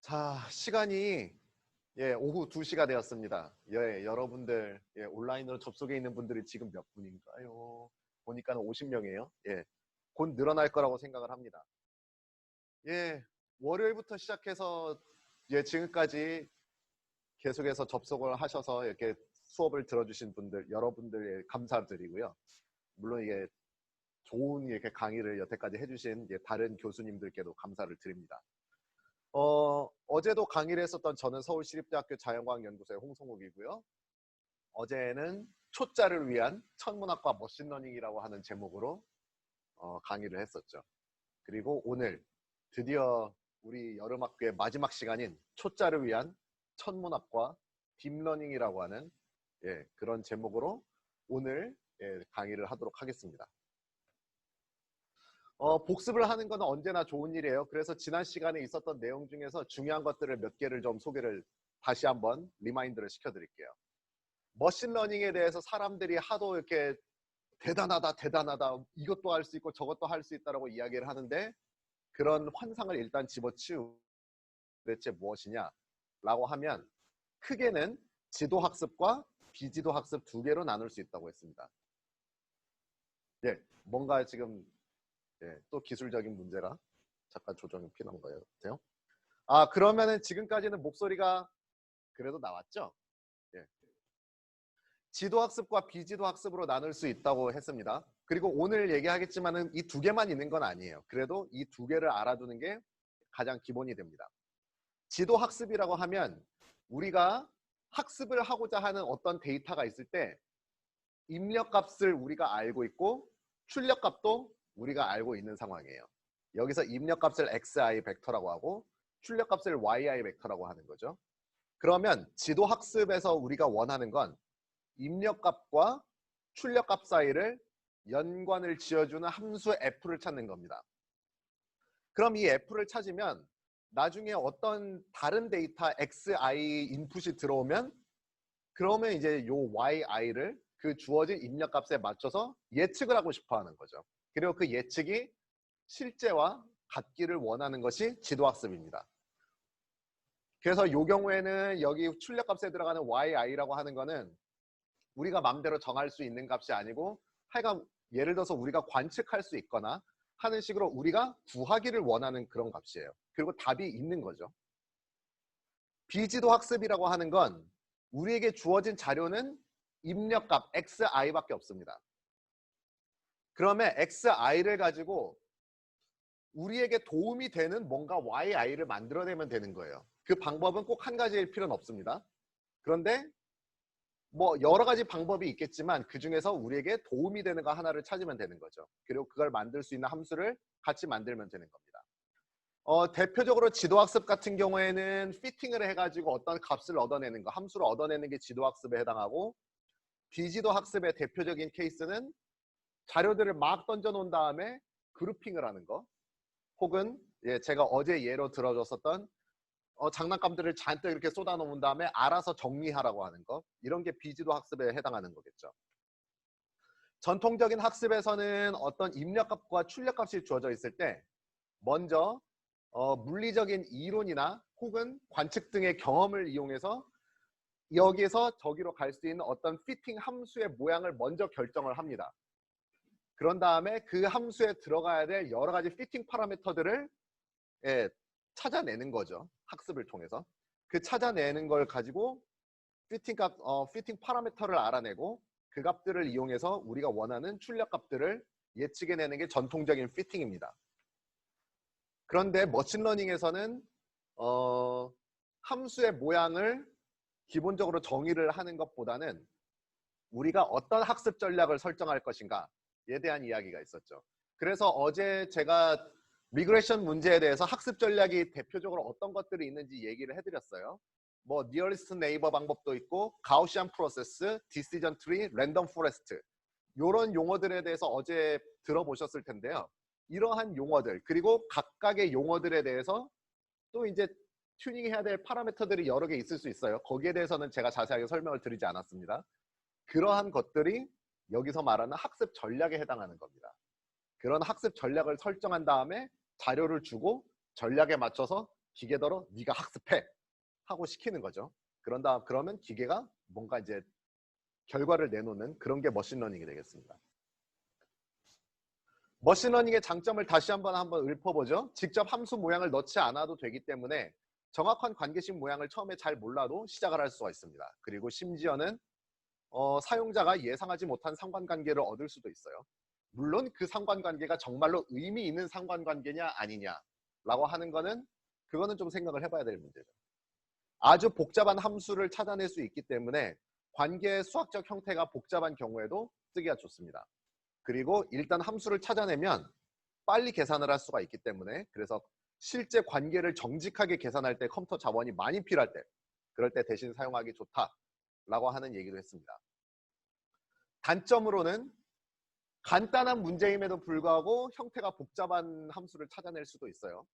자, 시간이 오후 2시가 되었습니다. 여러분들 온라인으로 접속해 있는 분들이 지금 몇 분인가요? 보니까는 50명이에요. 곧 늘어날 거라고 생각을 합니다. 월요일부터 시작해서 지금까지 계속해서 접속을 하셔서 이렇게 수업을 들어주신 분들, 여러분들에 감사드리고요. 물론 이게 좋은 이렇게 강의를 여태까지 해주신 다른 교수님들께도 감사를 드립니다. 어제도 강의를 했었던 저는 서울시립대학교 자연과학연구소의 홍성욱이고요. 어제는 초짜를 위한 천문학과 머신러닝이라고 하는 제목으로 강의를 했었죠. 그리고 오늘 드디어 우리 여름학교의 마지막 시간인 초짜를 위한 천문학과 딥러닝이라고 하는 그런 제목으로 오늘 강의를 하도록 하겠습니다. 복습을 하는 건 언제나 좋은 일이에요. 그래서 지난 시간에 있었던 내용 중에서 중요한 것들을 몇 개를 좀 소개를 다시 한번 리마인드를 시켜드릴게요. 머신러닝에 대해서 사람들이 하도 이렇게 대단하다 이것도 할 수 있고 저것도 할 수 있다라고 이야기를 하는데 그런 환상을 일단 집어치우고 도대체 무엇이냐라고 하면 크게는 지도학습과 비지도학습 두 개로 나눌 수 있다고 했습니다. 뭔가 지금 또 기술적인 문제가 잠깐 조정이 필요한 거예요. 그러면은 지금까지는 목소리가 그래도 나왔죠? 지도학습과 비지도학습으로 나눌 수 있다고 했습니다. 그리고 오늘 얘기하겠지만은 이 두 개만 있는 건 아니에요. 그래도 이 두 개를 알아두는 게 가장 기본이 됩니다. 지도학습이라고 하면 우리가 학습을 하고자 하는 어떤 데이터가 있을 때 입력값을 우리가 알고 있고 출력값도 우리가 알고 있는 상황이에요. 여기서 입력값을 xi 벡터라고 하고 출력값을 yi 벡터라고 하는 거죠. 그러면 지도학습에서 우리가 원하는 건 입력값과 출력값 사이를 연관을 지어주는 함수 f를 찾는 겁니다. 그럼 이 f를 찾으면 나중에 어떤 다른 데이터 xi 인풋이 들어오면 그러면 이제 요 yi를 그 주어진 입력값에 맞춰서 예측을 하고 싶어 하는 거죠. 그리고 그 예측이 실제와 같기를 원하는 것이 지도학습입니다. 그래서 이 경우에는 여기 출력값에 들어가는 yi라고 하는 거는 우리가 마음대로 정할 수 있는 값이 아니고 하여간 예를 들어서 우리가 관측할 수 있거나 하는 식으로 우리가 구하기를 원하는 그런 값이에요. 그리고 답이 있는 거죠. 비지도학습이라고 하는 건 우리에게 주어진 자료는 입력값 xi밖에 없습니다. 그러면 xi를 가지고 우리에게 도움이 되는 뭔가 yi를 만들어내면 되는 거예요. 그 방법은 꼭 한 가지일 필요는 없습니다. 그런데 뭐 여러 가지 방법이 있겠지만 그 중에서 우리에게 도움이 되는 거 하나를 찾으면 되는 거죠. 그리고 그걸 만들 수 있는 함수를 같이 만들면 되는 겁니다. 대표적으로 지도학습 같은 경우에는 피팅을 해가지고 어떤 값을 얻어내는 거, 함수를 얻어내는 게 지도학습에 해당하고 비지도학습의 대표적인 케이스는 자료들을 막 던져놓은 다음에 그룹핑을 하는 거 혹은 제가 어제 예로 들어줬었던 장난감들을 잔뜩 이렇게 쏟아놓은 다음에 알아서 정리하라고 하는 거 이런 게 비지도 학습에 해당하는 거겠죠. 전통적인 학습에서는 어떤 입력값과 출력값이 주어져 있을 때 먼저 물리적인 이론이나 혹은 관측 등의 경험을 이용해서 여기에서 저기로 갈 수 있는 어떤 피팅 함수의 모양을 먼저 결정을 합니다. 그런 다음에 그 함수에 들어가야 될 여러 가지 피팅 파라미터들을 찾아내는 거죠. 학습을 통해서. 그 찾아내는 걸 가지고 피팅 파라미터를 알아내고 그 값들을 이용해서 우리가 원하는 출력 값들을 예측해내는 게 전통적인 피팅입니다. 그런데 머신러닝에서는 함수의 모양을 기본적으로 정의를 하는 것보다는 우리가 어떤 학습 전략을 설정할 것인가에 대한 이야기가 있었죠. 그래서 어제 제가 미그레이션 문제에 대해서 학습 전략이 대표적으로 어떤 것들이 있는지 얘기를 해드렸어요. 뭐 니어리스트 네이버 방법도 있고 가우시안 프로세스, 디시전 트리, 랜덤 포레스트 이런 용어들에 대해서 어제 들어보셨을 텐데요. 이러한 용어들 그리고 각각의 용어들에 대해서 또 이제 튜닝해야 될 파라미터들이 여러 개 있을 수 있어요. 거기에 대해서는 제가 자세하게 설명을 드리지 않았습니다. 그러한 것들이 여기서 말하는 학습 전략에 해당하는 겁니다. 그런 학습 전략을 설정한 다음에 자료를 주고 전략에 맞춰서 기계더러 네가 학습해 하고 시키는 거죠. 그러면 기계가 뭔가 이제 결과를 내놓는 그런 게 머신러닝이 되겠습니다. 머신러닝의 장점을 다시 한번 읊어보죠. 직접 함수 모양을 넣지 않아도 되기 때문에 정확한 관계식 모양을 처음에 잘 몰라도 시작을 할 수가 있습니다. 그리고 심지어는 사용자가 예상하지 못한 상관관계를 얻을 수도 있어요. 물론 그 상관관계가 정말로 의미 있는 상관관계냐 아니냐라고 하는 그거는 좀 생각을 해봐야 될 문제죠. 아주 복잡한 함수를 찾아낼 수 있기 때문에 관계의 수학적 형태가 복잡한 경우에도 쓰기가 좋습니다. 그리고 일단 함수를 찾아내면 빨리 계산을 할 수가 있기 때문에 그래서 실제 관계를 정직하게 계산할 때 컴퓨터 자원이 많이 필요할 때 그럴 때 대신 사용하기 좋다라고 하는 얘기도 했습니다. 단점으로는 간단한 문제임에도 불구하고 형태가 복잡한 함수를 찾아낼 수도 있어요.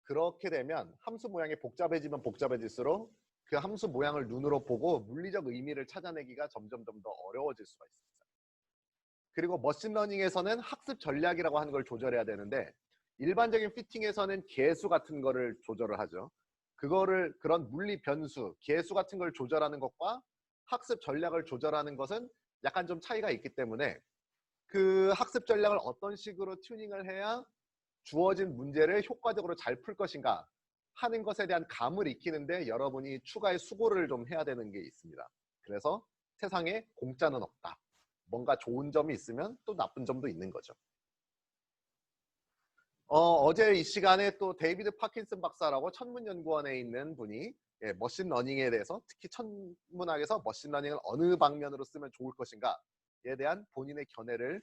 그렇게 되면 함수 모양이 복잡해지면 복잡해질수록 그 함수 모양을 눈으로 보고 물리적 의미를 찾아내기가 점점 더 어려워질 수가 있습니다. 그리고 머신러닝에서는 학습 전략이라고 하는 걸 조절해야 되는데 일반적인 피팅에서는 개수 같은 거를 조절을 하죠. 그런 물리 변수, 개수 같은 걸 조절하는 것과 학습 전략을 조절하는 것은 약간 좀 차이가 있기 때문에 그 학습 전략을 어떤 식으로 튜닝을 해야 주어진 문제를 효과적으로 잘 풀 것인가 하는 것에 대한 감을 익히는데 여러분이 추가의 수고를 좀 해야 되는 게 있습니다. 그래서 세상에 공짜는 없다. 뭔가 좋은 점이 있으면 또 나쁜 점도 있는 거죠. 어제 이 시간에 또 데이비드 파킨슨 박사라고 천문연구원에 있는 분이 머신러닝에 대해서 특히 천문학에서 머신러닝을 어느 방면으로 쓰면 좋을 것인가에 대한 본인의 견해를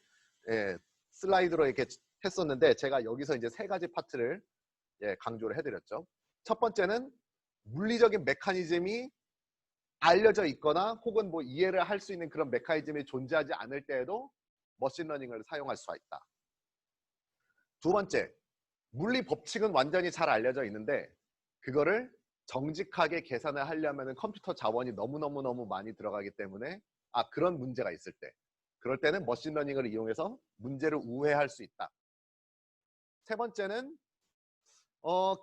슬라이드로 이렇게 했었는데 제가 여기서 이제 3가지 파트를 강조를 해드렸죠. 첫 번째는 물리적인 메커니즘이 알려져 있거나 혹은 뭐 이해를 할 수 있는 그런 메커니즘이 존재하지 않을 때에도 머신러닝을 사용할 수가 있다. 두 번째, 물리 법칙은 완전히 잘 알려져 있는데 그거를 정직하게 계산을 하려면 컴퓨터 자원이 너무 많이 들어가기 때문에 그런 문제가 있을 때 그럴 때는 머신러닝을 이용해서 문제를 우회할 수 있다. 세 번째는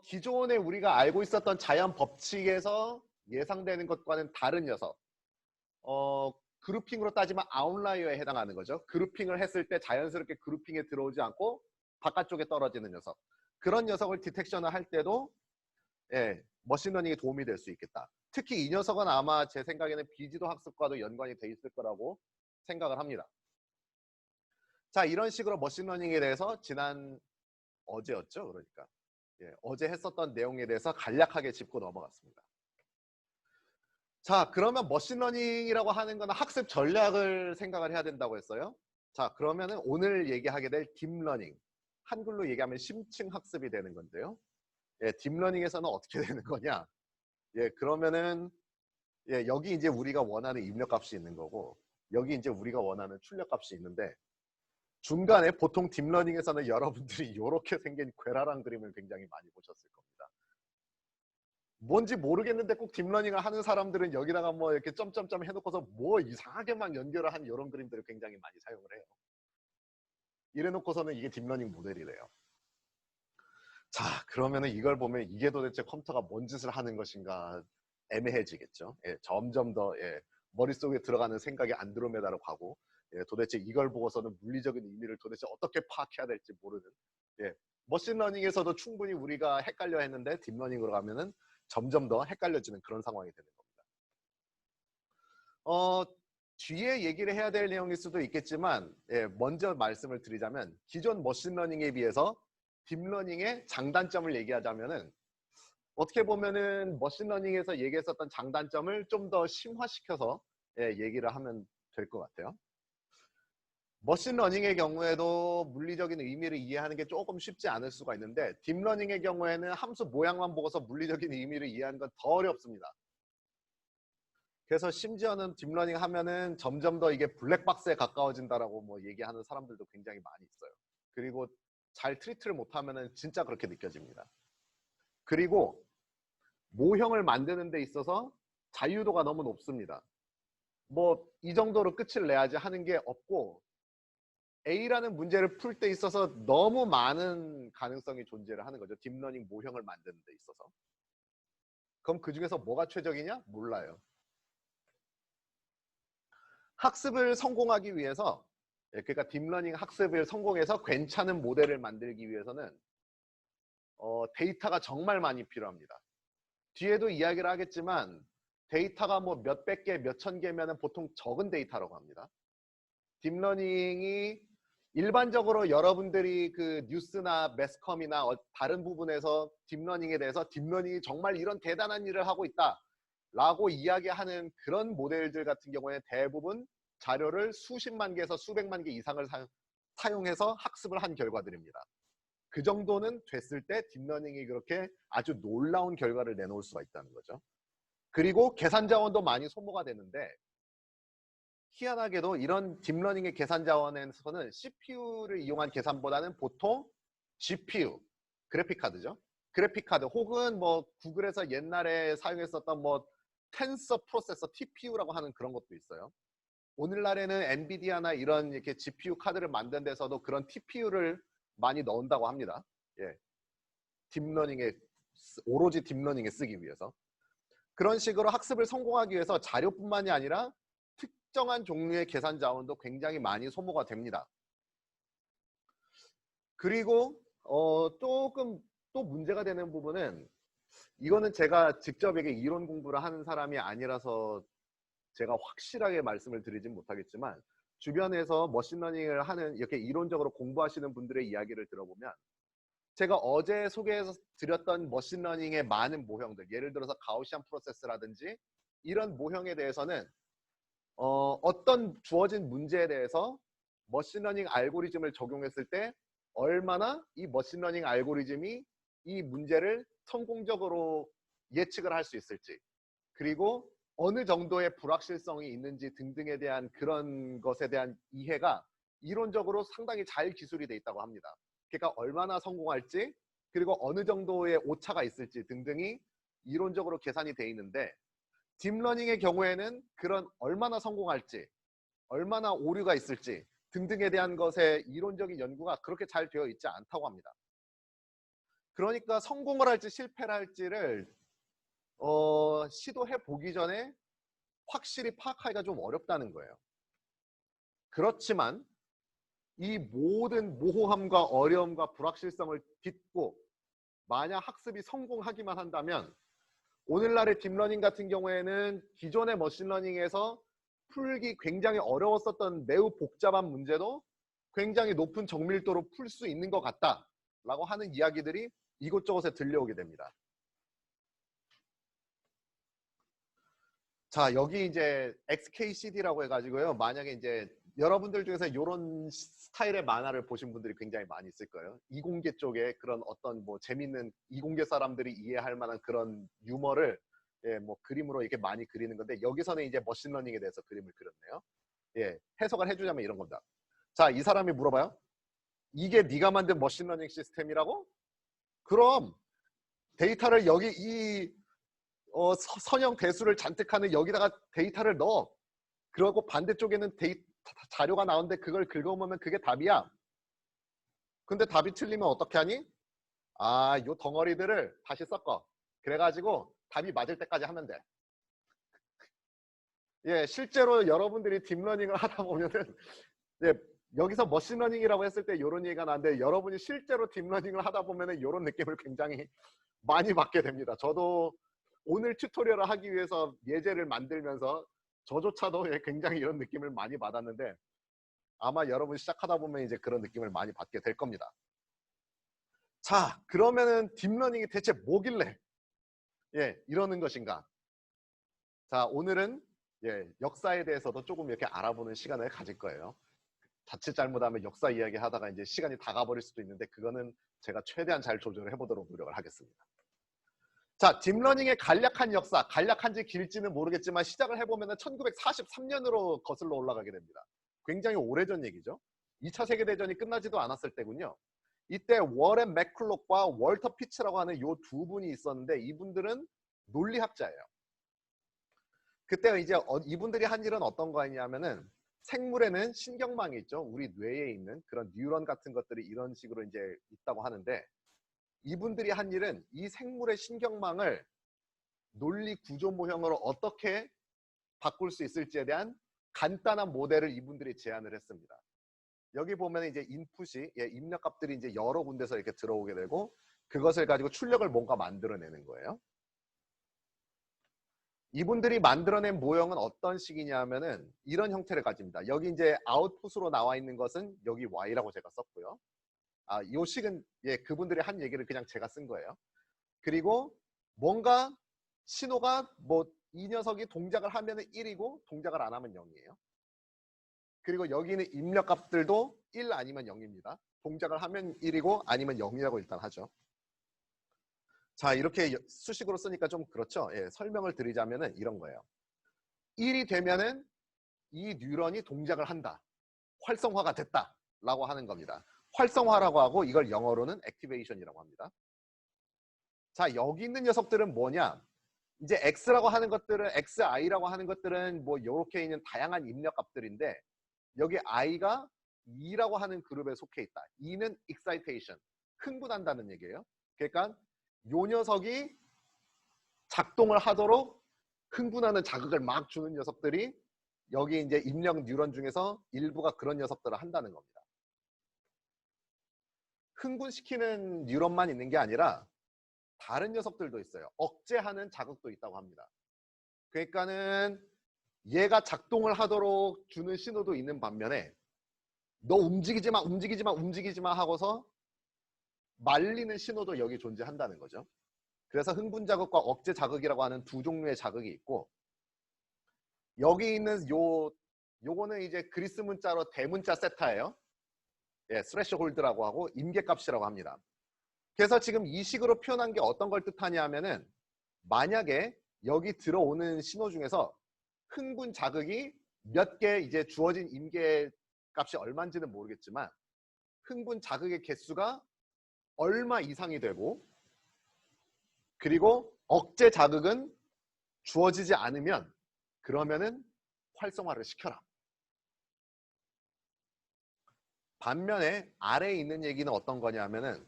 기존에 우리가 알고 있었던 자연 법칙에서 예상되는 것과는 다른 녀석 그룹핑으로 따지면 아웃라이어에 해당하는 거죠. 그룹핑을 했을 때 자연스럽게 그룹핑에 들어오지 않고 바깥쪽에 떨어지는 녀석 그런 녀석을 디텍션을 할 때도 머신러닝이 도움이 될 수 있겠다. 특히 이 녀석은 아마 제 생각에는 비지도 학습과도 연관이 돼 있을 거라고 생각을 합니다. 자, 이런 식으로 머신러닝에 대해서 어제였죠. 그러니까 어제 했었던 내용에 대해서 간략하게 짚고 넘어갔습니다. 자, 그러면 머신러닝이라고 하는 건 학습 전략을 생각을 해야 된다고 했어요. 자, 그러면은 오늘 얘기하게 될 딥러닝, 한글로 얘기하면 심층 학습이 되는 건데요. 딥러닝에서는 어떻게 되는 거냐? 그러면은 여기 이제 우리가 원하는 입력값이 있는 거고 여기 이제 우리가 원하는 출력값이 있는데 중간에 보통 딥러닝에서는 여러분들이 이렇게 생긴 괴랄한 그림을 굉장히 많이 보셨을 겁니다. 뭔지 모르겠는데 꼭 딥러닝을 하는 사람들은 여기다가 뭐 이렇게 점점점 해놓고서 뭐 이상하게 막 연결을 한 이런 그림들을 굉장히 많이 사용을 해요. 이래놓고서는 이게 딥러닝 모델이래요. 자, 그러면은 이걸 보면 이게 도대체 컴퓨터가 뭔 짓을 하는 것인가 애매해지겠죠. 점점 더 머릿속에 들어가는 생각이 안드로메다로 가고 도대체 이걸 보고서는 물리적인 의미를 도대체 어떻게 파악해야 될지 모르는 머신러닝에서도 충분히 우리가 헷갈려 했는데 딥러닝으로 가면은 점점 더 헷갈려지는 그런 상황이 되는 겁니다. 뒤에 얘기를 해야 될 내용일 수도 있겠지만 먼저 말씀을 드리자면 기존 머신러닝에 비해서 딥러닝의 장단점을 얘기하자면은 어떻게 보면은 머신러닝에서 얘기했었던 장단점을 좀 더 심화시켜서 얘기를 하면 될 것 같아요. 머신러닝의 경우에도 물리적인 의미를 이해하는 게 조금 쉽지 않을 수가 있는데 딥러닝의 경우에는 함수 모양만 보고서 물리적인 의미를 이해하는 건 더 어렵습니다. 그래서 심지어는 딥러닝 하면은 점점 더 이게 블랙박스에 가까워진다라고 뭐 얘기하는 사람들도 굉장히 많이 있어요. 그리고 잘 트리트를 못하면은 진짜 그렇게 느껴집니다. 그리고 모형을 만드는 데 있어서 자유도가 너무 높습니다. 뭐 이 정도로 끝을 내야지 하는 게 없고 A라는 문제를 풀 때 있어서 너무 많은 가능성이 존재를 하는 거죠. 딥러닝 모형을 만드는 데 있어서. 그럼 그중에서 뭐가 최적이냐? 몰라요. 학습을 성공하기 위해서, 그러니까 딥러닝 학습을 성공해서 괜찮은 모델을 만들기 위해서는 데이터가 정말 많이 필요합니다. 뒤에도 이야기를 하겠지만 데이터가 뭐 몇백 개, 몇천 개면 보통 적은 데이터라고 합니다. 딥러닝이 일반적으로 여러분들이 그 뉴스나 매스컴이나 다른 부분에서 딥러닝에 대해서 딥러닝이 정말 이런 대단한 일을 하고 있다 라고 이야기하는 그런 모델들 같은 경우에 대부분 자료를 수십만 개에서 수백만 개 이상을 사용해서 학습을 한 결과들입니다. 그 정도는 됐을 때 딥러닝이 그렇게 아주 놀라운 결과를 내놓을 수가 있다는 거죠. 그리고 계산 자원도 많이 소모가 되는데 희한하게도 이런 딥러닝의 계산 자원에서는 CPU를 이용한 계산보다는 보통 GPU, 그래픽카드죠. 그래픽카드 혹은 뭐 구글에서 옛날에 사용했었던 뭐 텐서 프로세서 TPU라고 하는 그런 것도 있어요. 오늘날에는 엔비디아나 이런 이렇게 GPU 카드를 만든 데서도 그런 TPU를 많이 넣는다고 합니다. 예. 딥러닝에 오로지 딥러닝에 쓰기 위해서. 그런 식으로 학습을 성공하기 위해서 자료뿐만이 아니라 특정한 종류의 계산 자원도 굉장히 많이 소모가 됩니다. 그리고 조금 또 문제가 되는 부분은 이거는 제가 직접 이게 이론 공부를 하는 사람이 아니라서 제가 확실하게 말씀을 드리진 못하겠지만 주변에서 머신러닝을 하는 이렇게 이론적으로 공부하시는 분들의 이야기를 들어보면 제가 어제 소개해서 드렸던 머신러닝의 많은 모형들, 예를 들어서 가우시안 프로세스라든지 이런 모형에 대해서는 어떤 주어진 문제에 대해서 머신러닝 알고리즘을 적용했을 때 얼마나 이 머신러닝 알고리즘이 이 문제를 성공적으로 예측을 할 수 있을지, 그리고 어느 정도의 불확실성이 있는지 등등에 대한 그런 것에 대한 이해가 이론적으로 상당히 잘 기술이 돼 있다고 합니다. 그러니까 얼마나 성공할지, 그리고 어느 정도의 오차가 있을지 등등이 이론적으로 계산이 돼 있는데 딥러닝의 경우에는 그런 얼마나 성공할지, 얼마나 오류가 있을지 등등에 대한 것의 이론적인 연구가 그렇게 잘 되어 있지 않다고 합니다. 그러니까 성공을 할지 실패를 할지를 시도해 보기 전에 확실히 파악하기가 좀 어렵다는 거예요. 그렇지만 이 모든 모호함과 어려움과 불확실성을 딛고 만약 학습이 성공하기만 한다면 오늘날의 딥러닝 같은 경우에는 기존의 머신러닝에서 풀기 굉장히 어려웠었던 매우 복잡한 문제도 굉장히 높은 정밀도로 풀 수 있는 것 같다라고 하는 이야기들이 이곳저곳에 들려오게 됩니다. 자, 여기 이제 XKCD라고 해가지고요. 만약에 이제 여러분들 중에서 이런 스타일의 만화를 보신 분들이 굉장히 많이 있을 거예요. 이공계 쪽에 그런 어떤 뭐 재밌는 이공계 사람들이 이해할 만한 그런 유머를 뭐 그림으로 이렇게 많이 그리는 건데 여기서는 이제 머신러닝에 대해서 그림을 그렸네요. 해석을 해주자면 이런 겁니다. 자, 이 사람이 물어봐요. 이게 네가 만든 머신러닝 시스템이라고? 그럼 데이터를 여기 이 선형 대수를 잔뜩 하는 여기다가 데이터를 넣어. 그리고 반대쪽에는 자료가 나오는데 그걸 긁어보면 그게 답이야. 근데 답이 틀리면 어떻게 하니? 아, 요 덩어리들을 다시 섞어. 그래가지고 답이 맞을 때까지 하면 돼. 실제로 여러분들이 딥러닝을 하다 보면은 여기서 머신러닝이라고 했을 때 이런 얘기가 나는데 여러분이 실제로 딥러닝을 하다 보면은 이런 느낌을 굉장히 많이 받게 됩니다. 저도 오늘 튜토리얼을 하기 위해서 예제를 만들면서 저조차도 굉장히 이런 느낌을 많이 받았는데 아마 여러분 시작하다 보면 이제 그런 느낌을 많이 받게 될 겁니다. 자, 그러면은 딥러닝이 대체 뭐길래 이러는 것인가? 자, 오늘은 역사에 대해서도 조금 이렇게 알아보는 시간을 가질 거예요. 자칫 잘못하면 역사 이야기 하다가 이제 시간이 다 가버릴 수도 있는데 그거는 제가 최대한 잘 조절을 해보도록 노력을 하겠습니다. 자, 딥러닝의 간략한 역사, 간략한지 길지는 모르겠지만 시작을 해보면 1943년으로 거슬러 올라가게 됩니다. 굉장히 오래전 얘기죠. 2차 세계대전이 끝나지도 않았을 때군요. 이때 워렌 맥클록과 월터 피츠라고 하는 이 두 분이 있었는데 이분들은 논리학자예요. 그때 이제 이분들이 한 일은 어떤 거였냐면은 생물에는 신경망이 있죠. 우리 뇌에 있는 그런 뉴런 같은 것들이 이런 식으로 이제 있다고 하는데, 이분들이 한 일은 이 생물의 신경망을 논리 구조 모형으로 어떻게 바꿀 수 있을지에 대한 간단한 모델을 이분들이 제안을 했습니다. 여기 보면 이제 인풋이, 입력값들이 이제 여러 군데서 이렇게 들어오게 되고, 그것을 가지고 출력을 뭔가 만들어내는 거예요. 이분들이 만들어낸 모형은 어떤 식이냐면은 이런 형태를 가집니다. 여기 이제 아웃풋으로 나와 있는 것은 여기 Y라고 제가 썼고요. 요 식은 그분들이 한 얘기를 그냥 제가 쓴 거예요. 그리고 뭔가 신호가 뭐 이 녀석이 동작을 하면은 1이고 동작을 안 하면 0이에요. 그리고 여기 있는 입력값들도 1 아니면 0입니다. 동작을 하면 1이고 아니면 0이라고 일단 하죠. 자, 이렇게 수식으로 쓰니까 좀 그렇죠. 설명을 드리자면은 이런 거예요. 1이 되면은 이 뉴런이 동작을 한다. 활성화가 됐다. 라고 하는 겁니다. 활성화라고 하고 이걸 영어로는 액티베이션이라고 합니다. 자, 여기 있는 녀석들은 뭐냐? 이제 X라고 하는 것들은, XI라고 하는 것들은 뭐 요렇게 있는 다양한 입력값들인데, 여기 I가 E라고 하는 그룹에 속해 있다. E는 excitation, 흥분한다는 얘기예요. 그러니까 요 녀석이 작동을 하도록 흥분하는 자극을 막 주는 녀석들이 여기 이제 입력 뉴런 중에서 일부가 그런 녀석들을 한다는 겁니다. 흥분시키는 뉴런만 있는 게 아니라 다른 녀석들도 있어요. 억제하는 자극도 있다고 합니다. 그러니까는 얘가 작동을 하도록 주는 신호도 있는 반면에 너 움직이지 마, 움직이지 마, 움직이지 마 하고서 말리는 신호도 여기 존재한다는 거죠. 그래서 흥분 자극과 억제 자극이라고 하는 두 종류의 자극이 있고, 여기 있는 요거는 이제 그리스 문자로 대문자 세타예요. 스레셔홀드라고 하고 임계값이라고 합니다. 그래서 지금 이 식으로 표현한 게 어떤 걸 뜻하냐 하면은, 만약에 여기 들어오는 신호 중에서 흥분 자극이 몇 개 이제 주어진 임계 값이 얼마인지는 모르겠지만 흥분 자극의 개수가 얼마 이상이 되고, 그리고 억제 자극은 주어지지 않으면 그러면은 활성화를 시켜라. 반면에 아래에 있는 얘기는 어떤 거냐면은,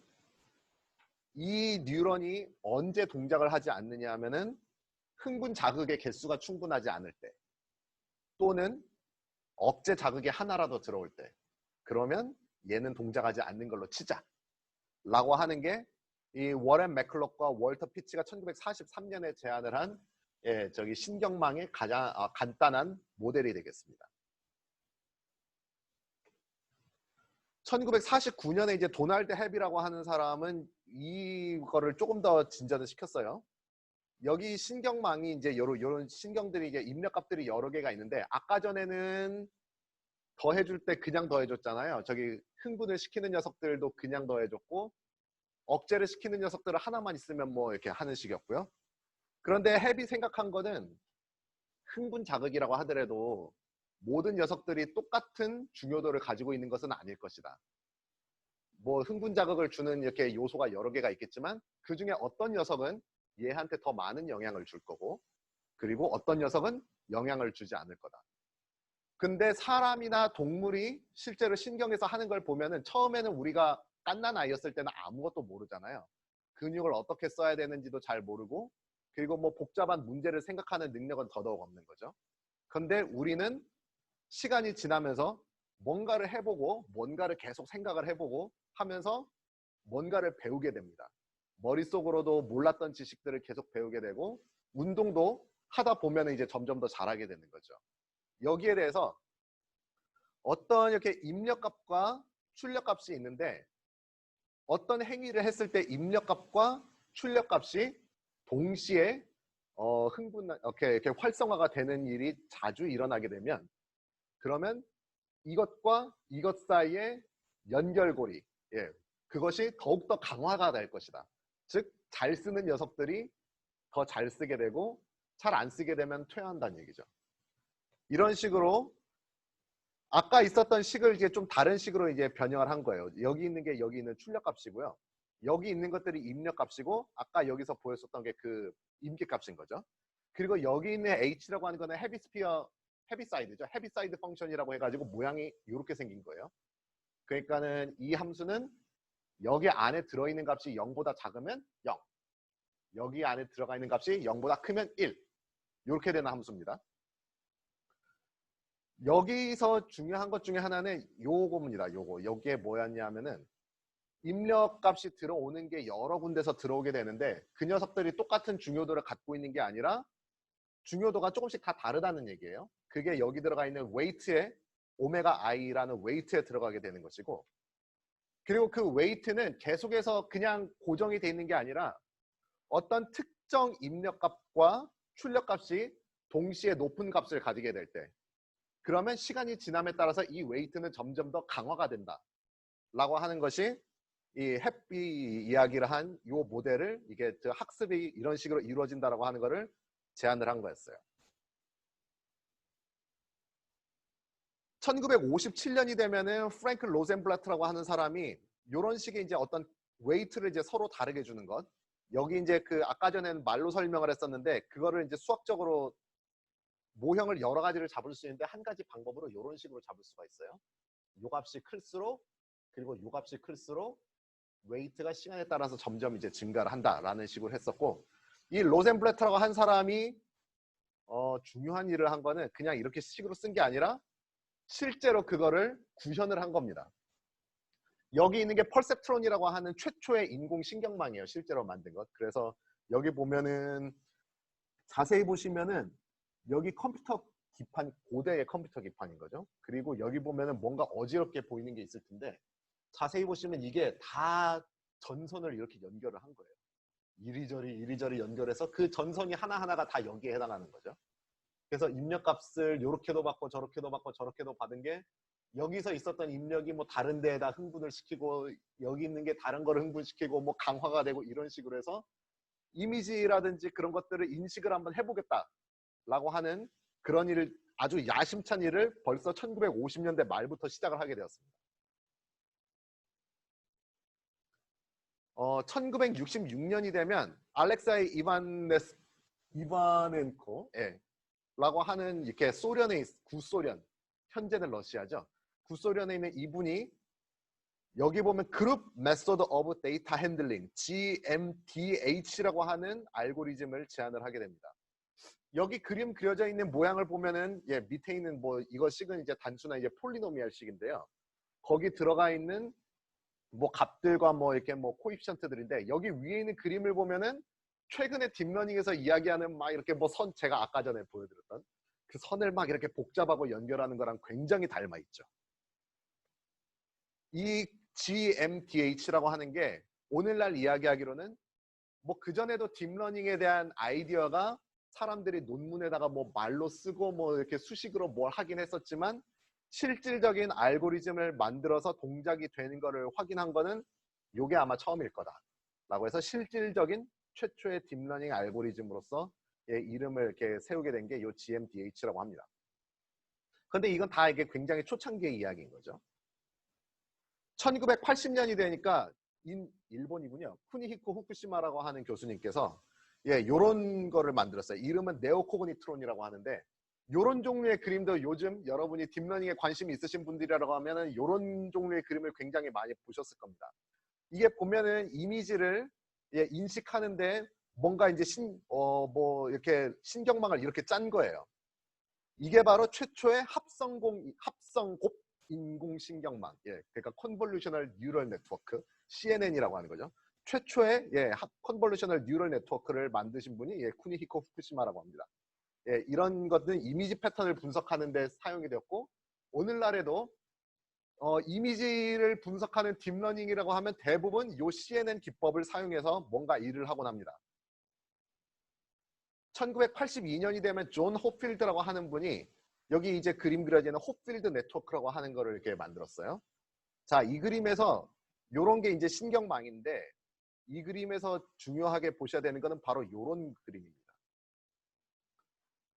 이 뉴런이 언제 동작을 하지 않느냐 하면은 흥분 자극의 개수가 충분하지 않을 때, 또는 억제 자극이 하나라도 들어올 때, 그러면 얘는 동작하지 않는 걸로 치자 라고 하는 게 이 워렌 맥클럭과 월터 피치가 1943년에 제안을 한 저기 신경망의 가장 간단한 모델이 되겠습니다. 1949년에 이제 도널드 헵이라고 하는 사람은 이거를 조금 더 진전을 시켰어요. 여기 신경망이 이제 요런 신경들이 이제 입력값들이 여러 개가 있는데, 아까 전에는 더해줄 때 그냥 더해줬잖아요. 저기 흥분을 시키는 녀석들도 그냥 더해줬고, 억제를 시키는 녀석들을 하나만 있으면 뭐 이렇게 하는 식이었고요. 그런데 헵이 생각한 거는 흥분 자극이라고 하더라도 모든 녀석들이 똑같은 중요도를 가지고 있는 것은 아닐 것이다. 뭐 흥분 자극을 주는 이렇게 요소가 여러 개가 있겠지만 그 중에 어떤 녀석은 얘한테 더 많은 영향을 줄 거고, 그리고 어떤 녀석은 영향을 주지 않을 거다. 근데 사람이나 동물이 실제로 신경에서 하는 걸 보면은 처음에는 우리가 갓난 아이였을 때는 아무것도 모르잖아요. 근육을 어떻게 써야 되는지도 잘 모르고, 그리고 뭐 복잡한 문제를 생각하는 능력은 더더욱 없는 거죠. 근데 우리는 시간이 지나면서 뭔가를 해보고 뭔가를 계속 생각을 해보고 하면서 뭔가를 배우게 됩니다. 머릿속으로도 몰랐던 지식들을 계속 배우게 되고, 운동도 하다 보면 이제 점점 더 잘하게 되는 거죠. 여기에 대해서 어떤 이렇게 입력값과 출력값이 있는데, 어떤 행위를 했을 때 입력값과 출력값이 동시에 이렇게 활성화가 되는 일이 자주 일어나게 되면, 그러면 이것과 이것 사이의 연결고리, 그것이 더욱더 강화가 될 것이다. 즉, 잘 쓰는 녀석들이 더 잘 쓰게 되고, 잘 안 쓰게 되면 퇴화한다는 얘기죠. 이런 식으로 아까 있었던 식을 이제 좀 다른 식으로 이제 변형을 한 거예요. 여기 있는 게 여기 있는 출력값이고요. 여기 있는 것들이 입력값이고, 아까 여기서 보였었던 게 그 임계값인 거죠. 그리고 여기 있는 H라고 하는 거는 헤비스피어 헤비사이드죠. 헤비사이드 펑션이라고 해가지고 모양이 이렇게 생긴 거예요. 그러니까는 이 함수는 여기 안에 들어있는 값이 0보다 작으면 0, 여기 안에 들어가 있는 값이 0보다 크면 1, 이렇게 되는 함수입니다. 여기서 중요한 것 중에 하나는 요겁니다. 요게 뭐였냐면은 입력 값이 들어오는 게 여러 군데서 들어오게 되는데 그 녀석들이 똑같은 중요도를 갖고 있는 게 아니라 중요도가 조금씩 다 다르다는 얘기예요. 그게 여기 들어가 있는 웨이트에 오메가 i라는 웨이트에 들어가게 되는 것이고, 그리고 그 웨이트는 계속해서 그냥 고정이 돼 있는 게 아니라 어떤 특정 입력값과 출력값이 동시에 높은 값을 가지게 될 때, 그러면 시간이 지남에 따라서 이 웨이트는 점점 더 강화가 된다 라고 하는 것이 이 햇비 이야기를 한 이 모델을 이게 학습이 이런 식으로 이루어진다라고 하는 거를 제안을 한 거였어요. 1957년이 되면은 프랭크 로젠블라트라고 하는 사람이 이런 식의 이제 어떤 웨이트를 이제 서로 다르게 주는 것. 여기 이제 그 아까 전에는 말로 설명을 했었는데 그거를 이제 수학적으로 모형을 여러 가지를 잡을 수 있는데 한 가지 방법으로 이런 식으로 잡을 수가 있어요. 요 값이 클수록, 그리고 요 값이 클수록 웨이트가 시간에 따라서 점점 이제 증가를 한다라는 식으로 했었고, 이 로젠블라트라고 한 사람이 중요한 일을 한 거는 그냥 이렇게 식으로 쓴 게 아니라 실제로 그거를 구현을 한 겁니다. 여기 있는 게 펄셉트론이라고 하는 최초의 인공신경망이에요. 실제로 만든 것. 그래서 여기 보면은 자세히 보시면은 여기 컴퓨터 기판, 고대의 컴퓨터 기판인 거죠. 그리고 여기 보면은 뭔가 어지럽게 보이는 게 있을 텐데 자세히 보시면 이게 다 전선을 이렇게 연결을 한 거예요. 이리저리 연결해서 그 전선이 하나하나가 다 여기에 해당하는 거죠. 그래서 입력값을 이렇게도 받고 저렇게도 받고 저렇게도 받은 게 여기서 있었던 입력이 뭐 다른 데에다 흥분을 시키고 여기 있는 게 다른 거를 흥분시키고 뭐 강화가 되고 이런 식으로 해서 이미지라든지 그런 것들을 인식을 한번 해보겠다라고 하는 그런 일을, 아주 야심찬 일을 벌써 1950년대 말부터 시작을 하게 되었습니다. 1966년이 되면 알렉사이 이바넨코 라고 하는 이렇게 소련의 구소련, 현재는 러시아죠. 구소련에 있는 이분이 여기 보면 그룹 메소드 오브 데이터 핸들링 GMDH라고 하는 알고리즘을 제안을 하게 됩니다. 여기 그림 그려져 있는 모양을 보면은 밑에 있는 뭐 이것식은 이제 단순한 이제 폴리노미알식인데요. 거기 들어가 있는 뭐 값들과 뭐 이렇게 뭐 코이피션트들인데 여기 위에 있는 그림을 보면은 최근에 딥러닝에서 이야기하는 막 이렇게 뭐 선, 제가 아까 전에 보여드렸던 그 선을 막 이렇게 복잡하고 연결하는 거랑 굉장히 닮아 있죠. 이 GMDH라고 하는 게 오늘날 이야기하기로는 뭐 그전에도 딥러닝에 대한 아이디어가 사람들이 논문에다가 뭐 말로 쓰고 뭐 이렇게 수식으로 뭘 하긴 했었지만 실질적인 알고리즘을 만들어서 동작이 되는 거를 확인한 거는 이게 아마 처음일 거다라고 해서 실질적인 최초의 딥러닝 알고리즘으로서 이름을 이렇게 세우게 된 게 이 GMDH라고 합니다. 그런데 이건 다 이게 굉장히 초창기의 이야기인 거죠. 1980년이 되니까 일본이군요. 쿠니히코 후쿠시마라고 하는 교수님께서 요런 거를 만들었어요. 이름은 네오코그니트론이라고 하는데 요런 종류의 그림도 요즘 여러분이 딥러닝에 관심이 있으신 분들이라고 하면은 요런 종류의 그림을 굉장히 많이 보셨을 겁니다. 이게 보면은 이미지를 인식하는데 뭔가 이제 뭐 이렇게 신경망을 이렇게 짠 거예요. 이게 바로 최초의 합성곱 인공신경망, 그러니까 컨볼루셔널 뉴럴 네트워크, CNN이라고 하는 거죠. 최초의 컨볼루셔널 뉴럴 네트워크를 만드신 분이 쿠니히코 후쿠시마라고 합니다. 이런 것들은 이미지 패턴을 분석하는 데 사용이 되었고, 오늘날에도 이미지를 분석하는 딥러닝이라고 하면 대부분 이 CNN 기법을 사용해서 뭔가 일을 하곤 합니다. 1982년이 되면 존 호필드라고 하는 분이 여기 이제 그림 그려지는 호필드 네트워크라고 하는 거를 이렇게 만들었어요. 자, 이 그림에서 요런 게 이제 신경망인데 이 그림에서 중요하게 보셔야 되는 거는 바로 요런 그림입니다.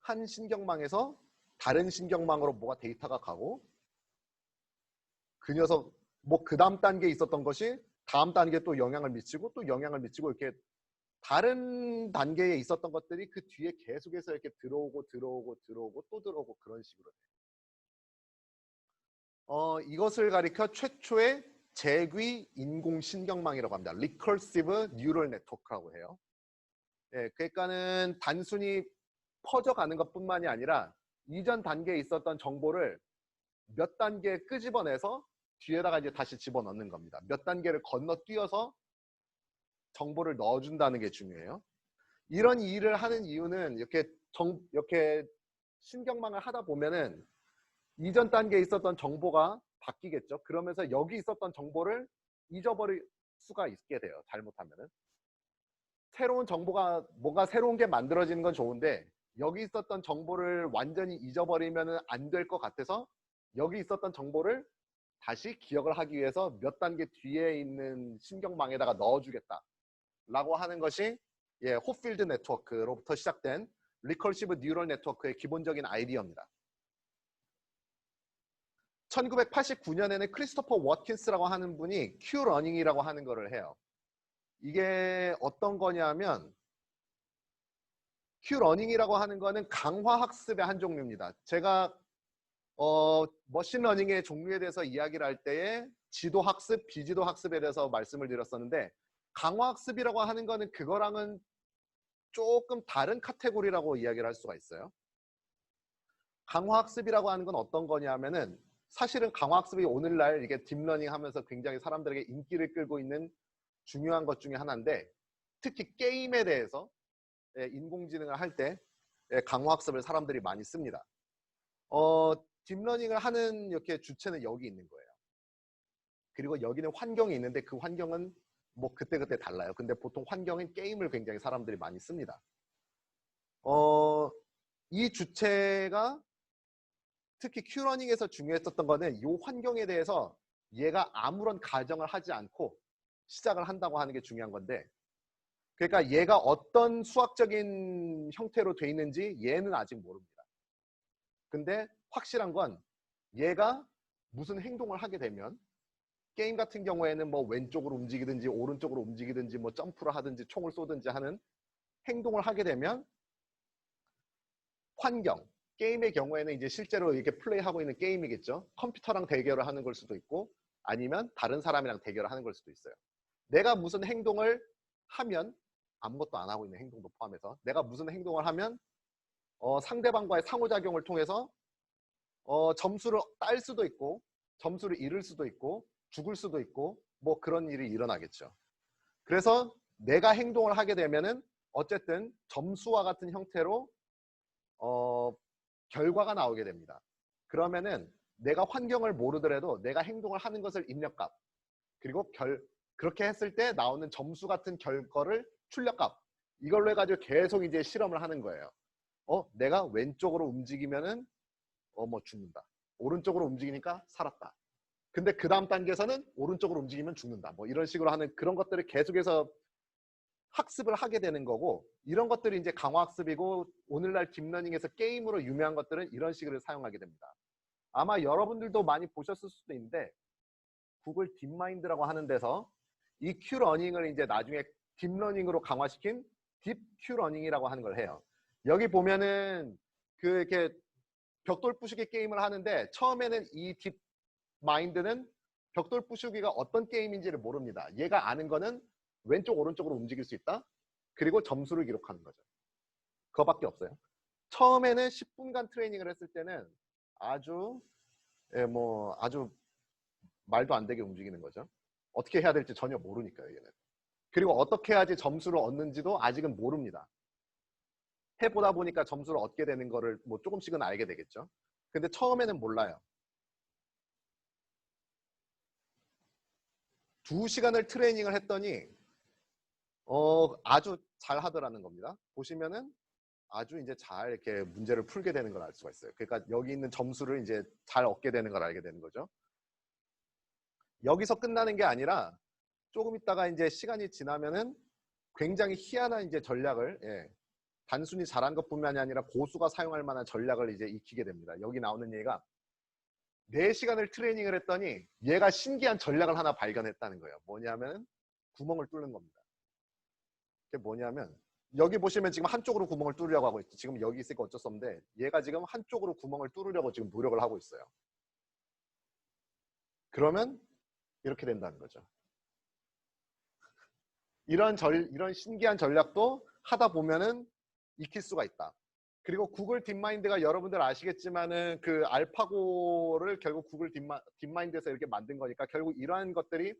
한 신경망에서 다른 신경망으로 뭐가 데이터가 가고 그 녀석 뭐 그 다음 단계에 있었던 것이 다음 단계에 또 영향을 미치고 또 영향을 미치고 이렇게 다른 단계에 있었던 것들이 그 뒤에 계속해서 이렇게 들어오고 또 들어오고 그런 식으로 돼요. 이것을 가리켜 최초의 재귀 인공신경망이라고 합니다. Recursive Neural Network라고 해요. 예, 그러니까는 단순히 퍼져가는 것뿐만이 아니라 이전 단계에 있었던 정보를 몇 단계 끄집어내서 뒤에다가 이제 다시 집어넣는 겁니다. 몇 단계를 건너뛰어서 정보를 넣어준다는 게 중요해요. 이런 일을 하는 이유는 이렇게 신경망을 하다 보면은 이전 단계에 있었던 정보가 바뀌겠죠. 그러면서 여기 있었던 정보를 잊어버릴 수가 있게 돼요. 잘못하면은. 새로운 정보가 뭐가 새로운 게 만들어지는 건 좋은데 여기 있었던 정보를 완전히 잊어버리면 안 될 것 같아서 여기 있었던 정보를 다시 기억을 하기 위해서 몇 단계 뒤에 있는 신경망에다가 넣어주겠다 라고 하는 것이 호필드 네트워크로부터 시작된 리커시브 뉴럴 네트워크의 기본적인 아이디어입니다. 1989년에는 크리스토퍼 워킨스라고 하는 분이 큐러닝이라고 하는 거를 해요. 이게 어떤 거냐면 큐러닝이라고 하는 거는 강화학습의 한 종류입니다. 제가 머신러닝의 종류에 대해서 이야기를 할 때에 지도학습, 비지도학습에 대해서 말씀을 드렸었는데 강화학습이라고 하는 거는 그거랑은 조금 다른 카테고리라고 이야기를 할 수가 있어요. 강화학습이라고 하는 건 어떤 거냐면은 사실은 강화학습이 오늘날 이게 딥러닝 하면서 굉장히 사람들에게 인기를 끌고 있는 중요한 것 중에 하나인데 특히 게임에 대해서 인공지능을 할 때 강화학습을 사람들이 많이 씁니다. 딥러닝을 하는 이렇게 주체는 여기 있는 거예요. 그리고 여기는 환경이 있는데 그 환경은 뭐 그때그때 달라요. 근데 보통 환경은 게임을 굉장히 사람들이 많이 씁니다. 이 주체가 특히 큐러닝에서 중요했었던 거는 이 환경에 대해서 얘가 아무런 가정을 하지 않고 시작을 한다고 하는 게 중요한 건데 그러니까 얘가 어떤 수학적인 형태로 돼 있는지 얘는 아직 모릅니다. 근데 확실한 건 얘가 무슨 행동을 하게 되면 게임 같은 경우에는 뭐 왼쪽으로 움직이든지 오른쪽으로 움직이든지 뭐 점프를 하든지 총을 쏘든지 하는 행동을 하게 되면 환경, 게임의 경우에는 이제 실제로 이렇게 플레이하고 있는 게임이겠죠. 컴퓨터랑 대결을 하는 걸 수도 있고 아니면 다른 사람이랑 대결을 하는 걸 수도 있어요. 내가 무슨 행동을 하면 아무것도 안 하고 있는 행동도 포함해서 내가 무슨 행동을 하면 상대방과의 상호작용을 통해서 점수를 딸 수도 있고 점수를 잃을 수도 있고 죽을 수도 있고 뭐 그런 일이 일어나겠죠. 그래서 내가 행동을 하게 되면은 어쨌든 점수와 같은 형태로 결과가 나오게 됩니다. 그러면은 내가 환경을 모르더라도 내가 행동을 하는 것을 입력값 그리고 그렇게 했을 때 나오는 점수 같은 결과를 출력값 이걸로 해가지고 계속 이제 실험을 하는 거예요. 내가 왼쪽으로 움직이면은 뭐 죽는다. 오른쪽으로 움직이니까 살았다. 근데 그 다음 단계에서는 오른쪽으로 움직이면 죽는다. 뭐 이런 식으로 하는 그런 것들을 계속해서 학습을 하게 되는 거고 이런 것들이 이제 강화학습이고 오늘날 딥러닝에서 게임으로 유명한 것들은 이런 식으로 사용하게 됩니다. 아마 여러분들도 많이 보셨을 수도 있는데 구글 딥마인드라고 하는 데서 이 큐러닝을 이제 나중에 딥러닝으로 강화시킨 딥큐러닝이라고 하는 걸 해요. 여기 보면은 이렇게 벽돌 부수기 게임을 하는데 처음에는 이 딥마인드는 벽돌 부수기가 어떤 게임인지를 모릅니다. 얘가 아는 거는 왼쪽 오른쪽으로 움직일 수 있다. 그리고 점수를 기록하는 거죠. 그거밖에 없어요. 처음에는 10분간 트레이닝을 했을 때는 아주 말도 안 되게 움직이는 거죠. 어떻게 해야 될지 전혀 모르니까요, 얘는. 그리고 어떻게 해야지 점수를 얻는지도 아직은 모릅니다. 해보다 보니까 점수를 얻게 되는 거를 뭐 조금씩은 알게 되겠죠. 근데 처음에는 몰라요. 2시간을 트레이닝을 했더니 아주 잘 하더라는 겁니다. 보시면은 아주 이제 잘 이렇게 문제를 풀게 되는 걸 알 수가 있어요. 그러니까 여기 있는 점수를 이제 잘 얻게 되는 걸 알게 되는 거죠. 여기서 끝나는 게 아니라 조금 있다가 이제 시간이 지나면은 굉장히 희한한 이제 전략을 단순히 잘한 것뿐만이 아니라 고수가 사용할 만한 전략을 이제 익히게 됩니다. 여기 나오는 얘가 4시간을 트레이닝을 했더니 얘가 신기한 전략을 하나 발견했다는 거예요. 뭐냐면 구멍을 뚫는 겁니다. 그게 뭐냐면 여기 보시면 지금 한쪽으로 구멍을 뚫으려고 하고 있죠. 지금 여기 있으니까 어쩔 수 없는데 얘가 지금 한쪽으로 구멍을 뚫으려고 지금 노력을 하고 있어요. 그러면 이렇게 된다는 거죠. 이런 신기한 전략도 하다 보면은 익힐 수가 있다. 그리고 구글 딥마인드가 여러분들 아시겠지만은 그 알파고를 결국 구글 딥마인드에서 이렇게 만든 거니까 결국 이러한 것들이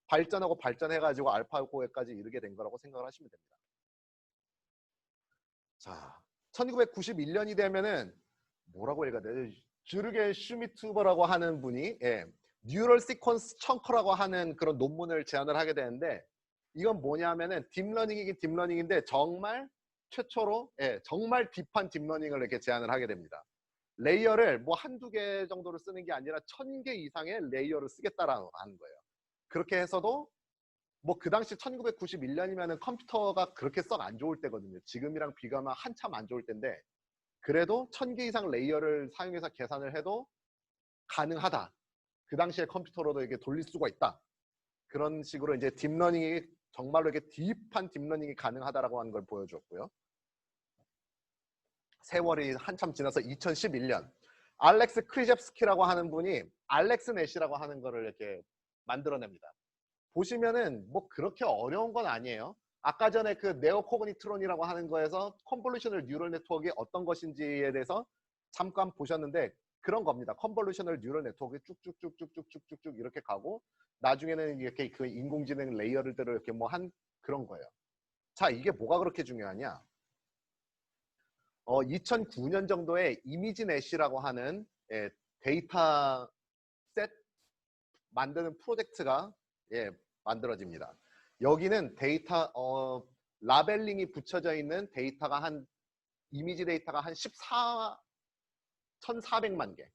발전하고 발전해가지고 알파고에까지 이르게 된 거라고 생각을 하시면 됩니다. 자, 1991년이 되면은 뭐라고 얘기해야 되죠? 쥬르겐 슈미투버라고 하는 분이 뉴럴 시퀀스 청커라고 하는 그런 논문을 제안을 하게 되는데 이건 뭐냐면은 딥러닝이긴 딥러닝인데 정말 최초로 정말 딥한 딥러닝을 이렇게 제안을 하게 됩니다. 레이어를 뭐 한두 개 정도를 쓰는 게 아니라 1000개 이상의 레이어를 쓰겠다라는 거예요. 그렇게 해서도 뭐 그 당시 1991년이면은 컴퓨터가 그렇게 썩 안 좋을 때거든요. 지금이랑 비교하면 한참 안 좋을 때인데 그래도 1000개 이상 레이어를 사용해서 계산을 해도 가능하다. 그 당시에 컴퓨터로도 이렇게 돌릴 수가 있다. 그런 식으로 이제 딥러닝이 정말로 이렇게 딥한 딥러닝이 가능하다라고 하는 걸 보여줬고요. 세월이 한참 지나서 2011년 알렉스 크리첵스키라고 하는 분이 알렉스넷이라고 하는 거를 이렇게 만들어냅니다. 보시면은 뭐 그렇게 어려운 건 아니에요. 아까 전에 그 네오코그니트론이라고 하는 거에서 컨볼루셔널 뉴럴 네트워크가 어떤 것인지에 대해서 잠깐 보셨는데 그런 겁니다. 컨볼루셔널 뉴럴 네트워크 쭉쭉쭉쭉쭉쭉쭉 이렇게 가고 나중에는 이렇게 그 인공지능 레이어들을 이렇게 뭐 한 그런 거예요. 자, 이게 뭐가 그렇게 중요하냐? 2009년 정도에 이미지넷이라고 하는 데이터 셋 만드는 프로젝트가 만들어집니다. 여기는 데이터 라벨링이 붙여져 있는 데이터가 한 이미지 데이터가 한 1400만 개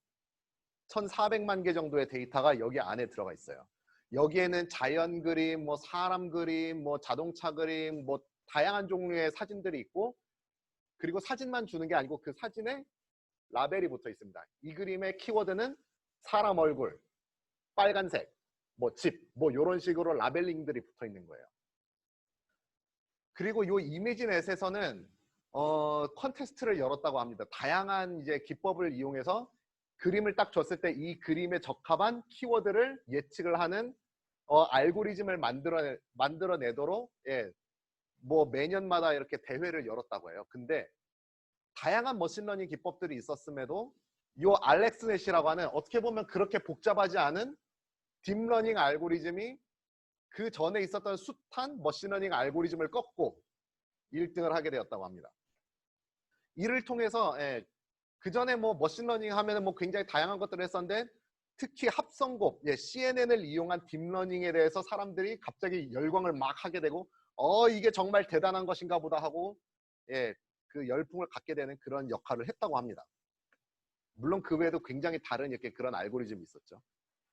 1400만 개 정도의 데이터가 여기 안에 들어가 있어요. 여기에는 자연 그림, 뭐 사람 그림, 뭐 자동차 그림, 뭐 다양한 종류의 사진들이 있고 그리고 사진만 주는 게 아니고 그 사진에 라벨이 붙어 있습니다. 이 그림의 키워드는 사람 얼굴, 빨간색, 뭐 집, 뭐 이런 식으로 라벨링들이 붙어 있는 거예요. 그리고 이 이미지넷에서는 컨테스트를 열었다고 합니다. 다양한 이제 기법을 이용해서 그림을 딱 줬을 때 이 그림에 적합한 키워드를 예측을 하는 알고리즘을 만들어내도록 뭐 매년마다 이렇게 대회를 열었다고 해요. 근데 다양한 머신러닝 기법들이 있었음에도 이 알렉스넷이라고 하는 어떻게 보면 그렇게 복잡하지 않은 딥러닝 알고리즘이 그 전에 있었던 숱한 머신러닝 알고리즘을 꺾고 1등을 하게 되었다고 합니다. 이를 통해서 그 전에 뭐 머신러닝 하면은 뭐 굉장히 다양한 것들을 했었는데 특히 합성곱, CNN을 이용한 딥러닝에 대해서 사람들이 갑자기 열광을 막 하게 되고 이게 정말 대단한 것인가 보다 하고 그 열풍을 갖게 되는 그런 역할을 했다고 합니다. 물론 그 외에도 굉장히 다른 이렇게 그런 알고리즘이 있었죠.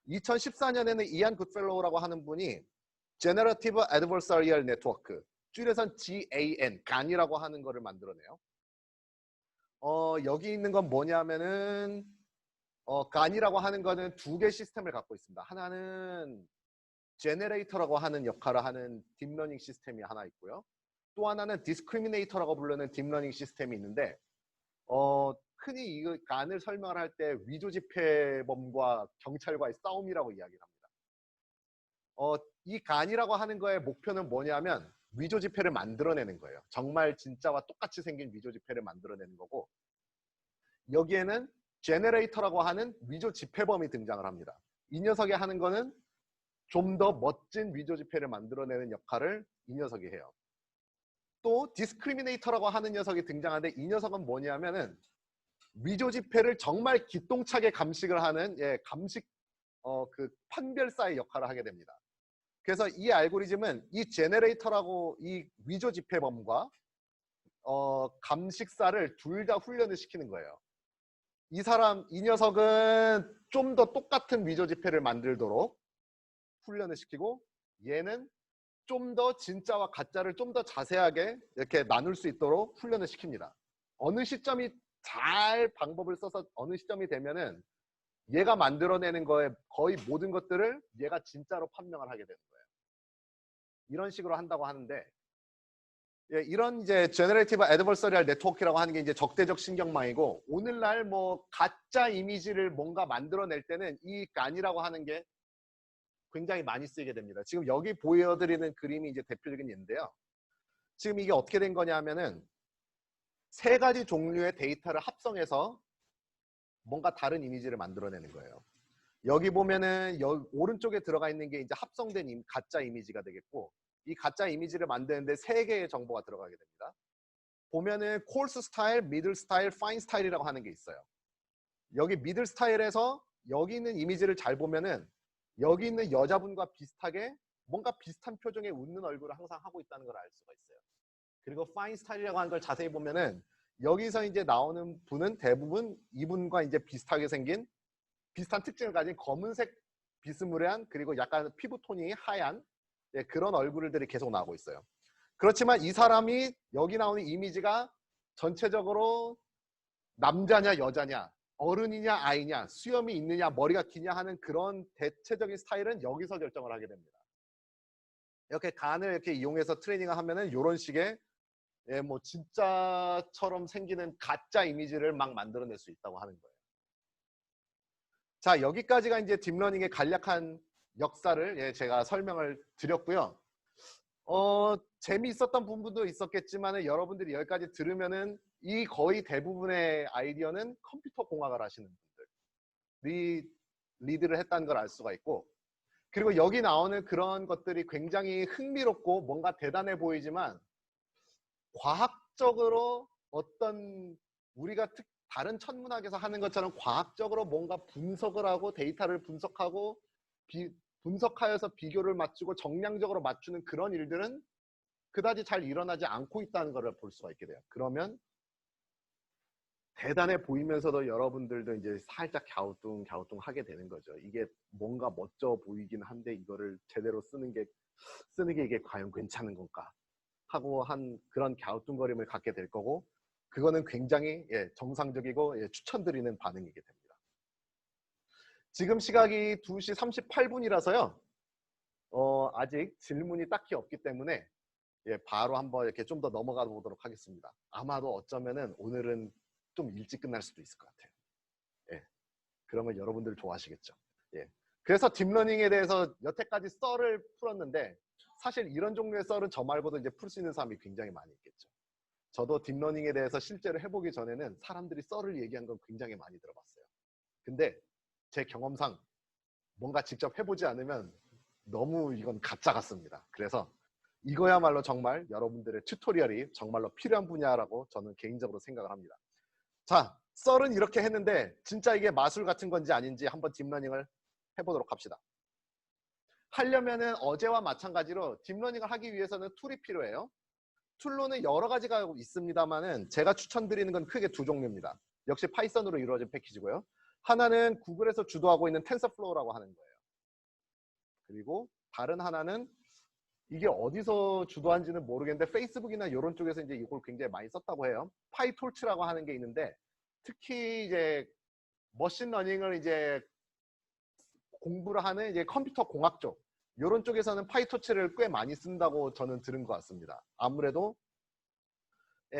2014년에는 이안 굿펠로우라고 하는 분이 Generative Adversarial Network, 줄여선 GAN, GAN이라고 하는 거를 만들어내요. 여기 있는 건 뭐냐면은 GAN이라고 하는 거는 두 개 시스템을 갖고 있습니다. 하나는 제너레이터라고 하는 역할을 하는 딥러닝 시스템이 하나 있고요. 또 하나는 디스크리미네이터라고 부르는 딥러닝 시스템이 있는데 흔히 이 간을 설명을 할 때 위조지폐범과 경찰과의 싸움이라고 이야기를 합니다. 이 간이라고 하는 거의 목표는 뭐냐면 위조지폐를 만들어내는 거예요. 정말 진짜와 똑같이 생긴 위조지폐를 만들어내는 거고 여기에는 제너레이터라고 하는 위조지폐범이 등장을 합니다. 이 녀석이 하는 거는 좀 더 멋진 위조지폐를 만들어내는 역할을 이 녀석이 해요. 또 디스크리미네이터라고 하는 녀석이 등장하는데 이 녀석은 뭐냐면은 위조지폐를 정말 기똥차게 감식을 하는 그 판별사의 역할을 하게 됩니다. 그래서 이 알고리즘은 이 제너레이터라고 이 위조지폐범과 감식사를 둘 다 훈련을 시키는 거예요. 이 녀석은 좀 더 똑같은 위조지폐를 만들도록 훈련을 시키고 얘는 좀 더 진짜와 가짜를 좀 더 자세하게 이렇게 나눌 수 있도록 훈련을 시킵니다. 어느 시점이 잘 방법을 써서 어느 시점이 되면은 얘가 만들어내는 거에 거의 모든 것들을 얘가 진짜로 판명을 하게 되는 거예요. 이런 식으로 한다고 하는데 예, 이런 이제 제너레이티브 애드버서리얼 네트워크라고 하는 게 이제 적대적 신경망이고, 오늘날 뭐 가짜 이미지를 뭔가 만들어낼 때는 이 간이라고 하는 게 굉장히 많이 쓰이게 됩니다. 지금 여기 보여드리는 그림이 이제 대표적인 예인데요. 지금 이게 어떻게 된 거냐면은 세 가지 종류의 데이터를 합성해서 뭔가 다른 이미지를 만들어내는 거예요. 여기 보면은 오른쪽에 들어가 있는 게 이제 합성된 가짜 이미지가 되겠고, 이 가짜 이미지를 만드는데 세 개의 정보가 들어가게 됩니다. 보면은 콜스 스타일, 미들 스타일, 파인 스타일이라고 하는 게 있어요. 여기 미들 스타일에서 여기 있는 이미지를 잘 보면은 여기 있는 여자분과 비슷하게 뭔가 비슷한 표정의 웃는 얼굴을 항상 하고 있다는 걸 알 수가 있어요. 그리고 파인 스타일이라고 하는 걸 자세히 보면은 여기서 이제 나오는 분은 대부분 이분과 이제 비슷하게 생긴 비슷한 특징을 가진 검은색 비스무리한 그리고 약간 피부톤이 하얀 그런 얼굴들이 계속 나오고 있어요. 그렇지만 이 사람이 여기 나오는 이미지가 전체적으로 남자냐 여자냐 어른이냐 아이냐 수염이 있느냐 머리가 기냐 하는 그런 대체적인 스타일은 여기서 결정을 하게 됩니다. 이렇게 간을 이렇게 이용해서 트레이닝을 하면은 이런 식의 뭐 진짜처럼 생기는 가짜 이미지를 막 만들어낼 수 있다고 하는 거예요. 자, 여기까지가 이제 딥러닝의 간략한 역사를 제가 설명을 드렸고요. 재미있었던 부분도 있었겠지만 여러분들이 여기까지 들으면은 이 거의 대부분의 아이디어는 컴퓨터 공학을 하시는 분들이 리드를 했다는 걸 알 수가 있고, 그리고 여기 나오는 그런 것들이 굉장히 흥미롭고 뭔가 대단해 보이지만 과학적으로 어떤 우리가 다른 천문학에서 하는 것처럼 과학적으로 뭔가 분석을 하고 데이터를 분석하고 분석하여서 비교를 맞추고 정량적으로 맞추는 그런 일들은 그다지 잘 일어나지 않고 있다는 것을 볼 수가 있게 돼요. 그러면 대단해 보이면서도 여러분들도 이제 살짝 갸우뚱 하게 되는 거죠. 이게 뭔가 멋져 보이긴 한데 이거를 제대로 쓰는 게 이게 과연 괜찮은 건가 하고 한 그런 갸우뚱거림을 갖게 될 거고, 그거는 굉장히 정상적이고 추천드리는 반응이게 됩니다. 지금 시각이 2시 38분이라서요. 아직 질문이 딱히 없기 때문에 바로 한번 이렇게 좀 더 넘어가 보도록 하겠습니다. 아마도 어쩌면은 오늘은 좀 일찍 끝날 수도 있을 것 같아요. 그러면 여러분들 좋아하시겠죠. 그래서 딥러닝에 대해서 여태까지 썰을 풀었는데 사실 이런 종류의 썰은 저 말고도 이제 풀 수 있는 사람이 굉장히 많이 있겠죠. 저도 딥러닝에 대해서 실제로 해보기 전에는 사람들이 썰을 얘기한 건 굉장히 많이 들어봤어요. 근데 제 경험상 뭔가 직접 해보지 않으면 너무 이건 가짜 같습니다. 그래서 이거야말로 정말 여러분들의 튜토리얼이 정말로 필요한 분야라고 저는 개인적으로 생각을 합니다. 자, 썰은 이렇게 했는데 진짜 이게 마술 같은 건지 아닌지 한번 딥러닝을 해보도록 합시다. 하려면은 어제와 마찬가지로 딥러닝을 하기 위해서는 툴이 필요해요. 툴로는 여러 가지가 있습니다만은 제가 추천드리는 건 크게 두 종류입니다. 역시 파이썬으로 이루어진 패키지고요. 하나는 구글에서 주도하고 있는 텐서플로우라고 하는 거예요. 그리고 다른 하나는 이게 어디서 주도한지는 모르겠는데 페이스북이나 이런 쪽에서 이제 이걸 굉장히 많이 썼다고 해요. 파이톨츠라고 하는 게 있는데 특히 이제 머신러닝을 이제 공부를 하는 이제 컴퓨터 공학 쪽 이런 쪽에서는 파이토치를 꽤 많이 쓴다고 저는 들은 것 같습니다. 아무래도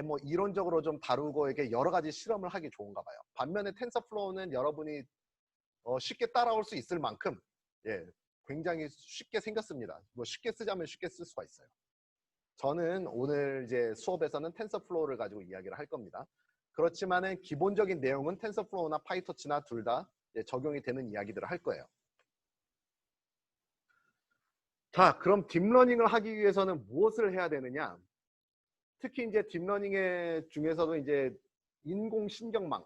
뭐 이론적으로 좀 다루고 이렇게 여러 가지 실험을 하기 좋은가 봐요. 반면에 텐서플로우는 여러분이 쉽게 따라올 수 있을 만큼 굉장히 쉽게 생겼습니다. 뭐 쉽게 쓰자면 쉽게 쓸 수가 있어요. 저는 오늘 이제 수업에서는 텐서플로우를 가지고 이야기를 할 겁니다. 그렇지만은 기본적인 내용은 텐서플로우나 파이토치나 둘 다 적용이 되는 이야기들을 할 거예요. 자, 그럼 딥러닝을 하기 위해서는 무엇을 해야 되느냐? 특히 이제 딥러닝의 중에서도 이제 인공신경망,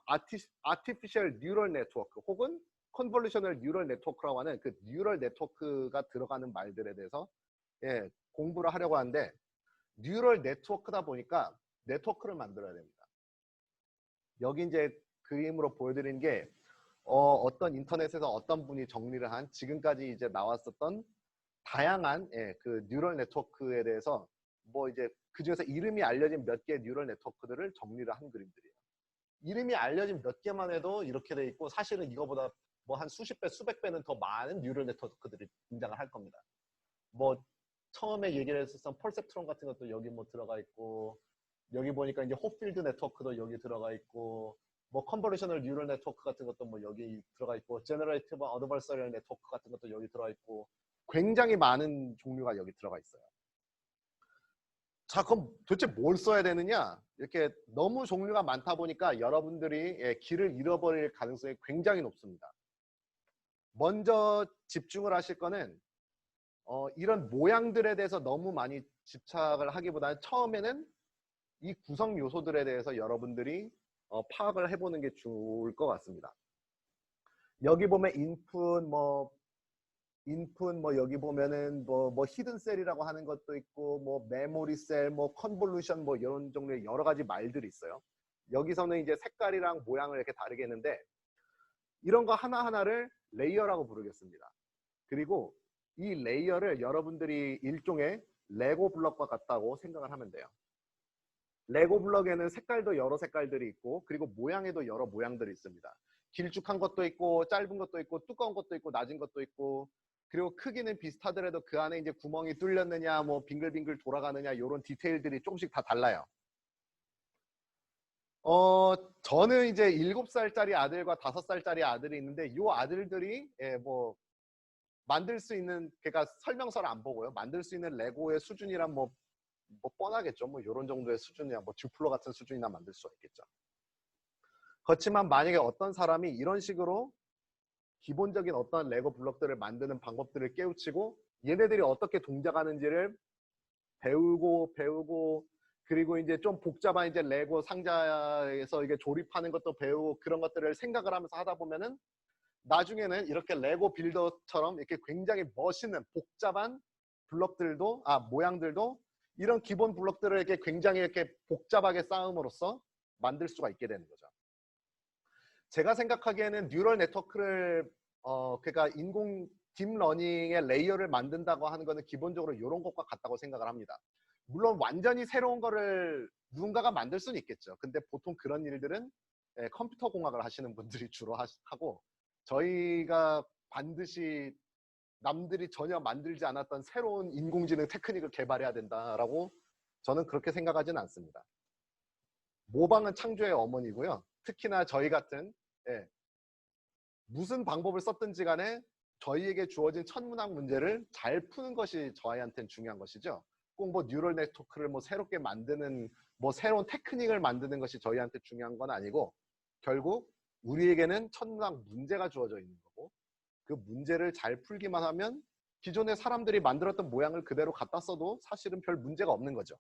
아티피셜 뉴럴 네트워크 혹은 컨볼루셔널 뉴럴 네트워크라고 하는 그 뉴럴 네트워크가 들어가는 말들에 대해서 공부를 하려고 하는데, 뉴럴 네트워크다 보니까 네트워크를 만들어야 됩니다. 여기 이제 그림으로 보여드리는 게 어떤 인터넷에서 어떤 분이 정리를 한 지금까지 이제 나왔었던 다양한 그 뉴럴 네트워크에 대해서 뭐 이제 그 중에서 이름이 알려진 몇 개의 뉴럴 네트워크들을 정리를 한 그림들이에요. 이름이 알려진 몇 개만 해도 이렇게 돼 있고 사실은 이거보다 뭐 한 수십 배, 수백 배는 더 많은 뉴럴 네트워크들이 등장을 할 겁니다. 뭐 처음에 얘기를 했었던 펄셉트론 같은 것도 여기 뭐 들어가 있고, 여기 보니까 이제 홉필드 네트워크도 여기 들어가 있고, 뭐 컨버레이셔널 뉴럴 네트워크 같은 것도 뭐 여기 들어가 있고, 제너레이티브 어드버서리얼 네트워크 같은 것도 여기 들어가 있고, 굉장히 많은 종류가 여기 들어가 있어요. 자, 그럼 도대체 뭘 써야 되느냐? 이렇게 너무 종류가 많다 보니까 여러분들이 길을 잃어버릴 가능성이 굉장히 높습니다. 먼저 집중을 하실 거는 이런 모양들에 대해서 너무 많이 집착을 하기보다는 처음에는 이 구성 요소들에 대해서 여러분들이 파악을 해보는 게 좋을 것 같습니다. 여기 보면 인풋 뭐 여기 보면은 뭐 히든 셀이라고 하는 것도 있고, 뭐 메모리 셀, 뭐 컨볼루션, 뭐 이런 종류의 여러 가지 말들이 있어요. 여기서는 이제 색깔이랑 모양을 이렇게 다르게 했는데, 이런 거 하나하나를 레이어라고 부르겠습니다. 그리고 이 레이어를 여러분들이 일종의 레고 블럭과 같다고 생각을 하면 돼요. 레고 블럭에는 색깔도 여러 색깔들이 있고, 그리고 모양에도 여러 모양들이 있습니다. 길쭉한 것도 있고, 짧은 것도 있고, 두꺼운 것도 있고, 낮은 것도 있고, 그리고 크기는 비슷하더라도 그 안에 이제 구멍이 뚫렸느냐, 뭐 빙글빙글 돌아가느냐, 이런 디테일들이 조금씩 다 달라요. 저는 이제 7살짜리 아들과 5살짜리 아들이 있는데, 이 아들들이 뭐 만들 수 있는, 그러니까 설명서를 안 보고요, 만들 수 있는 레고의 수준이란 뭐 뻔하겠죠. 뭐 이런 정도의 수준이야, 뭐 듀플로 같은 수준이나 만들 수가 있겠죠. 그렇지만 만약에 어떤 사람이 이런 식으로 기본적인 어떤 레고 블록들을 만드는 방법들을 깨우치고, 얘네들이 어떻게 동작하는지를 배우고, 그리고 이제 좀 복잡한 이제 레고 상자에서 이게 조립하는 것도 배우고, 그런 것들을 생각을 하면서 하다 보면은 나중에는 이렇게 레고 빌더처럼 이렇게 굉장히 멋있는 복잡한 블록들도, 모양들도 이런 기본 블록들을 이렇게 굉장히 이렇게 복잡하게 쌓음으로써 만들 수가 있게 되는 거죠. 제가 생각하기에는 뉴럴 네트워크를 그러니까 인공 딥러닝의 레이어를 만든다고 하는 거는 기본적으로 이런 것과 같다고 생각을 합니다. 물론 완전히 새로운 거를 누군가가 만들 수는 있겠죠. 근데 보통 그런 일들은 컴퓨터 공학을 하시는 분들이 주로 하고, 저희가 반드시 남들이 전혀 만들지 않았던 새로운 인공지능 테크닉을 개발해야 된다라고 저는 그렇게 생각하지는 않습니다. 모방은 창조의 어머니고요. 특히나 저희 같은 무슨 방법을 썼든지 간에 저희에게 주어진 천문학 문제를 잘 푸는 것이 저희한테는 중요한 것이죠. 꼭 뭐 뉴럴 네트워크를 뭐 새롭게 만드는, 뭐 새로운 테크닉을 만드는 것이 저희한테 중요한 건 아니고, 결국 우리에게는 천문학 문제가 주어져 있는 거고, 그 문제를 잘 풀기만 하면 기존의 사람들이 만들었던 모양을 그대로 갖다 써도 사실은 별 문제가 없는 거죠.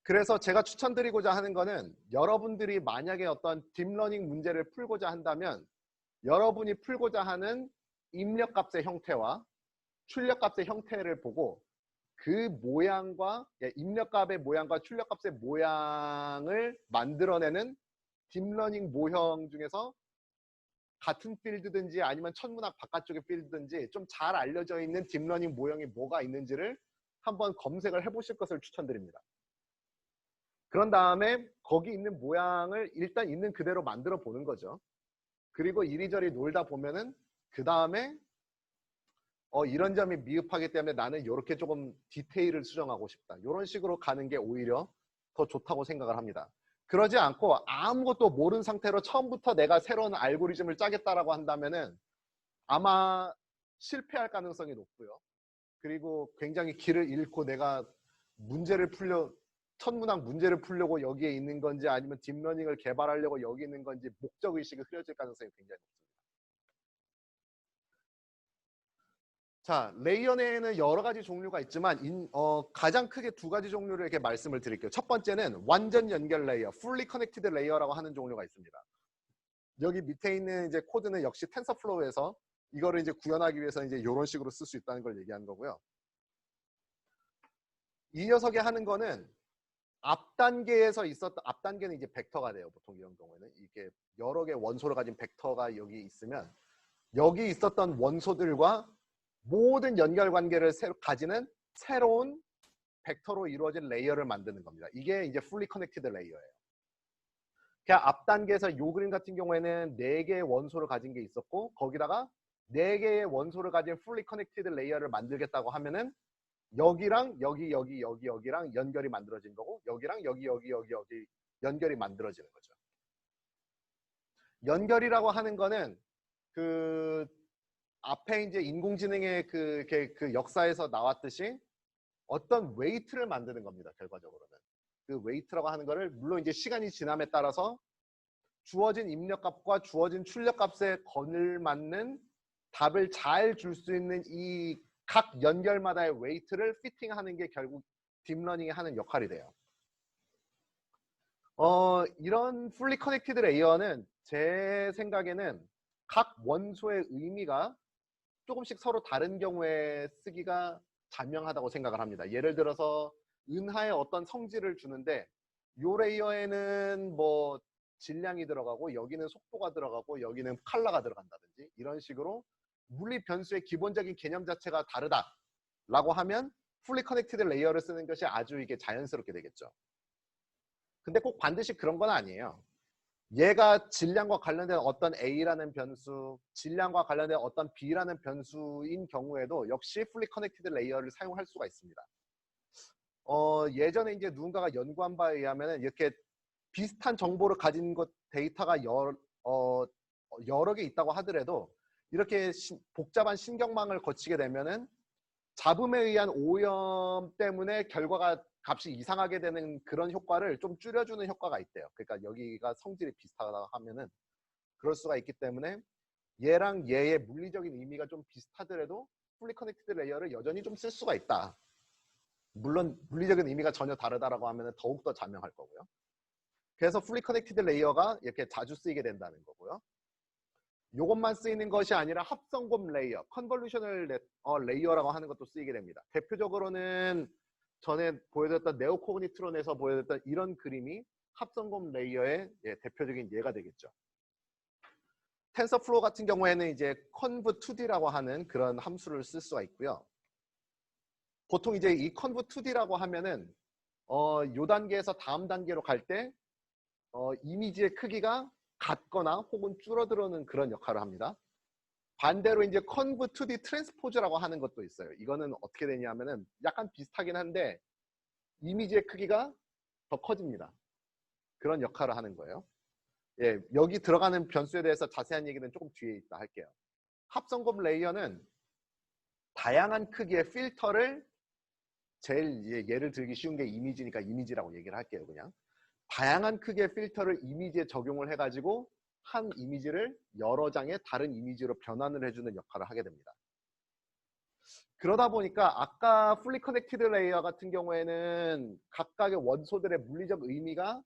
그래서 제가 추천드리고자 하는 거는, 여러분들이 만약에 어떤 딥러닝 문제를 풀고자 한다면 여러분이 풀고자 하는 입력값의 형태와 출력값의 형태를 보고, 그 모양과 입력값의 모양과 출력값의 모양을 만들어내는 딥러닝 모형 중에서 같은 필드든지 아니면 천문학 바깥쪽의 필드든지 좀 잘 알려져 있는 딥러닝 모형이 뭐가 있는지를 한번 검색을 해보실 것을 추천드립니다. 그런 다음에 거기 있는 모양을 일단 있는 그대로 만들어 보는 거죠. 그리고 이리저리 놀다 보면은 그 다음에 이런 점이 미흡하기 때문에 나는 이렇게 조금 디테일을 수정하고 싶다, 이런 식으로 가는 게 오히려 더 좋다고 생각을 합니다. 그러지 않고 아무것도 모르는 상태로 처음부터 내가 새로운 알고리즘을 짜겠다라고 한다면은 아마 실패할 가능성이 높고요. 그리고 굉장히 길을 잃고 내가 천문학 문제를 풀려고 여기에 있는 건지, 아니면 딥러닝을 개발하려고 여기 있는 건지 목적의식이 흐려질 가능성이 굉장히 높습니다. 자, 레이어 내에는 여러 가지 종류가 있지만 가장 크게 두 가지 종류를 이렇게 말씀을 드릴게요. 첫 번째는 완전 연결 레이어, fully connected layer라고 하는 종류가 있습니다. 여기 밑에 있는 이제 코드는 역시 텐서플로우에서 이거를 이제 구현하기 위해서 이제 이런 식으로 쓸 수 있다는 걸 얘기하는 거고요. 이 녀석이 하는 거는 앞단계에서 있었던, 앞단계는 이제 벡터가 돼요. 보통 이런 경우에는 이게 여러 개의 원소를 가진 벡터가 여기 있으면 여기 있었던 원소들과 모든 연결 관계를 가지는 새로운 벡터로 이루어진 레이어를 만드는 겁니다. 이게 이제 fully connected layer예요. 그냥 앞 단계에서 요 그림 같은 경우에는 4개의 원소를 가진 게 있었고, 거기다가 4개의 원소를 가진 fully connected layer를 만들겠다고 하면은 여기랑 여기랑 연결이 만들어진 거고 여기랑 여기 연결이 만들어지는 거죠. 연결이라고 하는 거는 그 앞에 이제 인공지능의 그 역사에서 나왔듯이 어떤 웨이트를 만드는 겁니다. 결과적으로는. 그 웨이트라고 하는 거를 물론 이제 시간이 지남에 따라서 주어진 입력값과 주어진 출력값에 걸맞는 답을 잘 줄 수 있는 이 각 연결마다의 웨이트를 피팅하는 게 결국 딥러닝이 하는 역할이 돼요. 이런 fully connected layer는 제 생각에는 각 원소의 의미가 조금씩 서로 다른 경우에 쓰기가 자명하다고 생각을 합니다. 예를 들어서 은하에 어떤 성질을 주는데 요 레이어에는 뭐 질량이 들어가고 여기는 속도가 들어가고 여기는 컬러가 들어간다든지 이런 식으로 물리 변수의 기본적인 개념 자체가 다르다라고 하면 fully connected 레이어를 쓰는 것이 아주 이게 자연스럽게 되겠죠. 근데 꼭 반드시 그런 건 아니에요. 얘가 질량과 관련된 어떤 A라는 변수, 질량과 관련된 어떤 B라는 변수인 경우에도 역시 fully connected 레이어를 사용할 수가 있습니다. 예전에 이제 누군가가 연구한 바에 의하면 이렇게 비슷한 정보를 가진 것 데이터가 여러 개 있다고 하더라도 이렇게 복잡한 신경망을 거치게 되면은 잡음에 의한 오염 때문에 결과가 값이 이상하게 되는 그런 효과를 좀 줄여주는 효과가 있대요. 그러니까 여기가 성질이 비슷하다 하면은 그럴 수가 있기 때문에 얘랑 얘의 물리적인 의미가 좀 비슷하더라도 fully connected 레이어를 여전히 좀 쓸 수가 있다. 물론 물리적인 의미가 전혀 다르다라고 하면 더욱더 자명할 거고요. 그래서 fully connected 레이어가 이렇게 자주 쓰이게 된다는 거고요. 이것만 쓰이는 것이 아니라 합성곰 레이어, 컨볼루셔널 레이어라고 하는 것도 쓰이게 됩니다. 대표적으로는 전에 보여드렸던 네오코그니트론에서 보여드렸던 이런 그림이 합성곰 레이어의 대표적인 예가 되겠죠. 텐서플로우 같은 경우에는 이제 conv2d라고 하는 그런 함수를 쓸 수가 있고요. 보통 이제 이 conv2d라고 하면은 요 단계에서 다음 단계로 갈 때 이미지의 크기가 같거나 혹은 줄어드는 그런 역할을 합니다. 반대로 이제 conv2d 트랜스포즈라고 하는 것도 있어요. 이거는 어떻게 되냐면은 약간 비슷하긴 한데 이미지의 크기가 더 커집니다. 그런 역할을 하는 거예요. 예, 여기 들어가는 변수에 대해서 자세한 얘기는 조금 뒤에 있다 할게요. 합성곰 레이어는 다양한 크기의 필터를 제일 예를 들기 쉬운 게 이미지니까 이미지라고 얘기를 할게요. 그냥 다양한 크기의 필터를 이미지에 적용을 해가지고 한 이미지를 여러 장의 다른 이미지로 변환을 해주는 역할을 하게 됩니다. 그러다 보니까 아까 fully connected 레이어 같은 경우에는 각각의 원소들의 물리적 의미가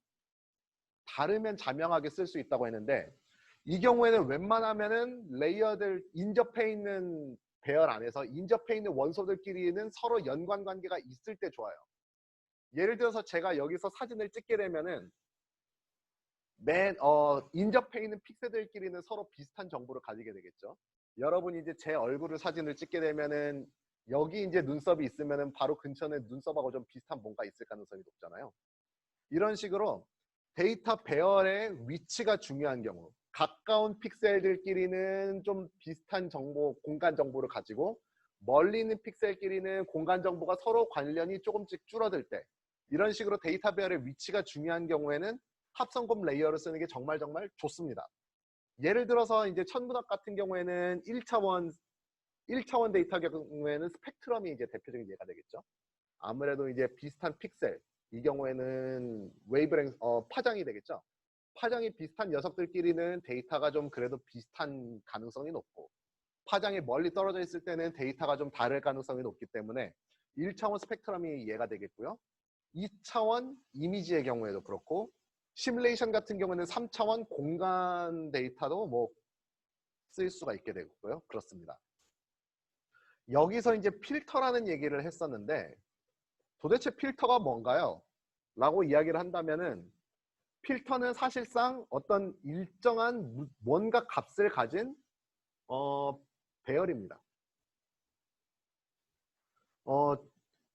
다르면 자명하게 쓸 수 있다고 했는데 이 경우에는 웬만하면은 레이어들 인접해 있는 배열 안에서 인접해 있는 원소들끼리는 서로 연관 관계가 있을 때 좋아요. 예를 들어서 제가 여기서 사진을 찍게 되면은 인접해 있는 픽셀들끼리는 서로 비슷한 정보를 가지게 되겠죠. 여러분이 이제 제 얼굴을 사진을 찍게 되면은 여기 이제 눈썹이 있으면은 바로 근처에 눈썹하고 좀 비슷한 뭔가 있을 가능성이 높잖아요. 이런 식으로 데이터 배열의 위치가 중요한 경우 가까운 픽셀들끼리는 좀 비슷한 정보, 공간 정보를 가지고 멀리 있는 픽셀끼리는 공간 정보가 서로 관련이 조금씩 줄어들 때 이런 식으로 데이터 배열의 위치가 중요한 경우에는 합성곰 레이어를 쓰는 게 정말 좋습니다. 예를 들어서 이제 천문학 같은 경우에는 1차원 데이터 경우에는 스펙트럼이 이제 대표적인 예가 되겠죠. 아무래도 이제 비슷한 픽셀, 이 경우에는 웨이브랭 파장이 되겠죠. 파장이 비슷한 녀석들끼리는 데이터가 좀 그래도 비슷한 가능성이 높고 파장이 멀리 떨어져 있을 때는 데이터가 좀 다를 가능성이 높기 때문에 1차원 스펙트럼이 예가 되겠고요. 2차원 이미지의 경우에도 그렇고 시뮬레이션 같은 경우는 3차원 공간 데이터도 뭐 쓸 수가 있게 되고요. 그렇습니다. 여기서 이제 필터라는 얘기를 했었는데 도대체 필터가 뭔가요? 라고 이야기를 한다면은 필터는 사실상 어떤 일정한 뭔가 값을 가진 배열입니다.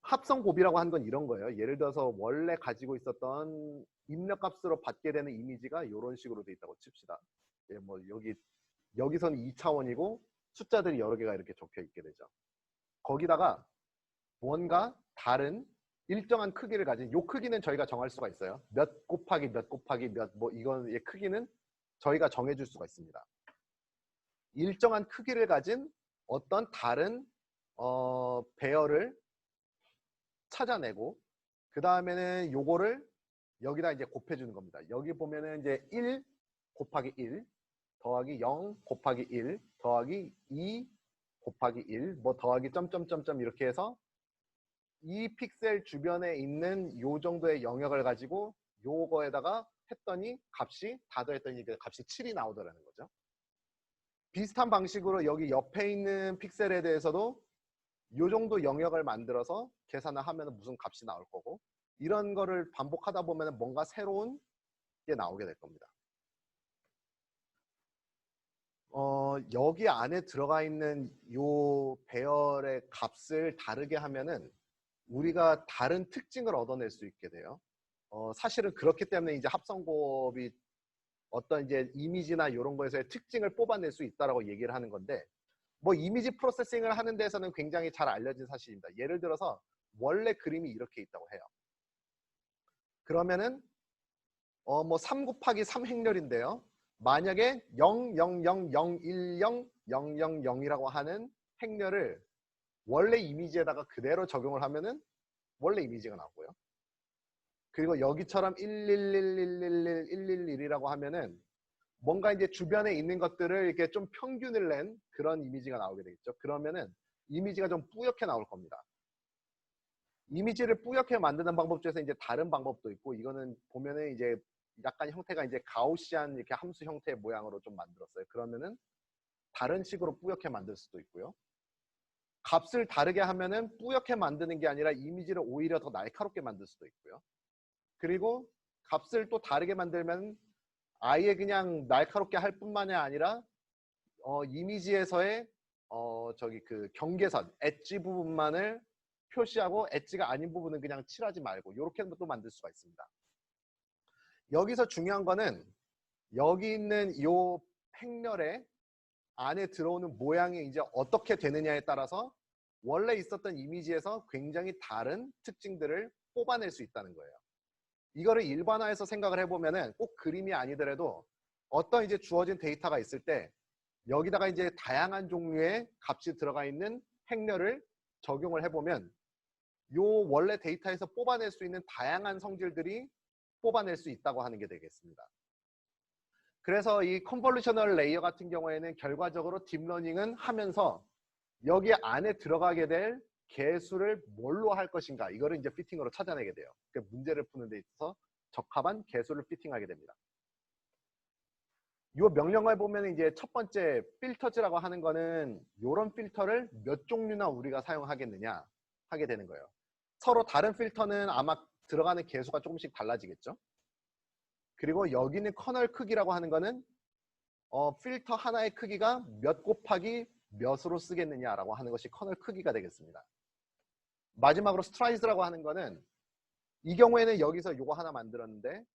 합성 곱이라고 하는 건 이런 거예요. 예를 들어서 원래 가지고 있었던 입력값으로 받게 되는 이미지가 이런 식으로 돼 있다고 칩시다. 예, 뭐 여기서는 2차원이고 숫자들이 여러 개가 이렇게 적혀 있게 되죠. 거기다가 뭔가 다른 일정한 크기를 가진, 요 크기는 저희가 정할 수가 있어요. 몇 곱하기 몇 곱하기 몇, 뭐 이거의 크기는 저희가 정해줄 수가 있습니다. 일정한 크기를 가진 어떤 다른 배열을 찾아내고, 그 다음에는 요거를 여기다 이제 곱해주는 겁니다. 여기 보면은 이제 1 곱하기 1 더하기 0 곱하기 1 더하기 2 곱하기 1 뭐 더하기 점점점점 이렇게 해서 이 픽셀 주변에 있는 요 정도의 영역을 가지고 요거에다가 했더니 값이 다 더했더니 값이 7이 나오더라는 거죠. 비슷한 방식으로 여기 옆에 있는 픽셀에 대해서도 요 정도 영역을 만들어서 계산을 하면 무슨 값이 나올 거고, 이런 거를 반복하다 보면 뭔가 새로운 게 나오게 될 겁니다. 여기 안에 들어가 있는 요 배열의 값을 다르게 하면은 우리가 다른 특징을 얻어낼 수 있게 돼요. 사실은 그렇기 때문에 이제 합성곱이 어떤 이제 이미지나 이런 거에서의 특징을 뽑아낼 수 있다라고 얘기를 하는 건데, 뭐 이미지 프로세싱을 하는 데서는 굉장히 잘 알려진 사실입니다. 예를 들어서 원래 그림이 이렇게 있다고 해요. 그러면은 뭐 3 곱하기 3 행렬인데요. 만약에 0, 0, 0, 0, 1, 0, 0, 0, 0이라고 하는 행렬을 원래 이미지에다가 그대로 적용을 하면은 원래 이미지가 나오고요. 그리고 여기처럼 111111111이라고 하면은 뭔가 이제 주변에 있는 것들을 이렇게 좀 평균을 낸 그런 이미지가 나오게 되겠죠. 그러면은 이미지가 좀 뿌옇게 나올 겁니다. 이미지를 뿌옇게 만드는 방법 중에서 이제 다른 방법도 있고, 이거는 보면은 이제 약간 형태가 이제 가우시안 이렇게 함수 형태의 모양으로 좀 만들었어요. 그러면은 다른 식으로 뿌옇게 만들 수도 있고요. 값을 다르게 하면은 뿌옇게 만드는 게 아니라 이미지를 오히려 더 날카롭게 만들 수도 있고요. 그리고 값을 또 다르게 만들면 아예 그냥 날카롭게 할 뿐만이 아니라 이미지에서의 저기 그 경계선, 엣지 부분만을 표시하고 엣지가 아닌 부분은 그냥 칠하지 말고 이렇게 또 만들 수가 있습니다. 여기서 중요한 거는 여기 있는 이 행렬의 안에 들어오는 모양이 이제 어떻게 되느냐에 따라서 원래 있었던 이미지에서 굉장히 다른 특징들을 뽑아낼 수 있다는 거예요. 이거를 일반화해서 생각을 해보면은 꼭 그림이 아니더라도 어떤 이제 주어진 데이터가 있을 때 여기다가 이제 다양한 종류의 값이 들어가 있는 행렬을 적용을 해보면 요 원래 데이터에서 뽑아낼 수 있는 다양한 성질들이 뽑아낼 수 있다고 하는 게 되겠습니다. 그래서 이 컨볼루셔널 레이어 같은 경우에는 결과적으로 딥러닝은 하면서 여기 안에 들어가게 될 개수를 뭘로 할 것인가, 이거를 이제 피팅으로 찾아내게 돼요. 그러니까 문제를 푸는 데 있어서 적합한 개수를 피팅하게 됩니다. 이 명령어에 보면 이제 첫 번째 필터즈라고 하는 거는 이런 필터를 몇 종류나 우리가 사용하겠느냐 하게 되는 거예요. 서로 다른 필터는 아마 들어가는 개수가 조금씩 달라지겠죠. 그리고 여기는 커널 크기라고 하는 거는 필터 하나의 크기가 몇 곱하기 몇으로 쓰겠느냐라고 하는 것이 커널 크기가 되겠습니다. 마지막으로 스트라이즈라고 하는 거는 이 경우에는 여기서 요거 하나 만들었는데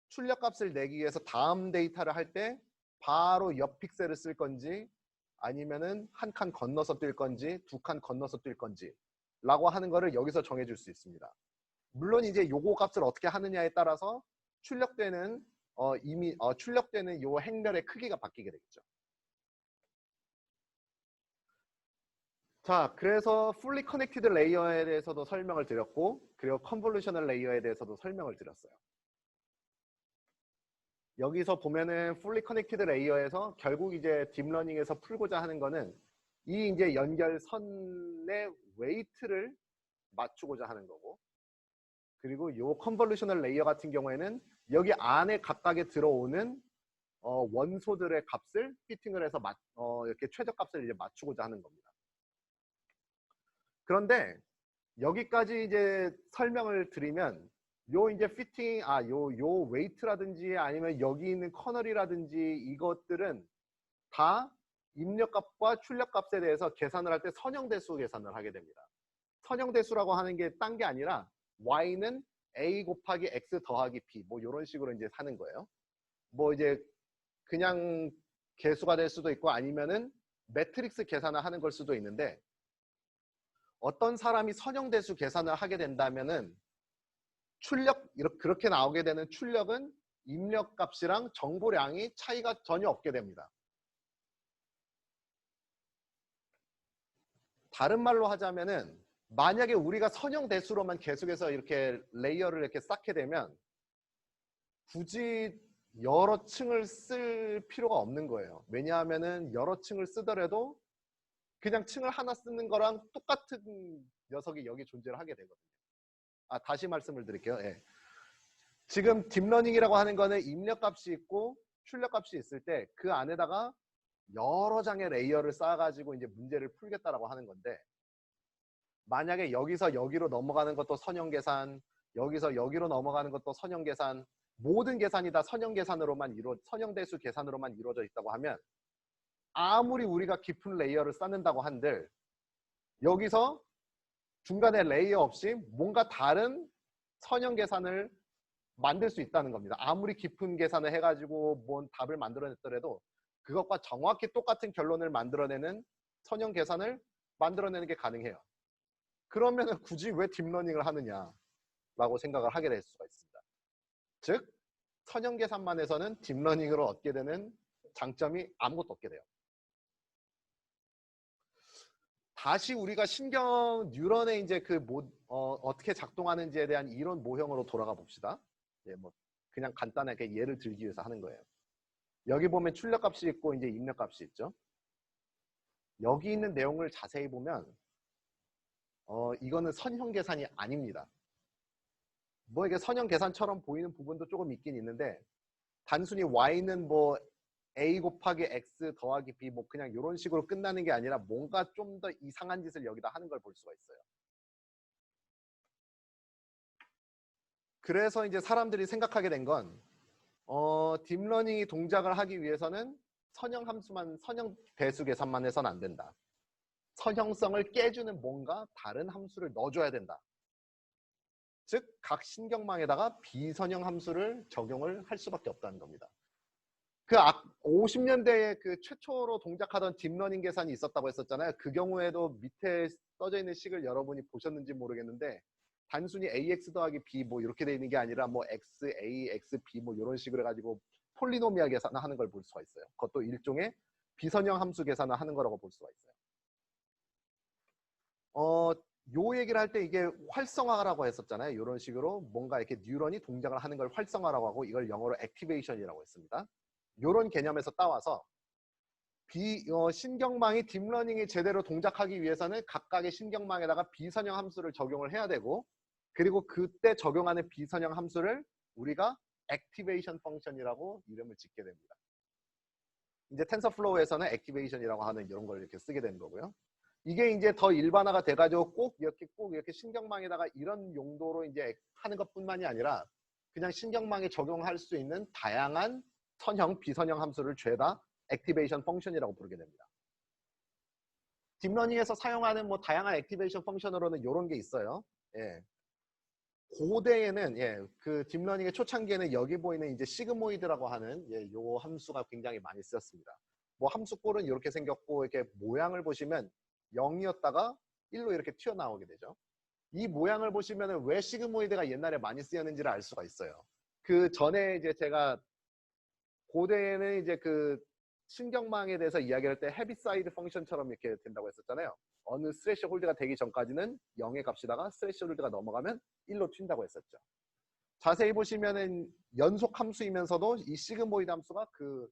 출력값을 내기 위해서 다음 데이터를 할 때 바로 옆 픽셀을 쓸 건지 아니면은 한 칸 건너서 뛸 건지 두 칸 건너서 뛸 건지 라고 하는 거를 여기서 정해줄 수 있습니다. 물론 이제 요거 값을 어떻게 하느냐에 따라서 출력되는 출력되는 요 행렬의 크기가 바뀌게 되겠죠. 자, 그래서 fully connected 레이어에 대해서도 설명을 드렸고, 그리고 convolutional 레이어에 대해서도 설명을 드렸어요. 여기서 보면은 fully connected 레이어에서 결국 이제 딥러닝에서 풀고자 하는 거는 이 이제 연결선의 웨이트를 맞추고자 하는 거고, 그리고 요 컨볼루셔널 레이어 같은 경우에는 여기 안에 각각에 들어오는 원소들의 값을 피팅을 해서 이렇게 최저값을 이제 맞추고자 하는 겁니다. 그런데 여기까지 이제 설명을 드리면 요 이제 피팅 요 웨이트라든지 아니면 여기 있는 커널이라든지 이것들은 다 입력값과 출력값에 대해서 계산을 할 때 선형대수 계산을 하게 됩니다. 선형대수라고 하는 게 딴 게 아니라 y는 a 곱하기 x 더하기 b 뭐 이런 식으로 이제 하는 거예요. 뭐 이제 그냥 개수가 될 수도 있고 아니면은 매트릭스 계산을 하는 걸 수도 있는데 어떤 사람이 선형대수 계산을 하게 된다면은 출력 그렇게 나오게 되는 출력은 입력값이랑 정보량이 차이가 전혀 없게 됩니다. 다른 말로 하자면은 만약에 우리가 선형대수로만 계속해서 이렇게 레이어를 이렇게 쌓게 되면 굳이 여러 층을 쓸 필요가 없는 거예요. 왜냐하면은 여러 층을 쓰더라도 그냥 층을 하나 쓰는 거랑 똑같은 녀석이 여기 존재를 하게 되거든요. 다시 말씀을 드릴게요. 예. 지금 딥러닝이라고 하는 거는 입력값이 있고 출력값이 있을 때 그 안에다가 여러 장의 레이어를 쌓아가지고 이제 문제를 풀겠다라고 하는 건데, 만약에 여기서 여기로 넘어가는 것도 선형계산, 여기서 여기로 넘어가는 것도 선형계산, 모든 계산이 다 선형대수 계산으로만 이루어져 있다고 하면 아무리 우리가 깊은 레이어를 쌓는다고 한들 여기서 중간에 레이어 없이 뭔가 다른 선형 계산을 만들 수 있다는 겁니다. 아무리 깊은 계산을 해가지고 뭔 답을 만들어냈더라도 그것과 정확히 똑같은 결론을 만들어내는 선형 계산을 만들어내는 게 가능해요. 그러면 굳이 왜 딥러닝을 하느냐라고 생각을 하게 될 수가 있습니다. 즉 선형 계산만 해서는 딥러닝으로 얻게 되는 장점이 아무것도 없게 돼요. 다시 우리가 신경 뉴런의 이제 어떻게 작동하는지에 대한 이론 모형으로 돌아가 봅시다. 예, 뭐 그냥 간단하게 예를 들기 위해서 하는 거예요. 여기 보면 출력값이 있고 이제 입력값이 있죠. 여기 있는 내용을 자세히 보면 이거는 선형 계산이 아닙니다. 뭐 이게 선형 계산처럼 보이는 부분도 조금 있긴 있는데 단순히 y는 뭐 a 곱하기 x 더하기 b 뭐 그냥 이런 식으로 끝나는 게 아니라 뭔가 좀 더 이상한 짓을 여기다 하는 걸 볼 수가 있어요. 그래서 이제 사람들이 생각하게 된 건 딥러닝이 동작을 하기 위해서는 선형 함수만, 선형 대수 계산만 해서는 안 된다. 선형성을 깨주는 뭔가 다른 함수를 넣어줘야 된다. 즉 각 신경망에다가 비선형 함수를 적용을 할 수밖에 없다는 겁니다. 50년대에 그 최초로 동작하던 딥러닝 계산이 있었다고 했었잖아요. 그 경우에도 밑에 써져 있는 식을 여러분이 보셨는지 모르겠는데 단순히 ax 더하기 b 뭐 이렇게 돼 있는 게 아니라 뭐 x, a, x, b 뭐 이런 식으로 해가지고 폴리노미얼 계산을 하는 걸 볼 수가 있어요. 그것도 일종의 비선형 함수 계산을 하는 거라고 볼 수가 있어요. 요 얘기를 할 때 이게 활성화라고 했었잖아요. 이런 식으로 뭔가 이렇게 뉴런이 동작을 하는 걸 활성화라고 하고 이걸 영어로 액티베이션이라고 했습니다. 이런 개념에서 따와서 신경망이 딥러닝이 제대로 동작하기 위해서는 각각의 신경망에다가 비선형 함수를 적용을 해야 되고, 그리고 그때 적용하는 비선형 함수를 우리가 액티베이션 펑션이라고 이름을 짓게 됩니다. 이제 텐서플로우에서는 액티베이션이라고 하는 이런 걸 이렇게 쓰게 되는 거고요. 이게 이제 더 일반화가 돼가지고 꼭 이렇게 신경망에다가 이런 용도로 이제 하는 것뿐만이 아니라 그냥 신경망에 적용할 수 있는 다양한 선형, 비선형 함수를 죄다 액티베이션 펑션이라고 부르게 됩니다. 딥러닝에서 사용하는 뭐 다양한 액티베이션 펑션으로는 이런 게 있어요. 예. 고대에는 그 딥러닝의 초창기에는 여기 보이는 이제 시그모이드라고 하는 요 함수가 굉장히 많이 쓰였습니다. 뭐 함수꼴은 이렇게 생겼고 이렇게 모양을 보시면 0이었다가 1로 이렇게 튀어나오게 되죠. 이 모양을 보시면 왜 시그모이드가 옛날에 많이 쓰였는지를 알 수가 있어요. 그 전에 이제 제가 고대에는 이제 그 신경망에 대해서 이야기할 때 헤비사이드 펑션처럼 이렇게 된다고 했었잖아요. 어느 스레시 홀드가 되기 전까지는 0의 값이다가 스레시 홀드가 넘어가면 1로 튄다고 했었죠. 자세히 보시면은 연속 함수이면서도 이 시그모이드 함수가 그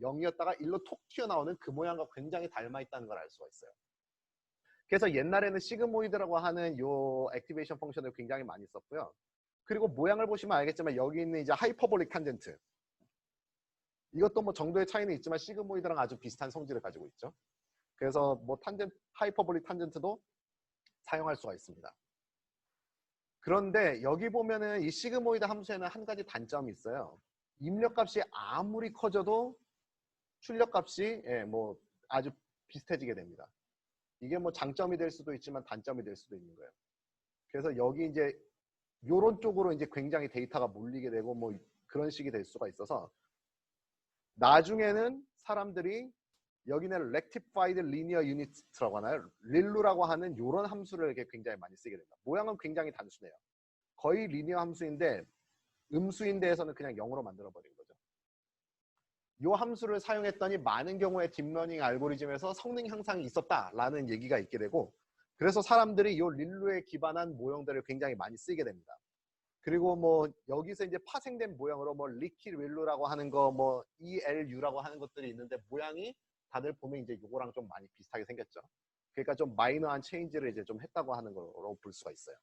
0이었다가 1로 톡 튀어나오는 그 모양과 굉장히 닮아 있다는 걸 알 수가 있어요. 그래서 옛날에는 시그모이드라고 하는 요 액티베이션 펑션을 굉장히 많이 썼고요. 그리고 모양을 보시면 알겠지만 여기 있는 이제 하이퍼볼릭 탄젠트, 이것도 뭐 정도의 차이는 있지만 시그모이드랑 아주 비슷한 성질을 가지고 있죠. 그래서 뭐 하이퍼볼릭 탄젠트도 사용할 수가 있습니다. 그런데 여기 보면은 이 시그모이드 함수에는 한 가지 단점이 있어요. 입력값이 아무리 커져도 출력값이 뭐 아주 비슷해지게 됩니다. 이게 뭐 장점이 될 수도 있지만 단점이 될 수도 있는 거예요. 그래서 여기 이제 요런 쪽으로 이제 굉장히 데이터가 몰리게 되고 뭐 그런 식이 될 수가 있어서 나중에는 사람들이 여기는 rectified linear unit라고 하나요? 릴루라고 하는 이런 함수를 이렇게 굉장히 많이 쓰게 됩니다. 모양은 굉장히 단순해요. 거의 리니어 함수인데 음수인 데에서는 그냥 0으로 만들어버린 거죠. 이 함수를 사용했더니 많은 경우에 딥러닝 알고리즘에서 성능 향상이 있었다라는 얘기가 있게 되고 그래서 사람들이 이 릴루에 기반한 모형들을 굉장히 많이 쓰게 됩니다. 그리고 뭐 여기서 이제 파생된 모형으로 뭐 리키 릴루라고 하는 거 뭐 ELU라고 하는 것들이 있는데 모양이 다들 보면 이제 요거랑 좀 많이 비슷하게 생겼죠. 그러니까 좀 마이너한 체인지를 이제 좀 했다고 하는 거로 볼 수가 있어요.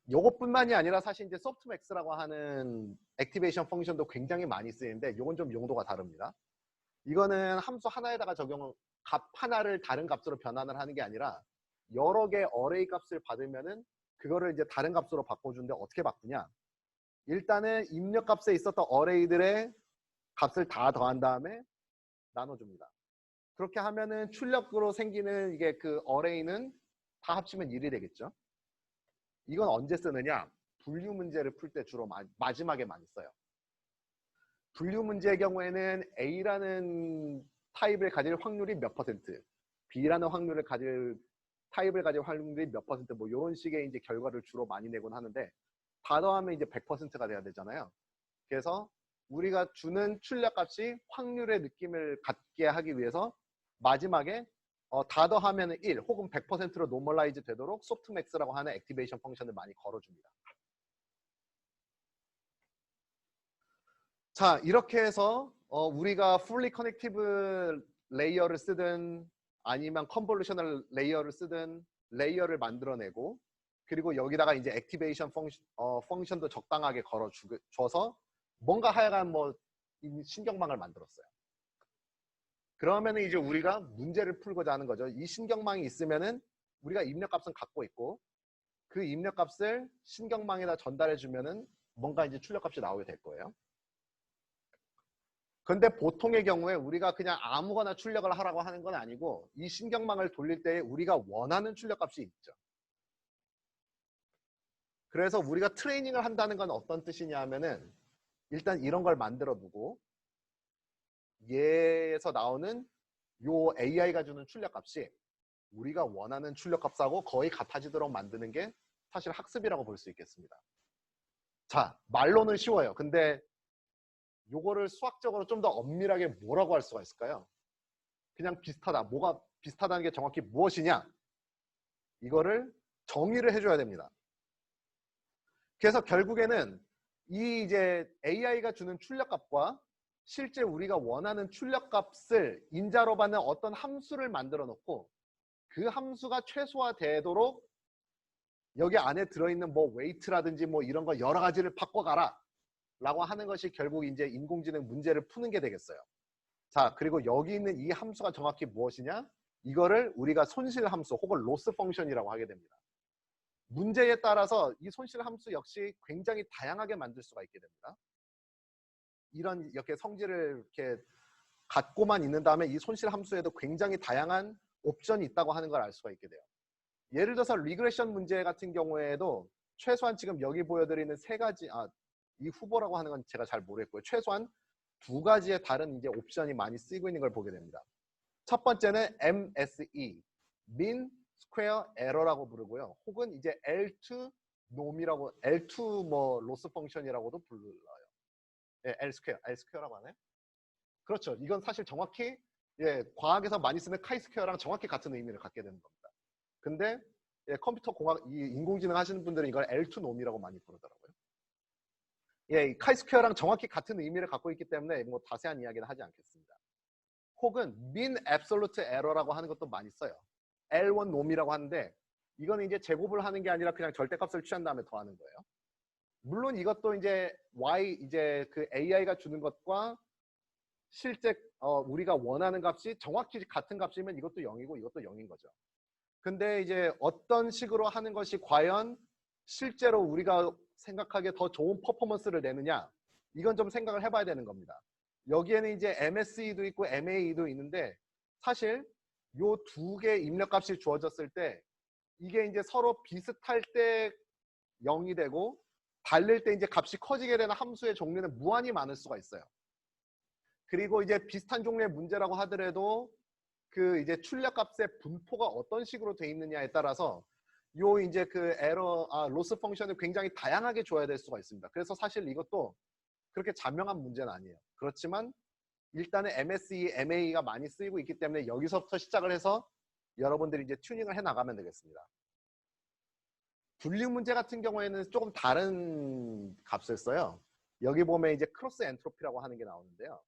요것뿐만이 아니라 사실 이제 소프트맥스라고 하는 액티베이션 펑션도 굉장히 많이 쓰이는데 요건 좀 용도가 다릅니다. 이거는 함수 하나에다가 값 하나를 다른 값으로 변환을 하는 게 아니라 여러 개 어레이 값을 받으면은 그거를 이제 다른 값으로 바꿔주는데 어떻게 바꾸냐? 일단은 입력값에 있었던 어레이들의 값을 다 더한 다음에 나눠줍니다. 그렇게 하면은 출력으로 생기는 이게 그 어레이는 다 합치면 1이 되겠죠. 이건 언제 쓰느냐? 분류 문제를 풀 때 주로 마지막에 많이 써요. 분류 문제의 경우에는 A라는 타입을 가질 확률이 몇 퍼센트, B라는 타입을 가질 확률이 몇 퍼센트, 뭐 이런 식의 이제 결과를 주로 많이 내곤 하는데 다 더하면 이제 100%가 돼야 되잖아요. 그래서 우리가 주는 출력값이 확률의 느낌을 갖게 하기 위해서 마지막에 다 더하면 1 혹은 100%로 노멀라이즈 되도록 소프트맥스라고 하는 액티베이션 펑션을 많이 걸어줍니다. 자, 이렇게 해서 우리가 fully connective 레이어를 쓰든 아니면 컨볼루셔널 레이어를 쓰든 레이어를 만들어내고 그리고 여기다가 이제 액티베이션 펑션도 적당하게 걸어줘서 뭔가 하여간 뭐 신경망을 만들었어요. 그러면 이제 우리가 문제를 풀고자 하는 거죠. 이 신경망이 있으면은 우리가 입력값은 갖고 있고 그 입력값을 신경망에다 전달해 주면은 뭔가 이제 출력값이 나오게 될 거예요. 근데 보통의 경우에 우리가 그냥 아무거나 출력을 하라고 하는 건 아니고 이 신경망을 돌릴 때 우리가 원하는 출력값이 있죠. 그래서 우리가 트레이닝을 한다는 건 어떤 뜻이냐 하면은 일단 이런 걸 만들어 두고 얘에서 나오는 요 AI가 주는 출력값이 우리가 원하는 출력값하고 거의 같아지도록 만드는 게 사실 학습이라고 볼 수 있겠습니다. 자, 말로는 쉬워요. 근데 요거를 수학적으로 좀 더 엄밀하게 뭐라고 할 수가 있을까요? 그냥 비슷하다. 뭐가 비슷하다는 게 정확히 무엇이냐? 이거를 정의를 해줘야 됩니다. 그래서 결국에는 이 이제 AI가 주는 출력값과 실제 우리가 원하는 출력값을 인자로 받는 어떤 함수를 만들어 놓고 그 함수가 최소화되도록 여기 안에 들어있는 뭐 웨이트라든지 뭐 이런 거 여러 가지를 바꿔가라 라고 하는 것이 결국 이제 인공지능 문제를 푸는 게 되겠어요. 자, 그리고 여기 있는 이 함수가 정확히 무엇이냐? 이거를 우리가 손실 함수 혹은 로스 펑션이라고 하게 됩니다. 문제에 따라서 이 손실 함수 역시 굉장히 다양하게 만들 수가 있게 됩니다. 이렇게 성질을 이렇게 갖고만 있는 다음에 이 손실 함수에도 굉장히 다양한 옵션이 있다고 하는 걸 알 수가 있게 돼요. 예를 들어서 리그레션 문제 같은 경우에도 최소한 지금 여기 보여드리는 세 가지, 이 후보라고 하는 건 제가 잘 모르겠고요. 최소한 두 가지의 다른 이제 옵션이 많이 쓰이고 있는 걸 보게 됩니다. 첫 번째는 MSE, Mean Square Error라고 부르고요. 혹은 이제 L2 놈이라고, L2 뭐 로스 펑션이라고도 불러요. 예, L스퀘어라고 하나요? 그렇죠. 이건 사실 정확히 과학에서 많이 쓰는 카이스퀘어랑 정확히 같은 의미를 갖게 되는 겁니다. 근데 컴퓨터 공학, 인공지능 하시는 분들은 이걸 L2 놈이라고 많이 부르더라고요. 이 카이스퀘어랑 정확히 같은 의미를 갖고 있기 때문에 뭐 자세한 이야기는 하지 않겠습니다. 혹은 mean absolute error라고 하는 것도 많이 써요. L1 놈이라고 하는데 이거는 이제 제곱을 하는 게 아니라 그냥 절대값을 취한 다음에 더하는 거예요. 물론 이것도 이제 이제 그 AI가 주는 것과 실제 우리가 원하는 값이 정확히 같은 값이면 이것도 0이고 이것도 0인 거죠. 근데 이제 어떤 식으로 하는 것이 과연 실제로 우리가 생각하기에 더 좋은 퍼포먼스를 내느냐, 이건 좀 생각을 해봐야 되는 겁니다. 여기에는 이제 MSE도 있고 MAE도 있는데 사실 요 두 개 입력값이 주어졌을 때 이게 이제 서로 비슷할 때 0이 되고 달릴 때 이제 값이 커지게 되는 함수의 종류는 무한히 많을 수가 있어요. 그리고 이제 비슷한 종류의 문제라고 하더라도 그 이제 출력값의 분포가 어떤 식으로 돼 있느냐에 따라서 요 이제 그 로스 펑션을 굉장히 다양하게 줘야 될 수가 있습니다. 그래서 사실 이것도 그렇게 자명한 문제는 아니에요. 그렇지만 일단은 MSE, MA가 많이 쓰이고 있기 때문에 여기서부터 시작을 해서 여러분들이 이제 튜닝을 해 나가면 되겠습니다. 분류 문제 같은 경우에는 조금 다른 값을 써요. 여기 보면 이제 크로스 엔트로피라고 하는 게 나오는데요.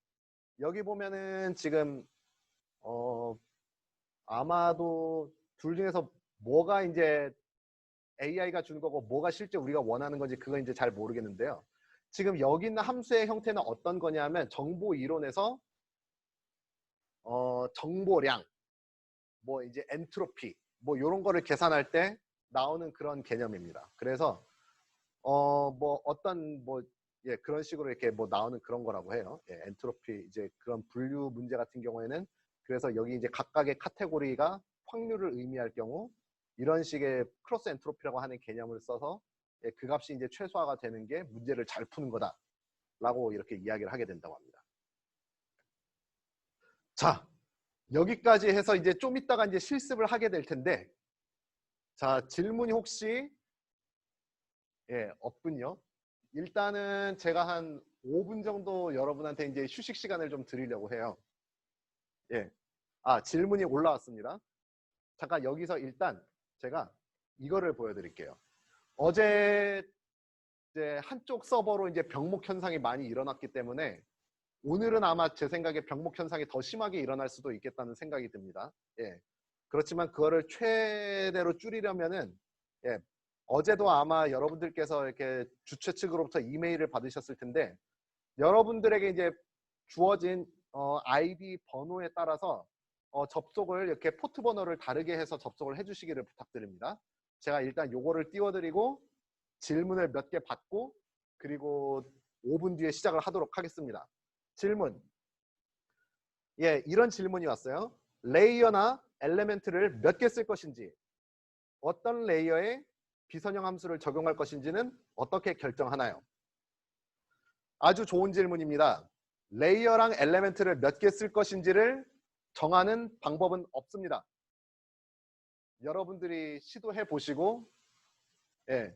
여기 보면은 지금 아마도 둘 중에서 뭐가 이제 AI가 준 거고 뭐가 실제 우리가 원하는 건지 그건 이제 잘 모르겠는데요. 지금 여기 있는 함수의 형태는 어떤 거냐면 정보 이론에서 정보량, 뭐 이제 엔트로피, 뭐 이런 거를 계산할 때 나오는 그런 개념입니다. 그래서 뭐 어떤 뭐 예, 그런 식으로 이렇게 뭐 나오는 그런 거라고 해요. 예, 엔트로피 이제 그런 분류 문제 같은 경우에는 그래서 여기 이제 각각의 카테고리가 확률을 의미할 경우 이런 식의 크로스 엔트로피라고 하는 개념을 써서 예, 그 값이 이제 최소화가 되는 게 문제를 잘 푸는 거다라고 이렇게 이야기를 하게 된다고 합니다. 자, 여기까지 해서 이제 좀 이따가 이제 실습을 하게 될 텐데, 자, 질문이 혹시 예, 없군요. 일단은 제가 한 5분 정도 여러분한테 이제 휴식 시간을 좀 드리려고 해요. 예. 질문이 올라왔습니다. 잠깐 여기서 일단 제가 이거를 보여드릴게요. 어제 이제 한쪽 서버로 이제 병목 현상이 많이 일어났기 때문에 오늘은 아마 제 생각에 병목 현상이 더 심하게 일어날 수도 있겠다는 생각이 듭니다. 예. 그렇지만 그거를 최대로 줄이려면은 예. 어제도 아마 여러분들께서 이렇게 주최 측으로부터 이메일을 받으셨을 텐데 여러분들에게 이제 주어진 아이디 번호에 따라서 접속을 이렇게 포트 번호를 다르게 해서 접속을 해주시기를 부탁드립니다. 제가 일단 요거를 띄워드리고 질문을 몇 개 받고 그리고 5분 뒤에 시작을 하도록 하겠습니다. 질문. 예, 이런 질문이 왔어요. 레이어나 엘레멘트를 몇 개 쓸 것인지, 어떤 레이어에 비선형 함수를 적용할 것인지는 어떻게 결정하나요? 아주 좋은 질문입니다. 레이어랑 엘레멘트를 몇 개 쓸 것인지를 정하는 방법은 없습니다. 여러분들이 시도해 보시고 예,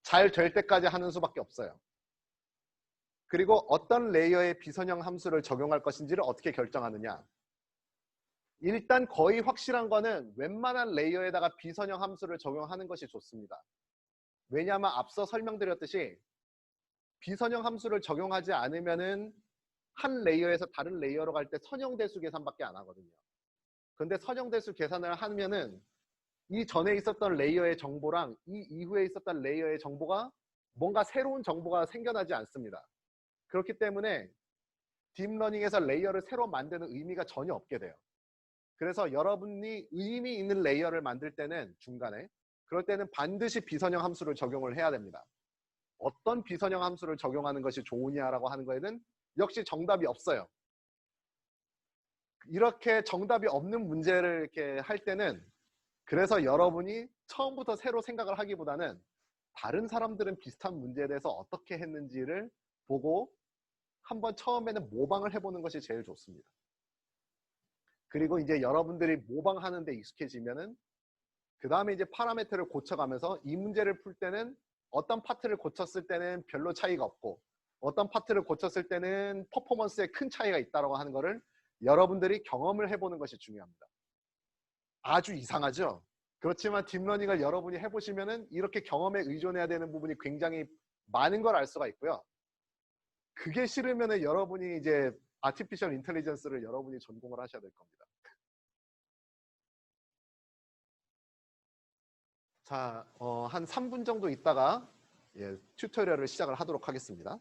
잘 될 때까지 하는 수밖에 없어요. 그리고 어떤 레이어의 비선형 함수를 적용할 것인지를 어떻게 결정하느냐. 일단 거의 확실한 거는 웬만한 레이어에다가 비선형 함수를 적용하는 것이 좋습니다. 왜냐하면 앞서 설명드렸듯이 비선형 함수를 적용하지 않으면은 한 레이어에서 다른 레이어로 갈 때 선형대수 계산밖에 안 하거든요. 근데 선형대수 계산을 하면은 이 전에 있었던 레이어의 정보랑 이 이후에 있었던 레이어의 정보가 뭔가 새로운 정보가 생겨나지 않습니다. 그렇기 때문에 딥러닝에서 레이어를 새로 만드는 의미가 전혀 없게 돼요. 그래서 여러분이 의미 있는 레이어를 만들 때는 중간에 그럴 때는 반드시 비선형 함수를 적용을 해야 됩니다. 어떤 비선형 함수를 적용하는 것이 좋으냐라고 하는 거에는 역시 정답이 없어요. 이렇게 정답이 없는 문제를 이렇게 할 때는 그래서 여러분이 처음부터 새로 생각을 하기보다는 다른 사람들은 비슷한 문제에 대해서 어떻게 했는지를 보고 한번 처음에는 모방을 해보는 것이 제일 좋습니다. 그리고 이제 여러분들이 모방하는 데 익숙해지면은 그 다음에 이제 파라미터를 고쳐가면서 이 문제를 풀 때는 어떤 파트를 고쳤을 때는 별로 차이가 없고 어떤 파트를 고쳤을 때는 퍼포먼스에 큰 차이가 있다고 하는 거를 여러분들이 경험을 해보는 것이 중요합니다. 아주 이상하죠? 그렇지만 딥러닝을 여러분이 해보시면은 이렇게 경험에 의존해야 되는 부분이 굉장히 많은 걸 알 수가 있고요. 그게 싫으면은 여러분이 이제 아티피셜 인텔리전스를 여러분이 전공을 하셔야 될 겁니다. 자, 한 3분 정도 있다가 예, 튜토리얼을 시작을 하도록 하겠습니다.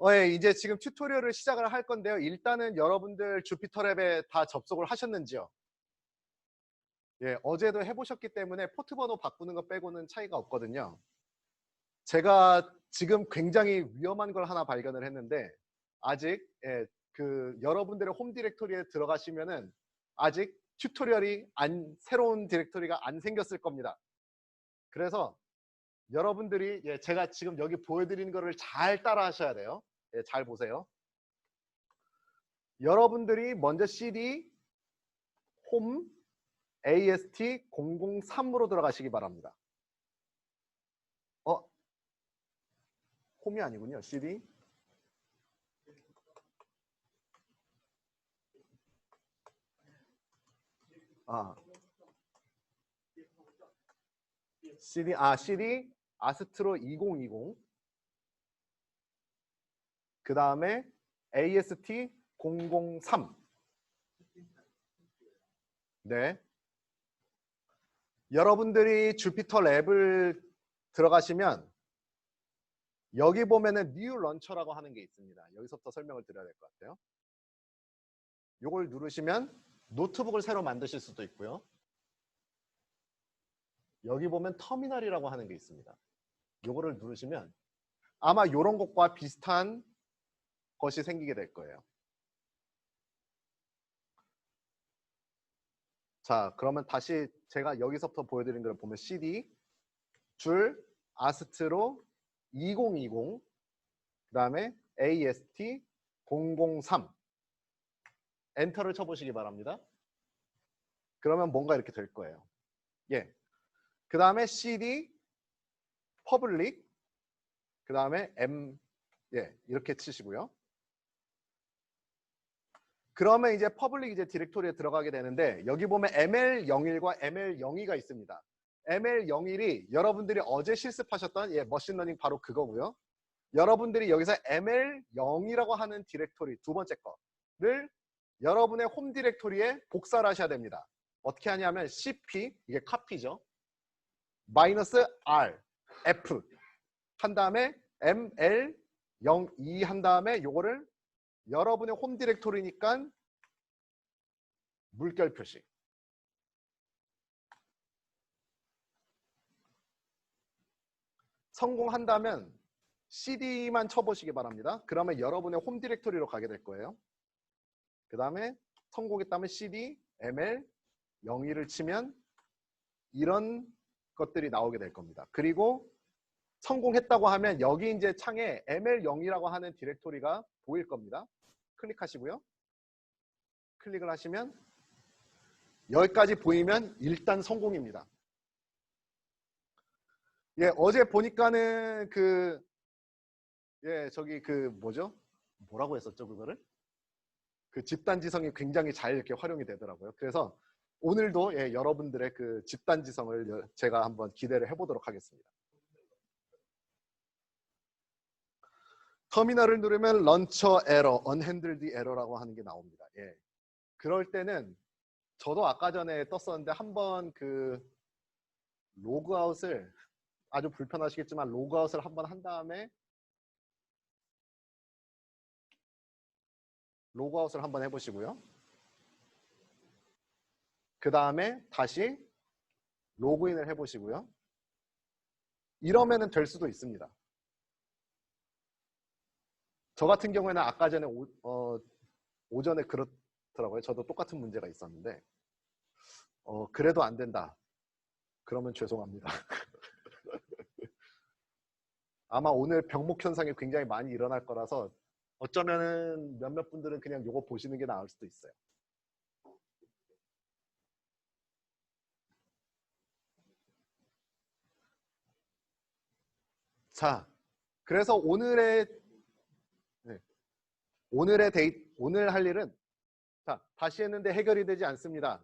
예, 이제 지금 튜토리얼을 시작을 할 건데요. 일단은 여러분들 주피터랩에 다 접속을 하셨는지요? 예, 어제도 해보셨기 때문에 포트 번호 바꾸는 거 빼고는 차이가 없거든요. 제가 지금 굉장히 위험한 걸 하나 발견을 했는데 아직 그 여러분들의 홈 디렉토리에 들어가시면은 아직 튜토리얼이 새로운 디렉토리가 안 생겼을 겁니다. 그래서 여러분들이 제가 지금 여기 보여드리는 거를 잘 따라 하셔야 돼요. 잘 보세요. 여러분들이 먼저 cd 홈 AST 003으로 들어가시기 바랍니다. 홈이 아니군요. cd CD 아스트로 2020 그 다음에 AST 003 네. 여러분들이 주피터 랩을 들어가시면 여기 보면은 New Launcher라고 하는 게 있습니다. 여기서부터 설명을 드려야 될 것 같아요. 요걸 누르시면 노트북을 새로 만드실 수도 있고요. 여기 보면 터미널이라고 하는 게 있습니다. 요거를 누르시면 아마 요런 것과 비슷한 것이 생기게 될 거예요. 자, 그러면 다시 제가 여기서부터 보여드린 걸 보면 CD 줄 아스트로 2020 그 다음에 AST 003 엔터를 쳐보시기 바랍니다. 그러면 뭔가 이렇게 될 거예요. 예. 그 다음에 CD 퍼블릭 그 다음에 이렇게 치시고요. 그러면 이제 퍼블릭 이제 디렉토리에 들어가게 되는데 여기 보면 ML01과 ML02가 있습니다. ML01이 여러분들이 어제 실습하셨던 머신러닝 바로 그거고요. 여러분들이 여기서 ML0이라고 하는 디렉토리 두 번째 거를 여러분의 홈 디렉토리에 복사를 하셔야 됩니다. 어떻게 하냐면 cp 이게 카피죠. 마이너스 r f 한 다음에 ml02 한 다음에 요거를 여러분의 홈 디렉토리니까 물결 표시. 성공한다면 cd만 쳐보시기 바랍니다. 그러면 여러분의 홈 디렉토리로 가게 될 거예요. 그 다음에 성공했다면 cd ml02를 치면 이런 것들이 나오게 될 겁니다. 그리고 성공했다고 하면 여기 이제 창에 ml0이라고 하는 디렉토리가 보일 겁니다. 클릭하시고요. 클릭을 하시면 여기까지 보이면 일단 성공입니다. 예, 어제 보니까는 저기 뭐죠? 뭐라고 했었죠, 그거를? 그 집단지성이 굉장히 잘 이렇게 활용이 되더라고요. 그래서 오늘도 여러분들의 그 집단지성을 제가 한번 기대를 해보도록 하겠습니다. 터미널을 누르면 런처 에러, 언핸들드 에러라고 하는 게 나옵니다. 예. 그럴 때는 저도 아까 전에 떴었는데 한번 그 로그아웃을 아주 불편하시겠지만 로그아웃을 한번 한 다음에 로그아웃을 한번 해보시고요. 그 다음에 다시 로그인을 해보시고요. 이러면은 될 수도 있습니다. 저 같은 경우에는 아까 전에 오전에 그렇더라고요. 저도 똑같은 문제가 있었는데 그래도 안 된다. 그러면 죄송합니다. 아마 오늘 병목 현상이 굉장히 많이 일어날 거라서 어쩌면은 몇몇 분들은 그냥 요거 보시는 게 나을 수도 있어요. 자, 그래서 오늘 할 일은 다시 했는데 해결이 되지 않습니다.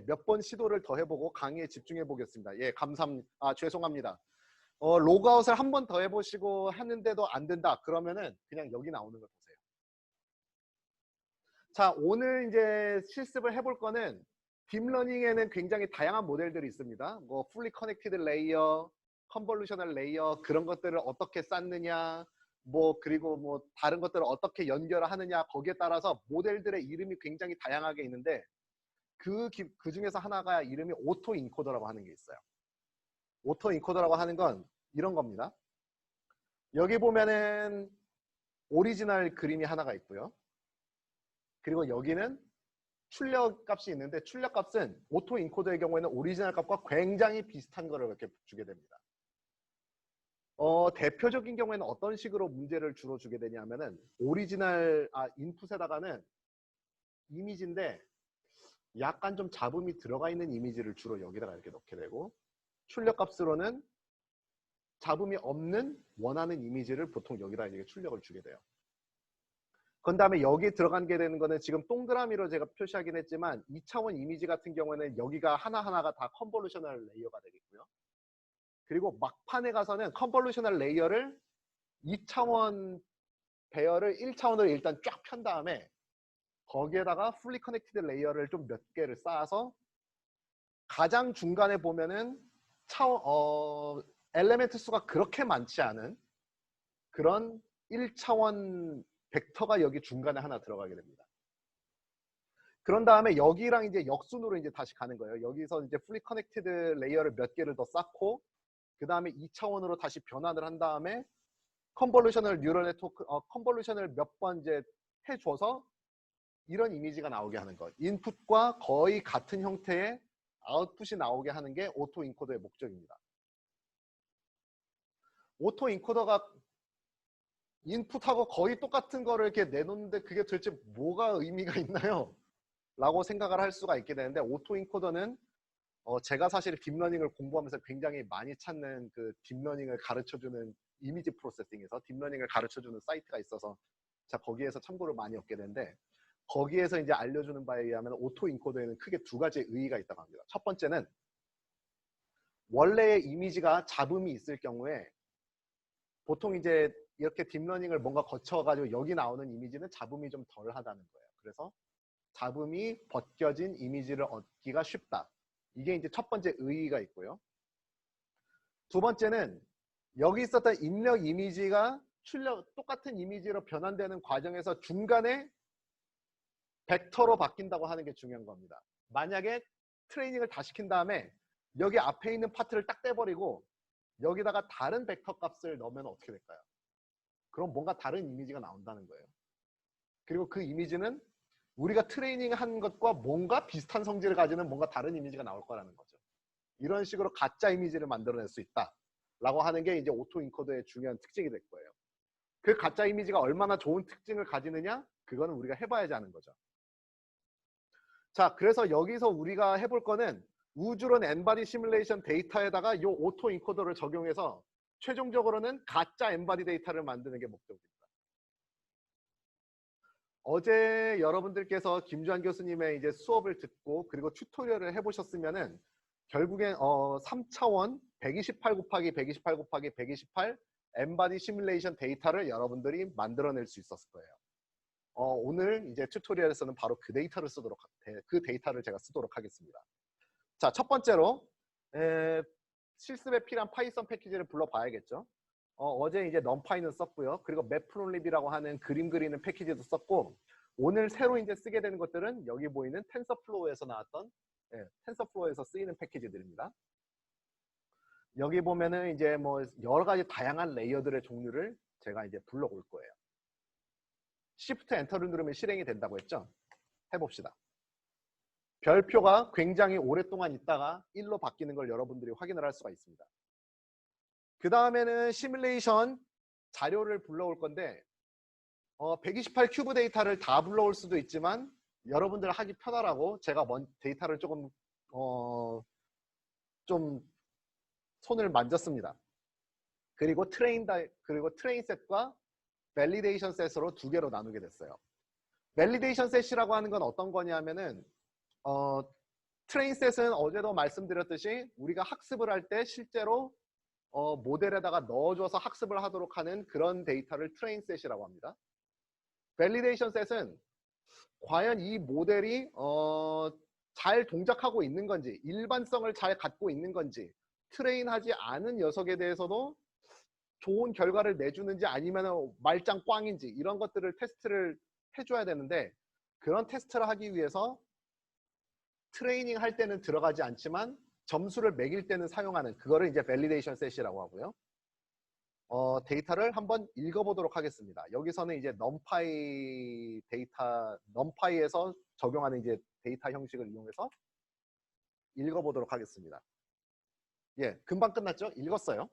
몇 번 시도를 더 해보고 강의에 집중해 보겠습니다. 감사합니다. 죄송합니다. 로그아웃을 한 번 더 해보시고 하는데도 안 된다. 그러면은 그냥 여기 나오는 걸 보세요. 자, 오늘 이제 실습을 해볼 거는 딥러닝에는 굉장히 다양한 모델들이 있습니다. 뭐 fully connected 레이어, 컨볼루셔널 레이어 그런 것들을 어떻게 쌓느냐, 그리고 다른 것들을 어떻게 연결을 하느냐 거기에 따라서 모델들의 이름이 굉장히 다양하게 있는데 그 중에서 하나가 이름이 오토 인코더라고 하는 게 있어요. 오토 인코더라고 하는 건 이런 겁니다. 여기 보면은 오리지널 그림이 하나가 있고요. 그리고 여기는 출력 값이 있는데 출력 값은 오토 인코더의 경우에는 오리지널 값과 굉장히 비슷한 거를 이렇게 주게 됩니다. 대표적인 경우에는 어떤 식으로 문제를 주로 주게 되냐면은 오리지널 인풋에다가는 이미지인데 약간 좀 잡음이 들어가 있는 이미지를 주로 여기다가 이렇게 넣게 되고 출력 값으로는 잡음이 없는 원하는 이미지를 보통 여기다 이렇게 출력을 주게 돼요. 그 다음에 여기에 들어가게 되는 거는 지금 동그라미로 제가 표시하긴 했지만 2차원 이미지 같은 경우에는 여기가 하나하나가 다 컨볼루셔널 레이어가 되겠고요. 그리고 막판에 가서는 컨볼루셔널 레이어를 2차원 배열을 1차원으로 일단 쫙 편 다음에 거기에다가 풀리 커넥티드 레이어를 좀 몇 개를 쌓아서 가장 중간에 보면은 엘리멘트 수가 그렇게 많지 않은 그런 1차원 벡터가 여기 중간에 하나 들어가게 됩니다. 그런 다음에 여기랑 이제 역순으로 이제 다시 가는 거예요. 여기서 이제 풀리 커넥티드 레이어를 몇 개를 더 쌓고 그 다음에 2차원으로 다시 변환을 한 다음에 컨볼루셔널 뉴럴 네트워크, 컨볼루션을 몇 번 이제 해줘서 이런 이미지가 나오게 하는 것. 인풋과 거의 같은 형태의 아웃풋이 나오게 하는 게 오토 인코더의 목적입니다. 오토 인코더가 인풋하고 거의 똑같은 거를 이렇게 내놓는데 그게 도대체 뭐가 의미가 있나요? 라고 생각을 할 수가 있게 되는데 오토 인코더는 제가 사실 딥러닝을 공부하면서 굉장히 많이 찾는 그 딥러닝을 가르쳐주는 이미지 프로세싱에서 딥러닝을 가르쳐주는 사이트가 있어서 자 거기에서 참고를 많이 얻게 되는데 거기에서 이제 알려주는 바에 의하면 오토 인코더에는 크게 두 가지 의의가 있다고 합니다. 첫 번째는 원래의 이미지가 잡음이 있을 경우에 보통 이제 이렇게 딥러닝을 뭔가 거쳐가지고 여기 나오는 이미지는 잡음이 좀 덜 하다는 거예요. 그래서 잡음이 벗겨진 이미지를 얻기가 쉽다. 이게 이제 첫 번째 의의가 있고요. 두 번째는 여기 있었던 입력 이미지가 똑같은 이미지로 변환되는 과정에서 중간에 벡터로 바뀐다고 하는 게 중요한 겁니다. 만약에 트레이닝을 다 시킨 다음에 여기 앞에 있는 파트를 딱 떼버리고 여기다가 다른 벡터 값을 넣으면 어떻게 될까요? 그럼 뭔가 다른 이미지가 나온다는 거예요. 그리고 그 이미지는 우리가 트레이닝한 것과 뭔가 비슷한 성질을 가지는 뭔가 다른 이미지가 나올 거라는 거죠. 이런 식으로 가짜 이미지를 만들어낼 수 있다라고 하는 게 이제 오토 인코더의 중요한 특징이 될 거예요. 그 가짜 이미지가 얼마나 좋은 특징을 가지느냐? 그거는 우리가 해봐야지 하는 거죠. 자, 그래서 여기서 우리가 해볼 거는 우주론 엔바디 시뮬레이션 데이터에다가 이 오토 인코더를 적용해서 최종적으로는 가짜 엔바디 데이터를 만드는 게 목적입니다. 어제 여러분들께서 김주환 교수님의 이제 수업을 듣고 그리고 튜토리얼을 해보셨으면은 결국엔 3차원 128 곱하기 128 곱하기 128 엔바디 시뮬레이션 데이터를 여러분들이 만들어낼 수 있었을 거예요. 오늘 이제 튜토리얼에서는 바로 그 데이터를 제가 쓰도록 하겠습니다. 자, 첫 번째로 실습에 필요한 파이썬 패키지를 불러봐야겠죠. 어제 이제 넘파이는 썼고요. 그리고 매프론립이라고 하는 그림 그리는 패키지도 썼고 오늘 새로 이제 쓰게 되는 것들은 여기 보이는 텐서플로우에서 나왔던 텐서플로우에서 쓰이는 패키지들입니다. 여기 보면은 이제 뭐 여러 가지 다양한 레이어들의 종류를 제가 이제 불러올 거예요. Shift 엔터를 누르면 실행이 된다고 했죠? 해봅시다. 별표가 굉장히 오랫동안 있다가 1로 바뀌는 걸 여러분들이 확인을 할 수가 있습니다. 그 다음에는 시뮬레이션 자료를 불러올 건데 128 큐브 데이터를 다 불러올 수도 있지만 여러분들 하기 편하라고 제가 데이터를 조금 좀 손을 만졌습니다. 그리고 트레인 셋과 밸리데이션 셋으로 두 개로 나누게 됐어요. 밸리데이션 셋이라고 하는 건 어떤 거냐면은 트레인 셋은 어제도 말씀드렸듯이 우리가 학습을 할 때 실제로 모델에다가 넣어줘서 학습을 하도록 하는 그런 데이터를 트레인 셋이라고 합니다. 밸리데이션 셋은 과연 이 모델이 잘 동작하고 있는 건지 일반성을 잘 갖고 있는 건지 트레인하지 않은 녀석에 대해서도 좋은 결과를 내주는지 아니면 말짱 꽝인지 이런 것들을 테스트를 해줘야 되는데 그런 테스트를 하기 위해서 트레이닝 할 때는 들어가지 않지만 점수를 매길 때는 사용하는 그거를 이제 밸리데이션 셋이라고 하고요. 데이터를 한번 읽어보도록 하겠습니다. 여기서는 이제 numPy에서 적용하는 이제 데이터 형식을 이용해서 읽어보도록 하겠습니다. 예, 금방 끝났죠? 읽었어요.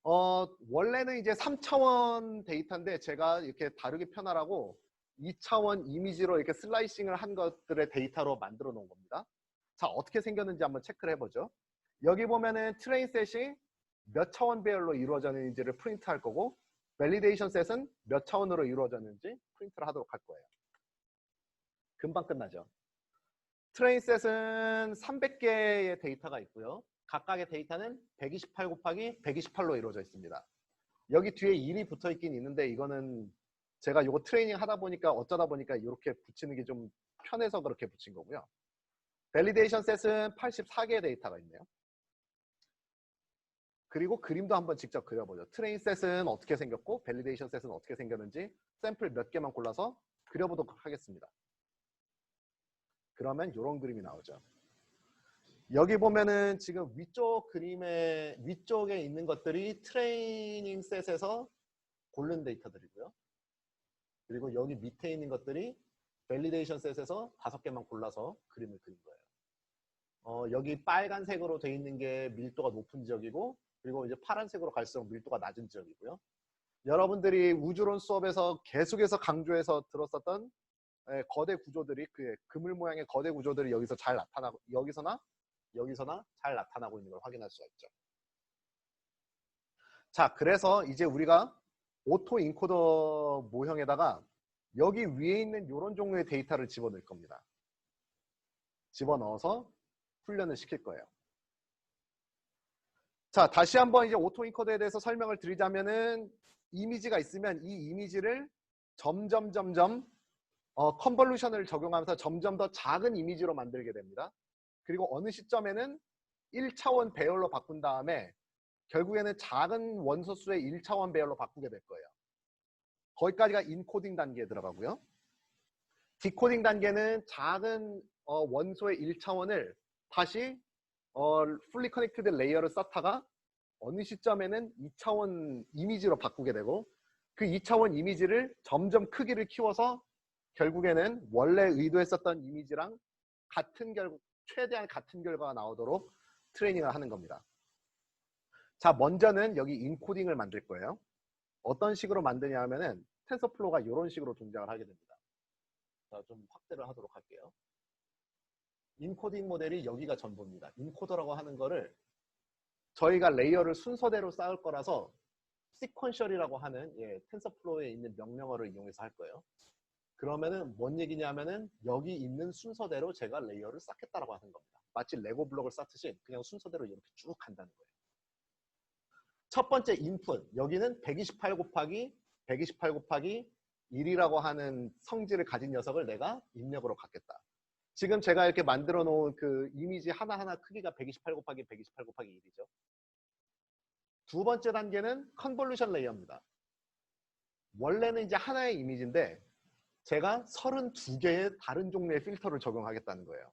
원래는 이제 3차원 데이터인데 제가 이렇게 다르게 표현하라고 2차원 이미지로 이렇게 슬라이싱을 한 것들의 데이터로 만들어 놓은 겁니다. 자, 어떻게 생겼는지 한번 체크를 해보죠. 여기 보면은 트레인 셋이 몇 차원 배열로 이루어졌는지를 프린트 할 거고 밸리데이션 셋은 몇 차원으로 이루어졌는지 프린트를 하도록 할 거예요. 금방 끝나죠. 트레인 셋은 300개의 데이터가 있고요. 각각의 데이터는 128 곱하기 128로 이루어져 있습니다. 여기 뒤에 1이 붙어 있긴 있는데 이거는 제가 이거 트레이닝 하다 보니까 어쩌다 보니까 이렇게 붙이는 게 좀 편해서 그렇게 붙인 거고요. 밸리데이션 셋은 84개의 데이터가 있네요. 그리고 그림도 한번 직접 그려보죠. 트레인 셋은 어떻게 생겼고 밸리데이션 셋은 어떻게 생겼는지 샘플 몇 개만 골라서 그려보도록 하겠습니다. 그러면 이런 그림이 나오죠. 여기 보면은 지금 위쪽에 있는 것들이 트레이닝 셋에서 고른 데이터들이고요. 그리고 여기 밑에 있는 것들이 밸리데이션 셋에서 5개만 골라서 그림을 그린 거예요. 여기 빨간색으로 되어 있는 게 밀도가 높은 지역이고 그리고 이제 파란색으로 갈수록 밀도가 낮은 지역이고요. 여러분들이 우주론 수업에서 계속해서 강조해서 들었었던 거대 구조들이 그 그물 모양의 거대 구조들이 여기서 잘 나타나고 여기서나 잘 나타나고 있는 걸 확인할 수가 있죠. 자, 그래서 이제 우리가 오토 인코더 모형에다가 여기 위에 있는 이런 종류의 데이터를 집어넣을 겁니다. 집어넣어서 훈련을 시킬 거예요. 자, 다시 한번 이제 오토 인코더에 대해서 설명을 드리자면은 이미지가 있으면 이 이미지를 점점 컨볼루션을 적용하면서 점점 더 작은 이미지로 만들게 됩니다. 그리고 어느 시점에는 1차원 배열로 바꾼 다음에 결국에는 작은 원소수의 1차원 배열로 바꾸게 될 거예요. 거기까지가 인코딩 단계에 들어가고요. 디코딩 단계는 작은 원소의 1차원을 다시 fully connected 레이어를 쌓다가 어느 시점에는 2차원 이미지로 바꾸게 되고 그 2차원 이미지를 점점 크기를 키워서 결국에는 원래 의도했었던 이미지랑 최대한 같은 결과가 나오도록 트레이닝을 하는 겁니다. 자, 먼저는 여기 인코딩을 만들 거예요. 어떤 식으로 만드냐 하면은 텐서플로우가 이런 식으로 동작을 하게 됩니다. 자, 좀 확대를 하도록 할게요. 인코딩 모델이 여기가 전부입니다. 인코더라고 하는 거를 저희가 레이어를 순서대로 쌓을 거라서 시퀀셜이라고 하는 텐서플로우에 있는 명령어를 이용해서 할 거예요. 그러면은 뭔 얘기냐면은 여기 있는 순서대로 제가 레이어를 쌓겠다라고 하는 겁니다. 마치 레고 블록을 쌓듯이 그냥 순서대로 이렇게 쭉 간다는 거예요. 첫 번째 인풋, 여기는 128 곱하기 1이라고 하는 성질을 가진 녀석을 내가 입력으로 갖겠다. 지금 제가 이렇게 만들어 놓은 그 이미지 하나하나 크기가 128 곱하기 1이죠. 두 번째 단계는 컨볼루션 레이어입니다. 원래는 이제 하나의 이미지인데 제가 32개의 다른 종류의 필터를 적용하겠다는 거예요.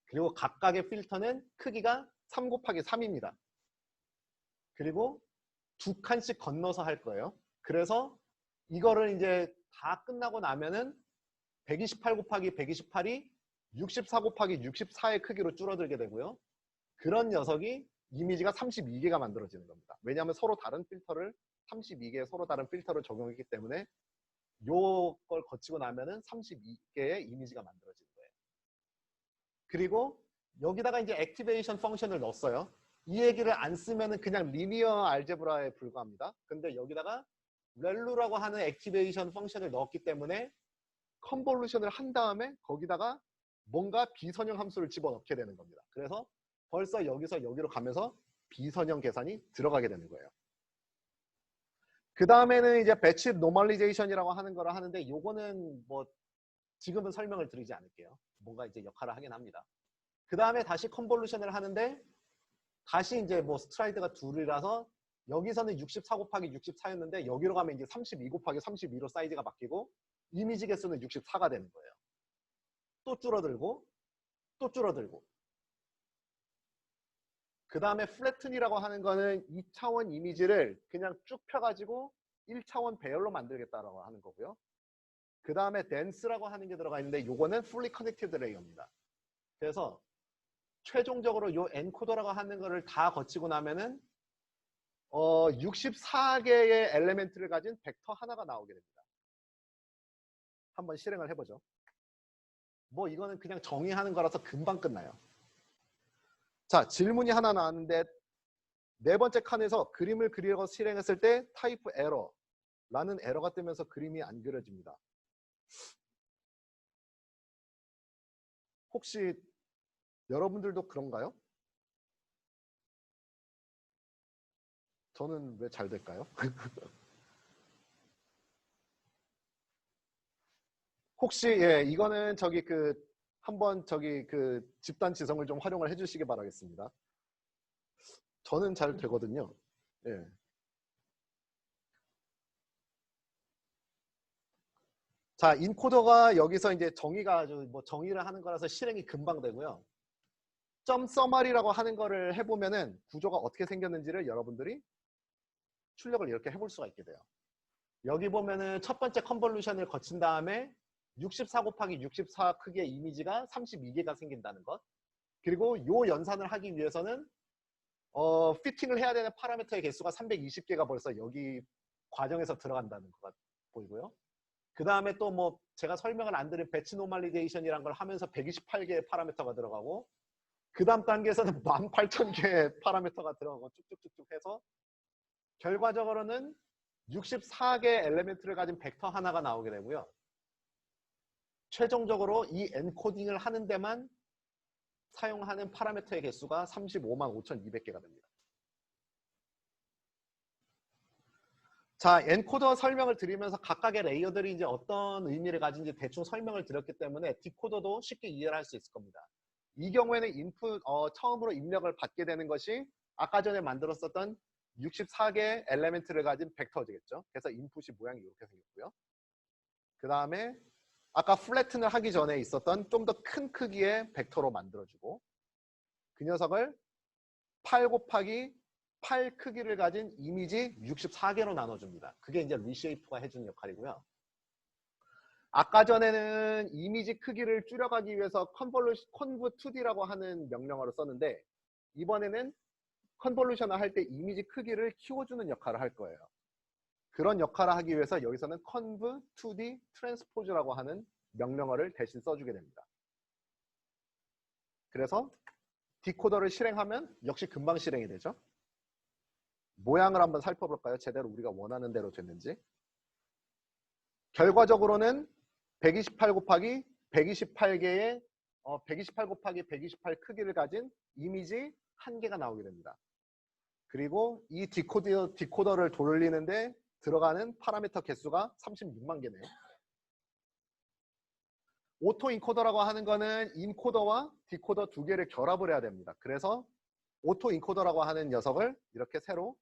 그리고 각각의 필터는 크기가 3 곱하기 3입니다. 그리고 2칸씩 건너서 할 거예요. 그래서 이거를 이제 다 끝나고 나면은 128 곱하기 128이 64 곱하기 64의 크기로 줄어들게 되고요. 그런 녀석이 이미지가 32개가 만들어지는 겁니다. 왜냐하면 서로 다른 필터를 32개의 서로 다른 필터를 적용했기 때문에 요걸 거치고 나면은 32개의 이미지가 만들어지는 거예요. 그리고 여기다가 이제 액티베이션 펑션을 넣었어요. 이 얘기를 안 쓰면은 그냥 리니어 알제브라에 불과합니다. 근데 여기다가 렐루라고 하는 액티베이션 펑션을 넣었기 때문에 컨볼루션을 한 다음에 거기다가 뭔가 비선형 함수를 집어넣게 되는 겁니다. 그래서 벌써 여기서 여기로 가면서 비선형 계산이 들어가게 되는 거예요. 그 다음에는 이제 배치 노멀리제이션이라고 하는 거를 하는데 요거는 뭐 지금은 설명을 드리지 않을게요. 뭔가 이제 역할을 하긴 합니다. 그 다음에 다시 컨볼루션을 하는데 다시 이제 뭐 스트라이드가 2이라서 여기서는 64 곱하기 64였는데 여기로 가면 이제 32 곱하기 32로 사이즈가 바뀌고 이미지 개수는 64가 되는 거예요. 또 줄어들고 또 줄어들고. 그 다음에 플래튼이라고 하는 거는 2차원 이미지를 그냥 쭉 펴가지고 1차원 배열로 만들겠다라고 하는 거고요. 그 다음에 댄스라고 하는 게 들어가 있는데 요거는 fully connected layer입니다. 그래서 최종적으로 요 엔코더라고 하는 거를 다 거치고 나면은 64개의 엘리멘트를 가진 벡터 하나가 나오게 됩니다. 한번 실행을 해보죠. 뭐 이거는 그냥 정의하는 거라서 금방 끝나요. 자, 질문이 하나 나왔는데 네 번째 칸에서 그림을 그리려고 실행했을 때 타이프 에러라는 에러가 뜨면서 그림이 안 그려집니다. 혹시 여러분들도 그런가요? 저는 왜 잘 될까요? 혹시 이거는 저기 한번 저기 집단 지성을 좀 활용을 해주시기 바라겠습니다. 저는 잘 되거든요. 예. 자, 인코더가 여기서 이제 정의가 뭐 정의를 하는 거라서 실행이 금방 되고요. 점 서머리라고 하는 거를 해보면은 구조가 어떻게 생겼는지를 여러분들이 출력을 이렇게 해볼 수가 있게 돼요. 여기 보면은 첫 번째 컨볼루션을 거친 다음에 64 곱하기 64 크기의 이미지가 32개가 생긴다는 것. 그리고 요 연산을 하기 위해서는 피팅을 해야 되는 파라미터의 개수가 320개가 벌써 여기 과정에서 들어간다는 것가 보이고요. 그 다음에 또 뭐 제가 설명을 안 드린 배치 노멀리제이션이라는 걸 하면서 128개의 파라미터가 들어가고 그 다음 단계에서는 18,000개의 파라미터가 들어가고 쭉쭉쭉쭉 해서 결과적으로는 64개의 엘리멘트를 가진 벡터 하나가 나오게 되고요. 최종적으로 이 엔코딩을 하는 데만 사용하는 파라미터의 개수가 355,200개가 됩니다. 자, 엔코더 설명을 드리면서 각각의 레이어들이 이제 어떤 의미를 가진지 대충 설명을 드렸기 때문에 디코더도 쉽게 이해를 할 수 있을 겁니다. 이 경우에는 처음으로 입력을 받게 되는 것이 아까 전에 만들었었던 64개 엘리멘트를 가진 벡터지겠죠. 그래서 인풋이 모양이 이렇게 생겼고요. 그 다음에 아까 플래튼을 하기 전에 있었던 좀 더 큰 크기의 벡터로 만들어주고 그 녀석을 8 곱하기 8 크기를 가진 이미지 64개로 나눠줍니다. 그게 이제 리쉐이프가 해주는 역할이고요. 아까 전에는 이미지 크기를 줄여가기 위해서 conv2d라고 하는 명령어를 썼는데 이번에는 컨볼루션을 할 때 이미지 크기를 키워주는 역할을 할 거예요. 그런 역할을 하기 위해서 여기서는 conv2d transpose라고 하는 명령어를 대신 써주게 됩니다. 그래서 디코더를 실행하면 역시 금방 실행이 되죠. 모양을 한번 살펴볼까요? 제대로 우리가 원하는 대로 됐는지. 결과적으로는 128 곱하기 128개의 128 곱하기 128 크기를 가진 이미지 한 개가 나오게 됩니다. 그리고 이 디코더를 돌리는데 들어가는 파라미터 개수가 36만 개네요. 오토 인코더라고 하는 거는 인코더와 디코더 두 개를 결합을 해야 됩니다. 그래서 오토 인코더라고 하는 녀석을 이렇게 새로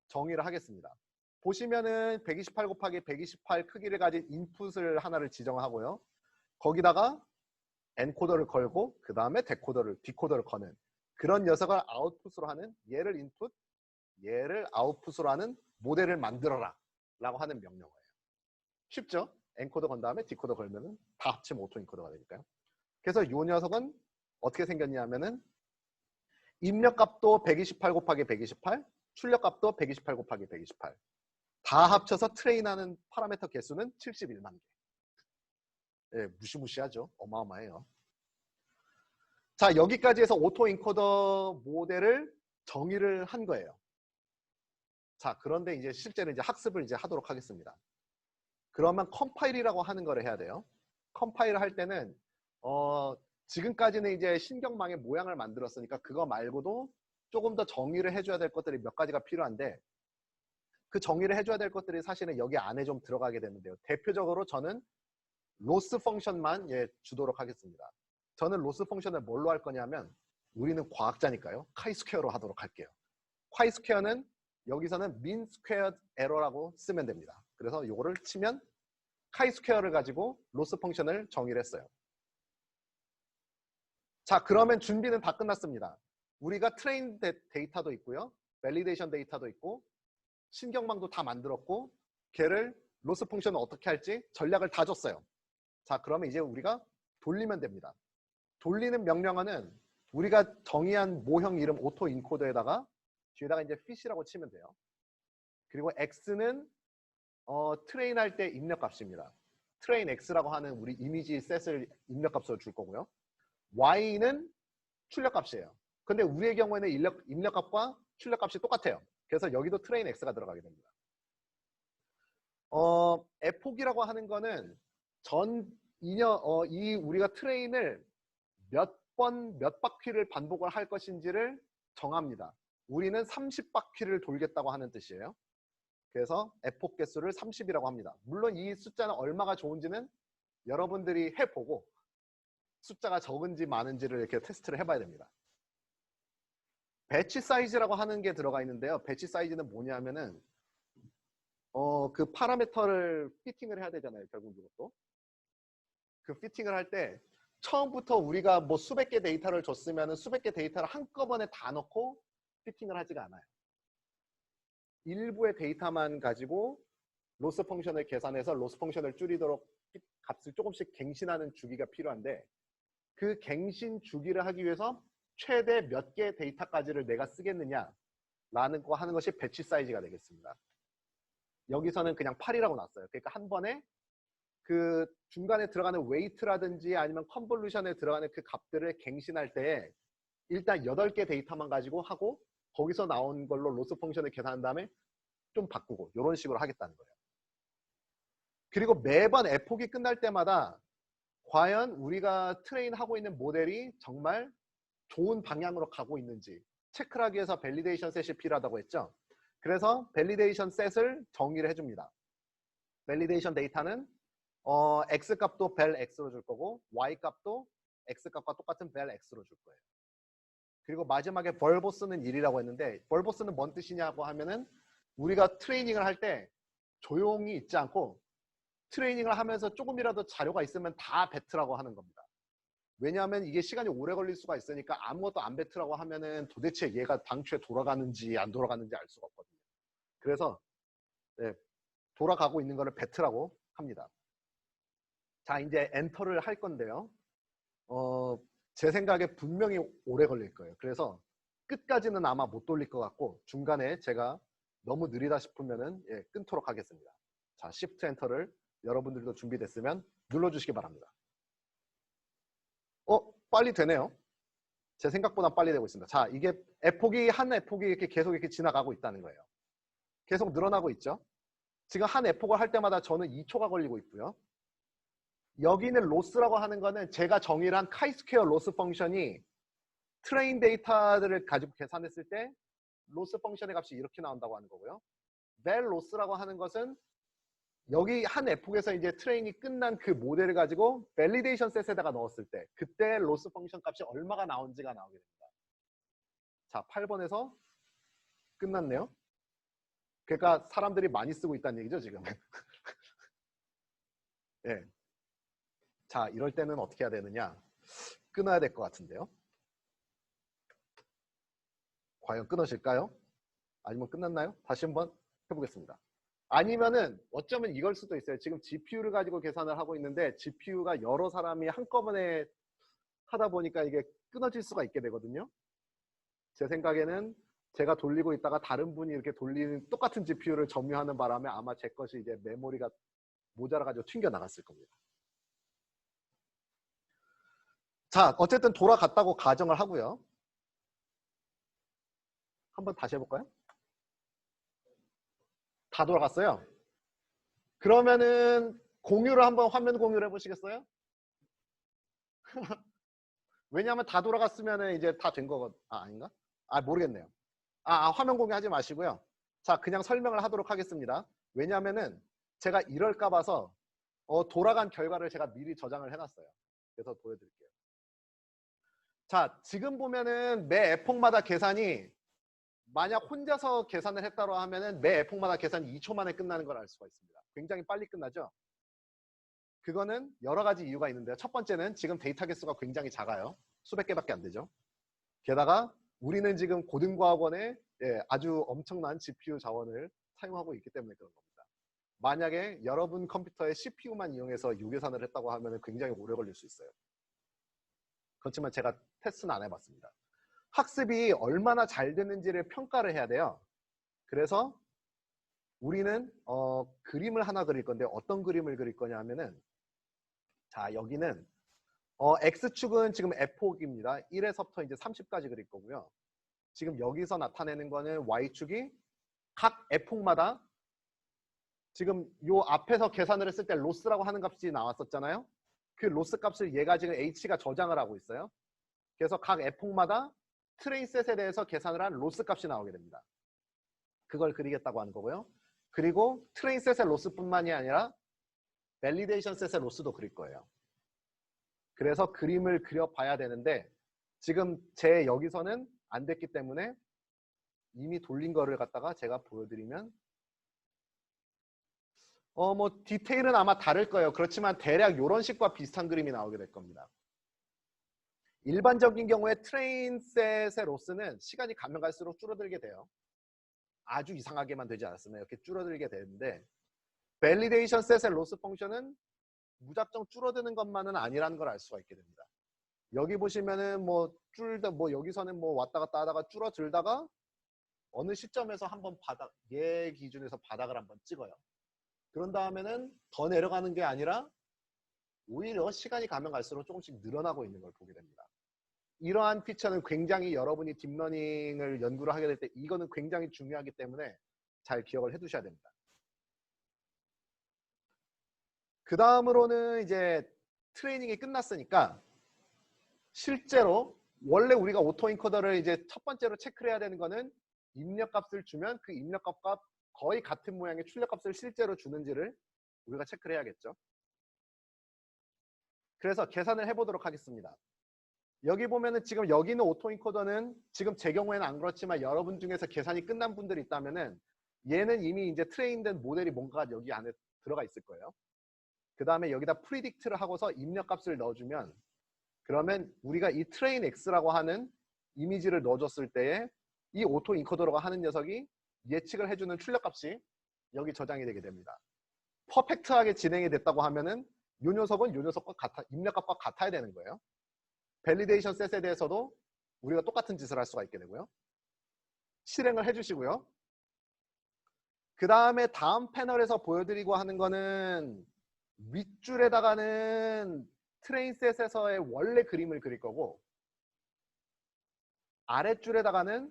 정의를 하겠습니다. 보시면은 128 곱하기 128 크기를 가진 인풋을 하나를 지정하고요. 거기다가 엔코더를 걸고 그 다음에 디코더를 거는 그런 녀석을 아웃풋으로 하는 얘를 인풋, 얘를 아웃풋으로 하는 모델을 만들어라 라고 하는 명령어예요. 쉽죠? 엔코더 건 다음에 디코더 걸면은 다 합치면 오토 인코더가 되니까요. 그래서 이 녀석은 어떻게 생겼냐면은 입력값도 128 곱하기 128, 출력값도 128 곱하기 128. 다 합쳐서 트레인하는 파라미터 개수는 71만 개. 예, 무시무시하죠. 어마어마해요. 자, 여기까지 해서 오토 인코더 모델을 정의를 한 거예요. 자, 그런데 이제 실제로 이제 학습을 이제 하도록 하겠습니다. 그러면 컴파일이라고 하는 거를 해야 돼요. 컴파일을 할 때는 지금까지는 이제 신경망의 모양을 만들었으니까 그거 말고도 조금 더 정의를 해줘야 될 것들이 몇 가지가 필요한데 그 정의를 해줘야 될 것들이 사실은 여기 안에 좀 들어가게 되는데요. 대표적으로 저는 로스 펑션만 주도록 하겠습니다. 저는 로스 펑션을 뭘로 할 거냐면 우리는 과학자니까요. 카이 스퀘어로 하도록 할게요. 카이 스퀘어는 여기서는 mean squared error라고 쓰면 됩니다. 그래서 이거를 치면 chi-square를 가지고 로스 펑션을 정의를 했어요. 자, 그러면 준비는 다 끝났습니다. 우리가 트레인 데이터도 있고요. 밸리데이션 데이터도 있고 신경망도 다 만들었고 걔를 로스 펑션을 어떻게 할지 전략을 다 줬어요. 자, 그러면 이제 우리가 돌리면 됩니다. 돌리는 명령어는 우리가 정의한 모형 이름 오토 인코더에다가 뒤에다가 이제 fish라고 치면 돼요. 그리고 x는 트레인 할 때 입력값입니다. 트레인 x라고 하는 우리 이미지 셋을 입력값으로 줄 거고요. y는 출력값이에요. 근데 우리의 경우에는 입력값과 출력값이 똑같아요. 그래서 여기도 트레인 x가 들어가게 됩니다. f폭이라고 하는 거는 이 우리가 트레인을 몇 번, 몇 바퀴를 반복을 할 것인지를 정합니다. 우리는 30바퀴를 돌겠다고 하는 뜻이에요. 그래서 f폭 개수를 30이라고 합니다. 물론 이 숫자는 얼마가 좋은지는 여러분들이 해보고 숫자가 적은지 많은지를 이렇게 테스트를 해봐야 됩니다. 배치 사이즈라고 하는 게 들어가 있는데요. 배치 사이즈는 뭐냐면은 그 파라미터를 피팅을 해야 되잖아요. 결국 이것도. 그 피팅을 할 때 처음부터 우리가 뭐 수백 개 데이터를 줬으면 수백 개 데이터를 한꺼번에 다 넣고 피팅을 하지가 않아요. 일부의 데이터만 가지고 로스 펑션을 계산해서 로스 펑션을 줄이도록 값을 조금씩 갱신하는 주기가 필요한데 그 갱신 주기를 하기 위해서 최대 몇 개의 데이터까지를 내가 쓰겠느냐라는 거 하는 것이 배치 사이즈가 되겠습니다. 여기서는 그냥 8이라고 놨어요. 그러니까 한 번에 그 중간에 들어가는 웨이트라든지 아니면 컨볼루션에 들어가는 그 값들을 갱신할 때 일단 8개 데이터만 가지고 하고 거기서 나온 걸로 로스 펑션을 계산한 다음에 좀 바꾸고 이런 식으로 하겠다는 거예요. 그리고 매번 f폭이 끝날 때마다 과연 우리가 트레인하고 있는 모델이 정말 좋은 방향으로 가고 있는지 체크를 하기 위해서 밸리데이션 셋이 필요하다고 했죠. 그래서 밸리데이션 셋을 정의를 해줍니다. 밸리데이션 데이터는 x값도 vel x로 줄 거고 y값도 x값과 똑같은 vel x로 줄 거예요. 그리고 마지막에 verbo스는 1이라고 했는데 verbo스는 뭔 뜻이냐고 하면은 우리가 트레이닝을 할 때 조용히 있지 않고 트레이닝을 하면서 조금이라도 자료가 있으면 다 뱉으라고 하는 겁니다. 왜냐하면 이게 시간이 오래 걸릴 수가 있으니까 아무것도 안 뱉으라고 하면은 도대체 얘가 당초에 돌아가는지 안 돌아가는지 알 수가 없거든요. 그래서 네, 돌아가고 있는 거를 뱉으라고 합니다. 자, 이제 엔터를 할 건데요. 제 생각에 분명히 오래 걸릴 거예요. 그래서 끝까지는 아마 못 돌릴 것 같고 중간에 제가 너무 느리다 싶으면은 끊도록 하겠습니다. 자, Shift 엔터를 여러분들도 준비됐으면 눌러주시기 바랍니다. 빨리 되네요. 제 생각보다 빨리 되고 있습니다. 자, 이게 한 f폭이 이렇게 계속 이렇게 지나가고 있다는 거예요. 계속 늘어나고 있죠. 지금 한 f폭을 할 때마다 저는 2초가 걸리고 있고요. 여기는 로스라고 하는 거는 제가 정의를 한 chi-square 로스 펑션이 트레인 데이터들을 가지고 계산했을 때 로스 펑션의 값이 이렇게 나온다고 하는 거고요. vel 로스라고 하는 것은 여기 한 f폭에서 이제 트레인이 끝난 그 모델을 가지고 밸리데이션 셋에다가 넣었을 때 그때 로스 펑션 값이 얼마가 나온지가 나오게 됩니다. 자, 8번에서 끝났네요. 그러니까 사람들이 많이 쓰고 있다는 얘기죠, 지금. 네. 자, 이럴 때는 어떻게 해야 되느냐? 끊어야 될 것 같은데요. 과연 끊어질까요? 아니면 끝났나요? 다시 한번 해보겠습니다. 아니면은 어쩌면 이걸 수도 있어요. 지금 GPU를 가지고 계산을 하고 있는데 GPU가 여러 사람이 한꺼번에 하다 보니까 이게 끊어질 수가 있게 되거든요. 제 생각에는 제가 돌리고 있다가 다른 분이 이렇게 돌리는 똑같은 GPU를 점유하는 바람에 아마 제 것이 이제 메모리가 모자라가지고 튕겨 나갔을 겁니다. 자, 어쨌든 돌아갔다고 가정을 하고요. 한번 다시 해볼까요? 다 돌아갔어요. 그러면은 공유를 한번 화면 공유를 해보시겠어요? 왜냐하면 다 돌아갔으면 이제 다 된 거거든요. 아닌가? 모르겠네요. 화면 공유하지 마시고요. 자, 그냥 설명을 하도록 하겠습니다. 왜냐하면은 제가 이럴까 봐서 돌아간 결과를 제가 미리 저장을 해놨어요. 그래서 보여드릴게요. 자, 지금 보면은 매 에폭마다 계산이 만약 혼자서 계산을 했다고 하면은 매 에폭마다 계산이 2초 만에 끝나는 걸 알 수가 있습니다. 굉장히 빨리 끝나죠. 그거는 여러 가지 이유가 있는데요. 첫 번째는 지금 데이터 개수가 굉장히 작아요. 수백 개밖에 안 되죠. 게다가 우리는 지금 고등과학원에 아주 엄청난 GPU 자원을 사용하고 있기 때문에 그런 겁니다. 만약에 여러분 컴퓨터의 CPU만 이용해서 유계산을 했다고 하면 굉장히 오래 걸릴 수 있어요. 그렇지만 제가 테스트는 안 해봤습니다. 학습이 얼마나 잘 됐는지를 평가를 해야 돼요. 그래서 우리는 그림을 하나 그릴 건데 어떤 그림을 그릴 거냐 하면은, 자, 여기는 X축은 지금 F폭입니다. 1에서부터 이제 30까지 그릴 거고요. 지금 여기서 나타내는 거는 Y축이 각 F폭마다 지금 요 앞에서 계산을 했을 때 로스라고 하는 값이 나왔었잖아요. 그 로스 값을 얘가 지금 H가 저장을 하고 있어요. 그래서 각 F폭마다 트레인셋에 대해서 계산을 한 로스 값이 나오게 됩니다. 그걸 그리겠다고 하는 거고요. 그리고 트레인셋의 로스뿐만이 아니라 밸리데이션 셋의 로스도 그릴 거예요. 그래서 그림을 그려봐야 되는데 지금 제 여기서는 안 됐기 때문에 이미 돌린 거를 갖다가 제가 보여드리면 뭐 디테일은 아마 다를 거예요. 그렇지만 대략 이런 식과 비슷한 그림이 나오게 될 겁니다. 일반적인 경우에 트레인셋의 로스는 시간이 가면 갈수록 줄어들게 돼요. 아주 이상하게만 되지 않았으면 이렇게 줄어들게 되는데 밸리데이션 셋의 로스 펑션은 무작정 줄어드는 것만은 아니라는 걸 알 수가 있게 됩니다. 여기 보시면은 뭐 여기서는 뭐 왔다 갔다 하다가 줄어들다가 어느 시점에서 한번 바닥, 얘 기준에서 바닥을 한번 찍어요. 그런 다음에는 더 내려가는 게 아니라 오히려 시간이 가면 갈수록 조금씩 늘어나고 있는 걸 보게 됩니다. 이러한 피처는 굉장히 여러분이 딥러닝을 연구를 하게 될 때 이거는 굉장히 중요하기 때문에 잘 기억을 해 두셔야 됩니다. 그 다음으로는 이제 트레이닝이 끝났으니까 실제로 원래 우리가 오토인코더를 이제 첫 번째로 체크를 해야 되는 거는 입력값을 주면 그 입력값과 거의 같은 모양의 출력값을 실제로 주는지를 우리가 체크를 해야겠죠. 그래서 계산을 해보도록 하겠습니다. 여기 보면은 지금 여기 있는 오토인코더는 지금 제 경우에는 안 그렇지만 여러분 중에서 계산이 끝난 분들이 있다면은 얘는 이미 이제 트레인된 모델이 뭔가 여기 안에 들어가 있을 거예요. 그 다음에 여기다 프리딕트를 하고서 입력값을 넣어주면 그러면 우리가 이 트레인 X라고 하는 이미지를 넣어줬을 때에 이 오토 인코더라고 하는 녀석이 예측을 해주는 출력값이 여기 저장이 되게 됩니다. 퍼펙트하게 진행이 됐다고 하면은 이 녀석은 이 녀석과 입력값과 같아야 되는 거예요. 밸리데이션 셋에 대해서도 우리가 똑같은 짓을 할 수가 있게 되고요. 실행을 해주시고요. 그 다음에 다음 패널에서 보여드리고 하는 거는 윗줄에다가는 트레인셋에서의 원래 그림을 그릴 거고 아랫줄에다가는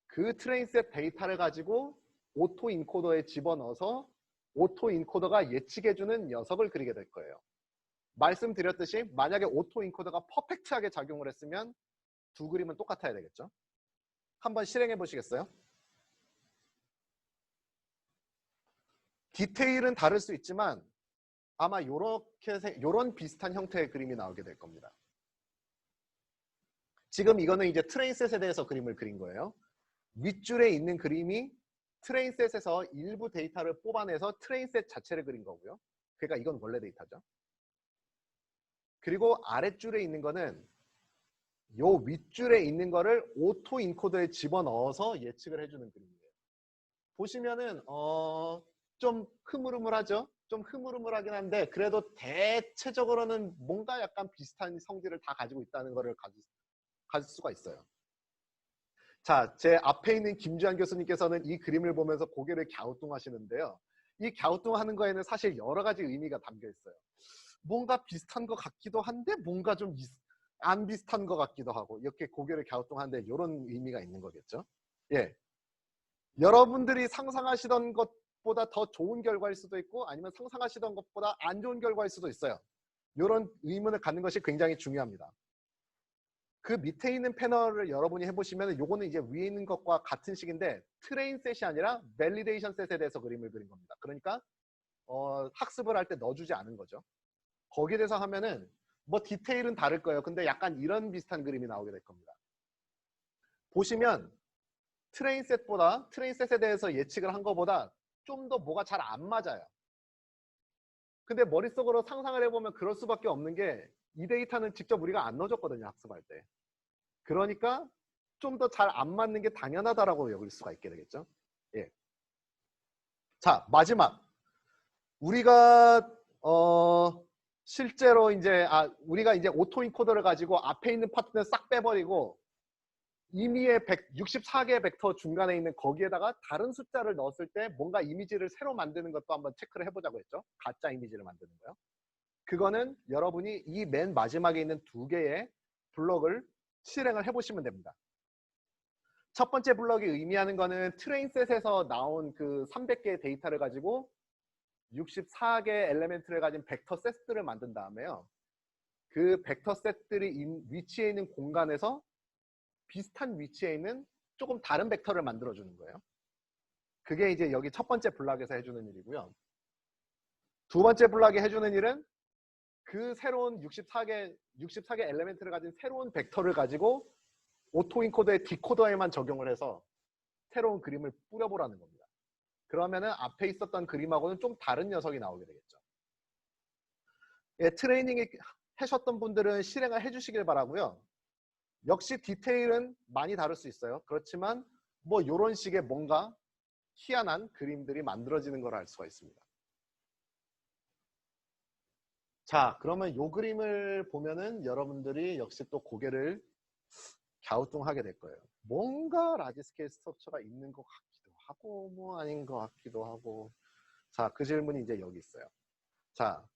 그 트레인셋 데이터를 가지고 오토 인코더에 집어넣어서 오토 인코더가 예측해주는 녀석을 그리게 될 거예요. 말씀드렸듯이 만약에 오토 인코더가 퍼펙트하게 작용을 했으면 두 그림은 똑같아야 되겠죠. 한번 실행해 보시겠어요? 디테일은 다를 수 있지만 아마 요런 비슷한 형태의 그림이 나오게 될 겁니다. 지금 이거는 이제 트레인셋에 대해서 그림을 그린 거예요. 윗줄에 있는 그림이 트레인셋에서 일부 데이터를 뽑아내서 트레인셋 자체를 그린 거고요. 그러니까 이건 원래 데이터죠. 그리고 아랫줄에 있는 거는 요 윗줄에 있는 거를 오토 인코더에 집어넣어서 예측을 해주는 그림이에요. 보시면은 좀 흐물흐물하죠? 좀 흐물흐물하긴 한데 그래도 대체적으로는 뭔가 약간 비슷한 성질을 다 가지고 있다는 거를 가질 수가 있어요. 자, 제 앞에 있는 김주환 교수님께서는 이 그림을 보면서 고개를 갸우뚱하시는데요. 이 갸우뚱하는 거에는 사실 여러 가지 의미가 담겨 있어요. 뭔가 비슷한 것 같기도 한데 뭔가 좀 안 비슷한 것 같기도 하고 이렇게 고개를 갸우뚱하는데 이런 의미가 있는 거겠죠. 예, 여러분들이 상상하시던 것보다 더 좋은 결과일 수도 있고 아니면 상상하시던 것보다 안 좋은 결과일 수도 있어요. 이런 의문을 갖는 것이 굉장히 중요합니다. 그 밑에 있는 패널을 여러분이 해보시면 요거는 이제 위에 있는 것과 같은 식인데 트레인 셋이 아니라 밸리데이션 셋에 대해서 그림을 그린 겁니다. 그러니까 학습을 할 때 넣어주지 않은 거죠. 거기에 대해서 하면은 뭐 디테일은 다를 거예요. 근데 약간 이런 비슷한 그림이 나오게 될 겁니다. 보시면 트레인셋에 대해서 예측을 한 것보다 좀 더 뭐가 잘 안 맞아요. 근데 머릿속으로 상상을 해보면 그럴 수밖에 없는 게 이 데이터는 직접 우리가 안 넣어줬거든요, 학습할 때. 그러니까 좀 더 잘 안 맞는 게 당연하다라고 여길 수가 있게 되겠죠. 예. 자, 마지막. 우리가 실제로 이제 우리가 이제 오토인코더를 가지고 앞에 있는 파트는 싹 빼버리고 임의의 164개의 벡터 중간에 있는 거기에다가 다른 숫자를 넣었을 때 뭔가 이미지를 새로 만드는 것도 한번 체크를 해보자고 했죠. 가짜 이미지를 만드는 거요. 그거는 여러분이 이 맨 마지막에 있는 두 개의 블럭을 실행을 해보시면 됩니다. 첫 번째 블럭이 의미하는 거는 트레인셋에서 나온 그 300개의 데이터를 가지고 64개 엘레멘트를 가진 벡터 셋들을 만든 다음에요. 그 벡터 셋들이 위치해 있는 공간에서 비슷한 위치에 있는 조금 다른 벡터를 만들어주는 거예요. 그게 이제 여기 첫 번째 블럭에서 해주는 일이고요. 두 번째 블럭이 해주는 일은 그 새로운 64개 엘레멘트를 가진 새로운 벡터를 가지고 오토인코더의 디코더에만 적용을 해서 새로운 그림을 뿌려보라는 겁니다. 그러면은 앞에 있었던 그림하고는 좀 다른 녀석이 나오게 되겠죠. 예, 트레이닝 하셨던 분들은 실행을 해주시길 바라고요. 역시 디테일은 많이 다를 수 있어요. 그렇지만 뭐 이런 식의 뭔가 희한한 그림들이 만들어지는 걸 알 수가 있습니다. 자, 그러면 이 그림을 보면은 여러분들이 역시 또 고개를 갸우뚱하게 될 거예요. 뭔가 라지 스케일 스트럭처가 있는 것 같기도 하고 뭐 아닌 것 같기도 하고. 자, 그 질문이 이제 여기 있어요. 자,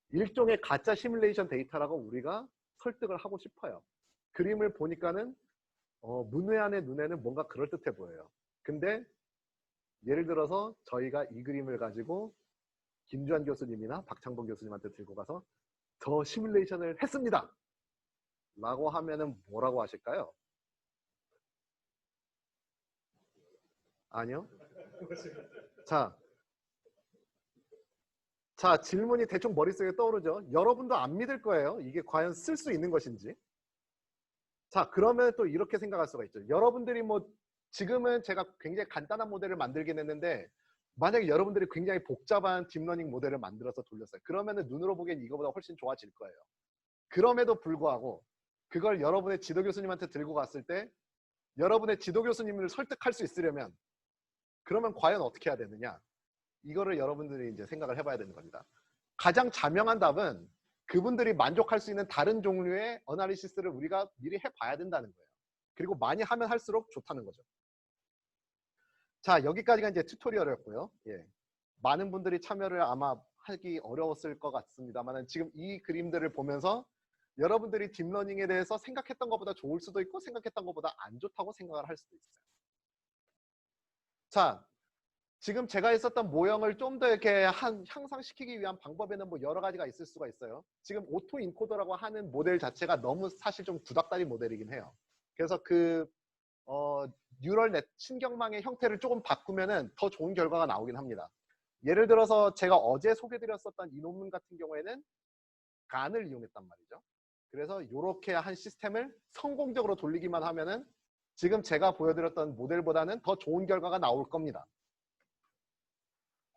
일종의 가짜 시뮬레이션 데이터라고 우리가 설득을 하고 싶어요. 그림을 보니까는 문외한의 눈에는 뭔가 그럴듯해 보여요. 근데 예를 들어서 저희가 이 그림을 가지고 김주환 교수님이나 박창범 교수님한테 들고 가서 저 시뮬레이션을 했습니다 라고 하면은 뭐라고 하실까요? 아니요. 자, 질문이 대충 머릿속에 떠오르죠. 여러분도 안 믿을 거예요. 이게 과연 쓸 수 있는 것인지. 자, 그러면 또 이렇게 생각할 수가 있죠. 여러분들이 뭐 지금은 제가 굉장히 간단한 모델을 만들긴 했는데 만약에 여러분들이 굉장히 복잡한 딥러닝 모델을 만들어서 돌렸어요. 그러면은 눈으로 보기엔 이거보다 훨씬 좋아질 거예요. 그럼에도 불구하고 그걸 여러분의 지도 교수님한테 들고 갔을 때 여러분의 지도 교수님을 설득할 수 있으려면 그러면 과연 어떻게 해야 되느냐? 이거를 여러분들이 이제 생각을 해봐야 되는 겁니다. 가장 자명한 답은 그분들이 만족할 수 있는 다른 종류의 어나리시스를 우리가 미리 해봐야 된다는 거예요. 그리고 많이 하면 할수록 좋다는 거죠. 자, 여기까지가 이제 튜토리얼이었고요. 예. 많은 분들이 참여를 아마 하기 어려웠을 것 같습니다만 지금 이 그림들을 보면서 여러분들이 딥러닝에 대해서 생각했던 것보다 좋을 수도 있고 생각했던 것보다 안 좋다고 생각을 할 수도 있어요. 자, 지금 제가 했었던 모형을 좀 더 이렇게 향상시키기 위한 방법에는 뭐 여러 가지가 있을 수가 있어요. 지금 오토 인코더라고 하는 모델 자체가 너무 사실 좀 구닥다리 모델이긴 해요. 그래서 뉴럴 신경망의 형태를 조금 바꾸면은 더 좋은 결과가 나오긴 합니다. 예를 들어서 제가 어제 소개드렸었던 이 논문 같은 경우에는 간을 이용했단 말이죠. 그래서 이렇게 한 시스템을 성공적으로 돌리기만 하면은 지금 제가 보여드렸던 모델보다는 더 좋은 결과가 나올 겁니다.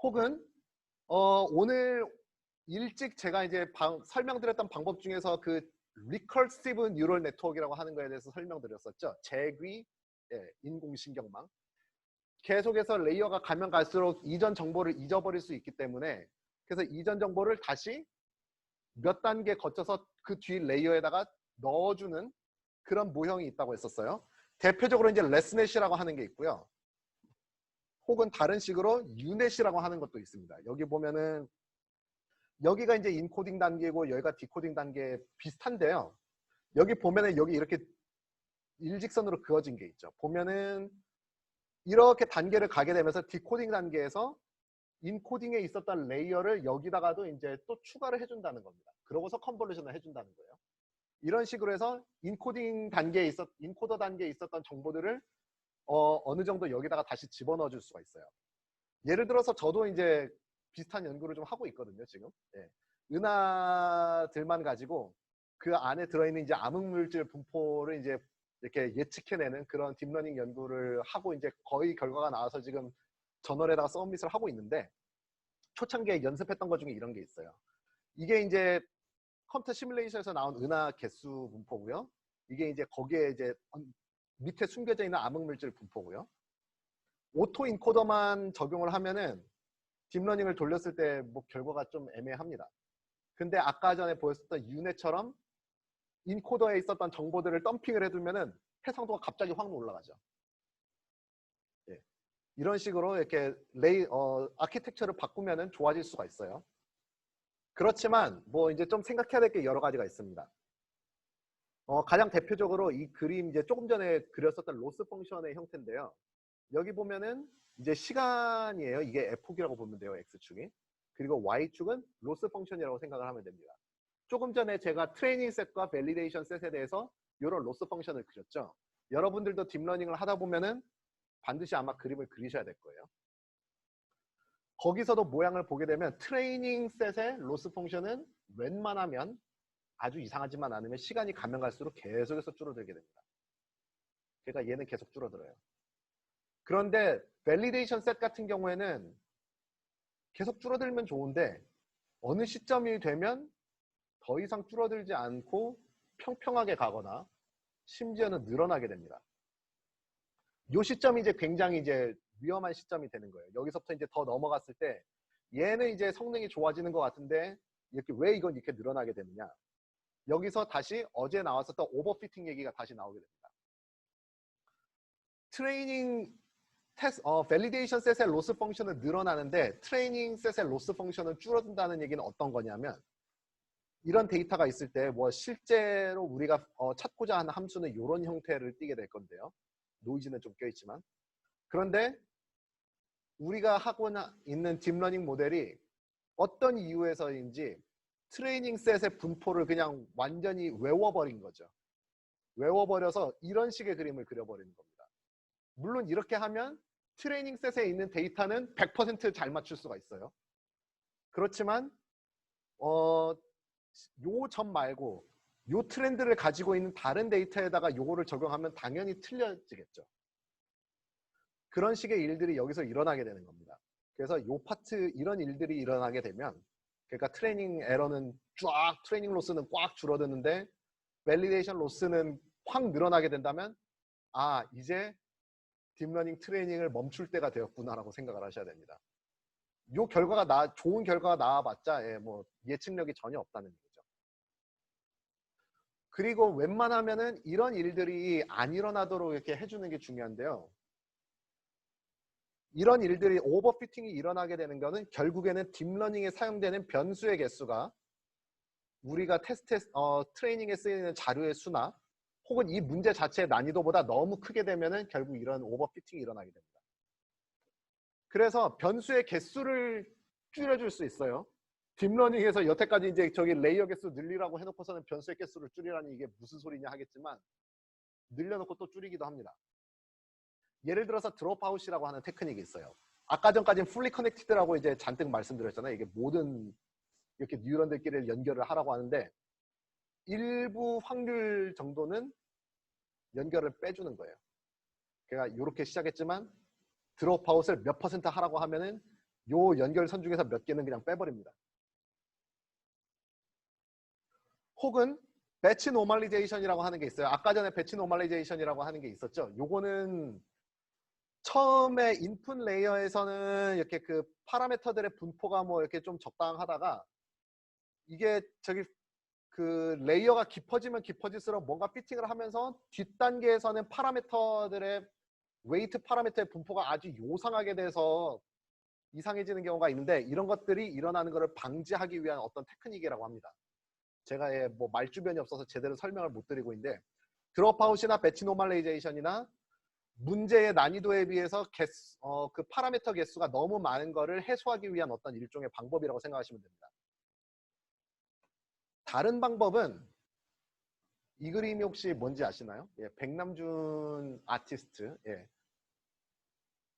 혹은 오늘 일찍 제가 이제 설명드렸던 방법 중에서 그 리커시브 뉴럴 네트워크라고 하는 거에 대해서 설명드렸었죠. 재귀 인공신경망. 계속해서 레이어가 가면 갈수록 이전 정보를 잊어버릴 수 있기 때문에 그래서 이전 정보를 다시 몇 단계 거쳐서 그 뒤 레이어에다가 넣어주는 그런 모형이 있다고 했었어요. 대표적으로 이제 레스넷이라고 하는 게 있고요. 혹은 다른 식으로 유넷이라고 하는 것도 있습니다. 여기 보면은 여기가 이제 인코딩 단계고 여기가 디코딩 단계 비슷한데요. 여기 보면은 여기 이렇게 일직선으로 그어진 게 있죠. 보면은 이렇게 단계를 가게 되면서 디코딩 단계에서 인코딩에 있었던 레이어를 여기다가도 이제 또 추가를 해준다는 겁니다. 그러고서 컨볼루션을 해준다는 거예요. 이런 식으로 해서 인코딩 단계에 인코더 단계에 있었던 정보들을 어느 정도 여기다가 다시 집어넣어 줄 수가 있어요. 예를 들어서 저도 이제 비슷한 연구를 좀 하고 있거든요, 지금. 예. 은하들만 가지고 그 안에 들어있는 이제 암흑물질 분포를 이제 이렇게 예측해내는 그런 딥러닝 연구를 하고 이제 거의 결과가 나와서 지금 저널에다가 서밋을 하고 있는데, 초창기에 연습했던 것 중에 이런 게 있어요. 이게 이제 컴퓨터 시뮬레이션에서 나온 은하 개수 분포고요. 이게 이제 거기에 이제 밑에 숨겨져 있는 암흑 물질 분포고요. 오토 인코더만 적용을 하면은 딥러닝을 돌렸을 때 뭐 결과가 좀 애매합니다. 근데 아까 전에 보였었던 유네처럼 인코더에 있었던 정보들을 덤핑을 해두면은 해상도가 갑자기 확 올라가죠. 예. 이런 식으로 이렇게 아키텍처를 바꾸면은 좋아질 수가 있어요. 그렇지만 뭐 이제 좀 생각해야 될 게 여러 가지가 있습니다. 가장 대표적으로 이 그림 이제 조금 전에 그렸었던 로스 펑션의 형태인데요. 여기 보면은 이제 시간이에요. 이게 f폭이라고 보면 돼요. x축이. 그리고 y축은 로스 펑션이라고 생각을 하면 됩니다. 조금 전에 제가 트레이닝 셋과 밸리데이션 셋에 대해서 이런 로스 펑션을 그렸죠. 여러분들도 딥러닝을 하다 보면은 반드시 아마 그림을 그리셔야 될 거예요. 거기서도 모양을 보게 되면 트레이닝 셋의 로스 펑션은 웬만하면 아주 이상하지만 않으면 시간이 가면 갈수록 계속해서 줄어들게 됩니다. 그러니까 얘는 계속 줄어들어요. 그런데 밸리데이션 셋 같은 경우에는 계속 줄어들면 좋은데 어느 시점이 되면 더 이상 줄어들지 않고 평평하게 가거나 심지어는 늘어나게 됩니다. 이 시점이 이제 굉장히 이제 위험한 시점이 되는 거예요. 여기서부터 이제 더 넘어갔을 때 얘는 이제 성능이 좋아지는 것 같은데 이렇게 왜 이건 이렇게 늘어나게 되느냐. 여기서 다시 어제 나왔었던 오버피팅 얘기가 다시 나오게 됩니다. 트레이닝 밸리데이션 셋의 로스 펑션은 늘어나는데 트레이닝 셋의 로스 펑션은 줄어든다는 얘기는 어떤 거냐면, 이런 데이터가 있을 때 뭐 실제로 우리가 찾고자 하는 함수는 이런 형태를 띠게 될 건데요. 노이즈는 좀 껴있지만. 그런데 우리가 하고 있는 딥러닝 모델이 어떤 이유에서인지 트레이닝 셋의 분포를 그냥 완전히 외워버린 거죠. 외워버려서 이런 식의 그림을 그려버리는 겁니다. 물론 이렇게 하면 트레이닝 셋에 있는 데이터는 100% 잘 맞출 수가 있어요. 그렇지만 요 점 말고 요 트렌드를 가지고 있는 다른 데이터에다가 요거를 적용하면 당연히 틀려지겠죠. 그런 식의 일들이 여기서 일어나게 되는 겁니다. 그래서 요 파트 이런 일들이 일어나게 되면, 그러니까 트레이닝 에러는 쫙, 트레이닝 로스는 꽉 줄어드는데 밸리데이션 로스는 확 늘어나게 된다면, 아, 이제 딥러닝 트레이닝을 멈출 때가 되었구나라고 생각을 하셔야 됩니다. 요 결과가 좋은 결과가 나와봤자 뭐 예측력이 전혀 없다는 얘기죠. 그리고 웬만하면은 이런 일들이 안 일어나도록 이렇게 해주는 게 중요한데요. 이런 일들이 오버피팅이 일어나게 되는 거는 결국에는 딥러닝에 사용되는 변수의 개수가 우리가 트레이닝에 쓰이는 자료의 수나 혹은 이 문제 자체의 난이도보다 너무 크게 되면은 결국 이런 오버피팅이 일어나게 됩니다. 그래서 변수의 개수를 줄여줄 수 있어요. 딥러닝에서 여태까지 이제 저기 레이어 개수 늘리라고 해놓고서는 변수의 개수를 줄이라니 이게 무슨 소리냐 하겠지만, 늘려놓고 또 줄이기도 합니다. 예를 들어서 드롭아웃이라고 하는 테크닉이 있어요. 아까 전까지는 풀리 커넥티드라고 이제 잔뜩 말씀드렸잖아요. 이게 모든 이렇게 뉴런들끼리 연결을 하라고 하는데 일부 확률 정도는 연결을 빼주는 거예요. 그러니까 이렇게 시작했지만 드롭아웃을 몇 퍼센트 하라고 하면은 요 연결선 중에서 몇 개는 그냥 빼버립니다. 혹은 배치 노멀리제이션이라고 하는 게 있어요. 아까 전에 배치 노멀리제이션이라고 하는 게 있었죠. 요거는 처음에 인풋 레이어에서는 이렇게 그 파라미터들의 분포가 뭐 이렇게 좀 적당하다가 이게 저기 그 레이어가 깊어지면 깊어질수록 뭔가 피팅을 하면서 뒷단계에서는 파라미터들의 웨이트 파라미터의 분포가 아주 요상하게 돼서 이상해지는 경우가 있는데, 이런 것들이 일어나는 것을 방지하기 위한 어떤 테크닉이라고 합니다. 제가 뭐 말주변이 없어서 제대로 설명을 못 드리고 있는데, 드롭아웃이나 배치 노멀리제이션이나 문제의 난이도에 비해서 그 파라미터 개수가 너무 많은 거를 해소하기 위한 어떤 일종의 방법이라고 생각하시면 됩니다. 다른 방법은 이 그림이 혹시 뭔지 아시나요? 예, 백남준 아티스트. 예.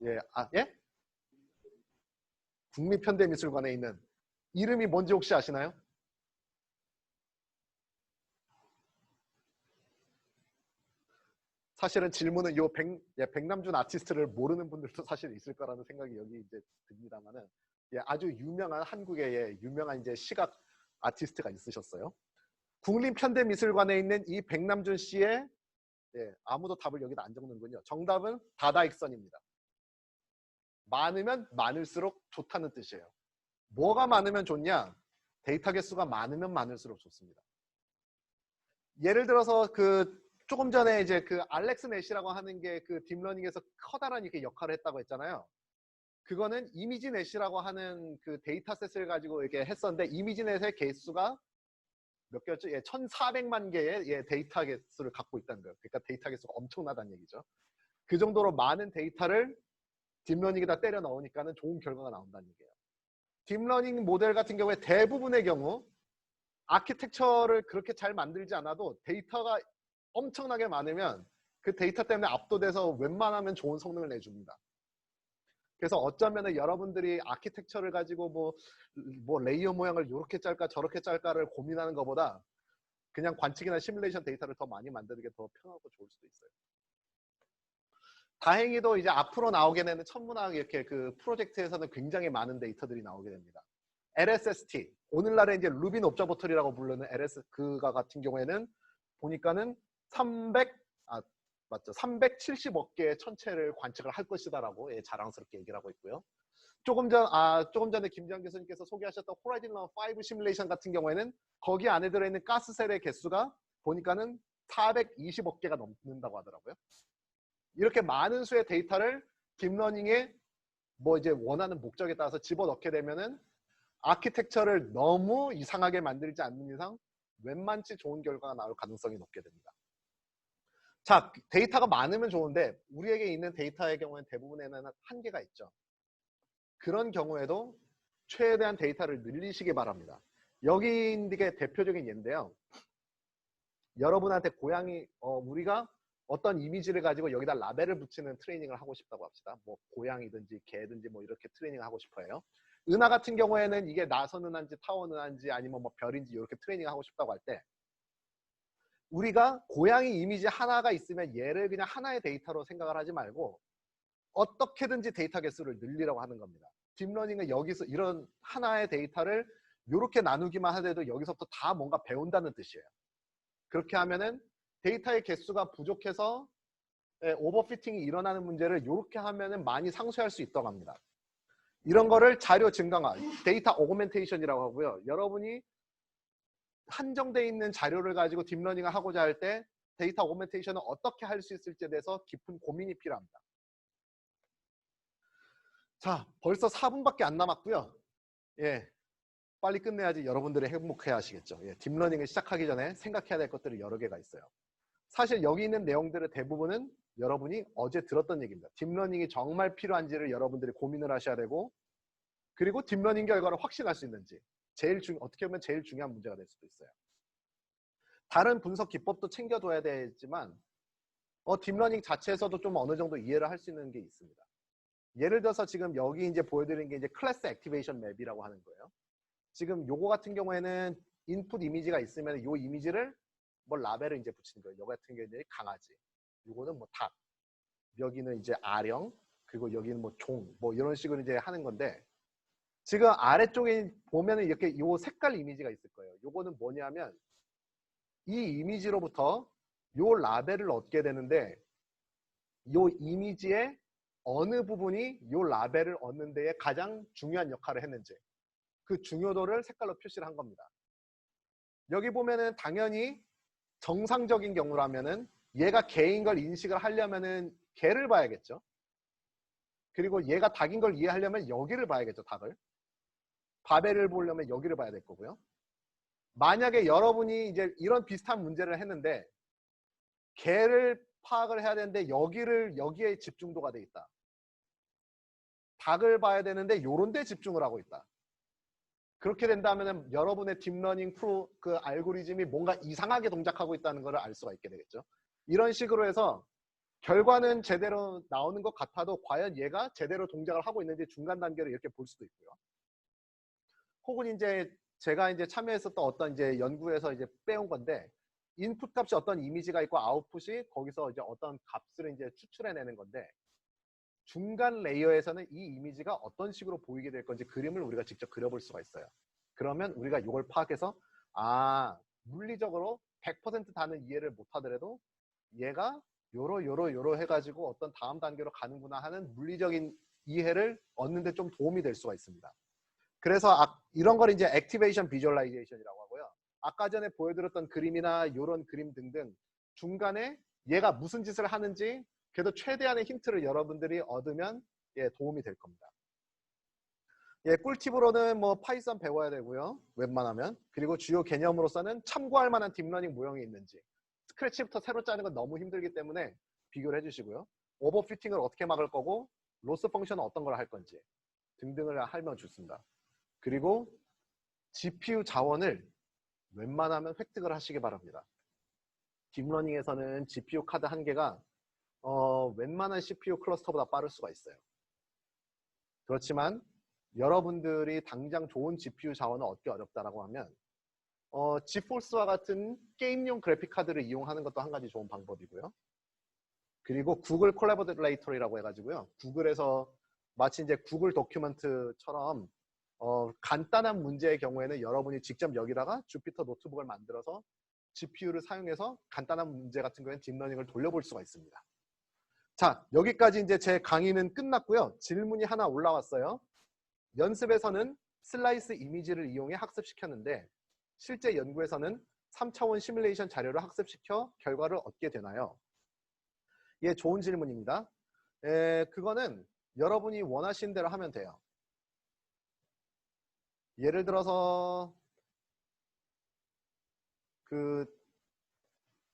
예, 예? 국립현대미술관에 있는 이름이 뭔지 혹시 아시나요? 사실은 질문은 요 백남준 아티스트를 모르는 분들도 사실 있을 거라는 생각이 여기 이제 듭니다만은, 아주 유명한 한국의 유명한 이제 시각 아티스트가 있으셨어요. 국립현대미술관에 있는 이 백남준 씨의, 아무도 답을 여기다 안 적는군요. 정답은 다다익선입니다. 많으면 많을수록 좋다는 뜻이에요. 뭐가 많으면 좋냐? 데이터 개수가 많으면 많을수록 좋습니다. 예를 들어서 조금 전에 이제 알렉스 넷이라고 하는 게 딥러닝에서 커다란 이렇게 역할을 했다고 했잖아요. 그거는 이미지 넷이라고 하는 데이터셋을 가지고 이렇게 했었는데, 이미지 넷의 개수가 몇 개였죠? 1,400만 개의 데이터 개수를 갖고 있다는 거예요. 그러니까 데이터 개수가 엄청나다는 얘기죠. 그 정도로 많은 데이터를 딥러닝에다 때려 넣으니까는 좋은 결과가 나온다는 얘기예요. 딥러닝 모델 같은 경우에 대부분의 경우 아키텍처를 그렇게 잘 만들지 않아도 데이터가 엄청나게 많으면 그 데이터 때문에 압도돼서 웬만하면 좋은 성능을 내줍니다. 그래서 어쩌면 여러분들이 아키텍처를 가지고 뭐 레이어 모양을 이렇게 짤까 저렇게 짤까를 고민하는 것보다 그냥 관측이나 시뮬레이션 데이터를 더 많이 만드는 게 더 편하고 좋을 수도 있어요. 다행히도 이제 앞으로 나오게 되는 천문학 이렇게 프로젝트에서는 굉장히 많은 데이터들이 나오게 됩니다. LSST, 오늘날의 이제 루빈 옵저버터리라고 부르는 그가 같은 경우에는 보니까는 370억 개의 천체를 관측을 할 것이다라고 자랑스럽게 얘기를 하고 있고요. 조금 전에 김지환 교수님께서 소개하셨던 호라이즌 런 5 시뮬레이션 같은 경우에는 거기 안에 들어있는 가스셀의 개수가 보니까는 420억 개가 넘는다고 하더라고요. 이렇게 많은 수의 데이터를 딥러닝에 이제 원하는 목적에 따라서 집어넣게 되면은 아키텍처를 너무 이상하게 만들지 않는 이상 웬만치 좋은 결과가 나올 가능성이 높게 됩니다. 자, 데이터가 많으면 좋은데 우리에게 있는 데이터의 경우에는 대부분에는 한계가 있죠. 그런 경우에도 최대한 데이터를 늘리시기 바랍니다. 여기 있는 게 대표적인 예인데요. 여러분한테 우리가 어떤 이미지를 가지고 여기다 라벨을 붙이는 트레이닝을 하고 싶다고 합시다. 뭐 고양이든지 개든지 뭐 이렇게 트레이닝을 하고 싶어요. 은하 같은 경우에는 이게 나선 은하인지 타원 은하인지 아니면 뭐 별인지 이렇게 트레이닝을 하고 싶다고 할 때, 우리가 고양이 이미지 하나가 있으면 얘를 그냥 하나의 데이터로 생각을 하지 말고 어떻게든지 데이터 개수를 늘리라고 하는 겁니다. 딥러닝은 여기서 이런 하나의 데이터를 이렇게 나누기만 하더라도 여기서부터 다 뭔가 배운다는 뜻이에요. 그렇게 하면은 데이터의 개수가 부족해서 오버피팅이 일어나는 문제를 이렇게 하면은 많이 상쇄할 수 있다고 합니다. 이런 거를 자료 증강화, 데이터 오그멘테이션이라고 하고요. 여러분이 한정되어 있는 자료를 가지고 딥러닝을 하고자 할 때 데이터 오그멘테이션을 어떻게 할 수 있을지에 대해서 깊은 고민이 필요합니다. 자, 벌써 4분밖에 안 남았고요. 빨리 끝내야지 여러분들이 행복해 하시겠죠. 딥러닝을 시작하기 전에 생각해야 될 것들이 여러 개가 있어요. 사실 여기 있는 내용들의 대부분은 여러분이 어제 들었던 얘기입니다. 딥러닝이 정말 필요한지를 여러분들이 고민을 하셔야 되고, 그리고 딥러닝 결과를 확신할 수 있는지, 어떻게 보면 제일 중요한 문제가 될 수도 있어요. 다른 분석 기법도 챙겨둬야 되지만 딥러닝 자체에서도 좀 어느 정도 이해를 할 수 있는 게 있습니다. 예를 들어서 지금 여기 이제 보여드리는 게 이제 클래스 액티베이션 맵이라고 하는 거예요. 지금 요거 같은 경우에는 인풋 이미지가 있으면 요 이미지를 라벨을 이제 붙이는 거예요. 요 같은 경우에는 강아지, 요거는 닭, 여기는 이제 아령, 그리고 여기는 종, 이런 식으로 이제 하는 건데, 지금 아래쪽에 보면은 이렇게 요 색깔 이미지가 있을 거예요. 요거는 뭐냐면 이 이미지로부터 요 라벨을 얻게 되는데, 요 이미지의 어느 부분이 요 라벨을 얻는 데에 가장 중요한 역할을 했는지, 그 중요도를 색깔로 표시를 한 겁니다. 여기 보면은 당연히 정상적인 경우라면은 얘가 개인 걸 인식을 하려면은 개를 봐야겠죠. 그리고 얘가 닭인 걸 이해하려면 여기를 봐야겠죠. 닭을. 바벨을 보려면 여기를 봐야 될 거고요. 만약에 여러분이 이제 이런 비슷한 문제를 했는데 개를 파악을 해야 되는데 여기에 집중도가 돼 있다. 닭을 봐야 되는데 요런 데 집중을 하고 있다. 그렇게 된다면 여러분의 딥러닝 알고리즘이 뭔가 이상하게 동작하고 있다는 것을 알 수가 있게 되겠죠. 이런 식으로 해서 결과는 제대로 나오는 것 같아도 과연 얘가 제대로 동작을 하고 있는지 중간 단계를 이렇게 볼 수도 있고요. 혹은 이제 제가 이제 참여했었던 어떤 이제 연구에서 이제 빼온 건데, 인풋 값이 어떤 이미지가 있고 아웃풋이 거기서 이제 어떤 값을 이제 추출해내는 건데 중간 레이어에서는 이 이미지가 어떤 식으로 보이게 될 건지 그림을 우리가 직접 그려볼 수가 있어요. 그러면 우리가 이걸 파악해서 아 물리적으로 100% 다는 이해를 못하더라도 얘가 요러 해가지고 어떤 다음 단계로 가는구나 하는 물리적인 이해를 얻는 데 좀 도움이 될 수가 있습니다. 그래서 이런 걸 이제 액티베이션 비주얼라이제이션이라고 하고요. 아까 전에 보여드렸던 그림이나 이런 그림 등등 중간에 얘가 무슨 짓을 하는지 그래도 최대한의 힌트를 여러분들이 얻으면 예, 도움이 될 겁니다. 예, 꿀팁으로는 뭐 파이썬 배워야 되고요. 웬만하면. 그리고 주요 개념으로서는 참고할 만한 딥러닝 모형이 있는지. 스크래치부터 새로 짜는 건 너무 힘들기 때문에 비교를 해주시고요. 오버피팅을 어떻게 막을 거고 로스 펑션은 어떤 걸 할 건지 등등을 하면 좋습니다. 그리고 GPU 자원을 웬만하면 획득을 하시기 바랍니다. 딥러닝에서는 GPU 카드 한 개가 웬만한 CPU 클러스터보다 빠를 수가 있어요. 그렇지만 여러분들이 당장 좋은 GPU 자원을 얻기 어렵다라고 하면 지포스와 같은 게임용 그래픽 카드를 이용하는 것도 한 가지 좋은 방법이고요. 그리고 구글 콜라보레이터라고 해가지고요. 구글에서 마치 이제 구글 도큐멘트처럼 간단한 문제의 경우에는 여러분이 직접 여기다가 주피터 노트북을 만들어서 GPU를 사용해서 간단한 문제 같은 경우에는 딥러닝을 돌려볼 수가 있습니다. 자, 여기까지 이제 제 강의는 끝났고요. 질문이 하나 올라왔어요. 연습에서는 슬라이스 이미지를 이용해 학습시켰는데 실제 연구에서는 3차원 시뮬레이션 자료를 학습시켜 결과를 얻게 되나요? 예, 좋은 질문입니다. 그거는 여러분이 원하시는 대로 하면 돼요. 예를 들어서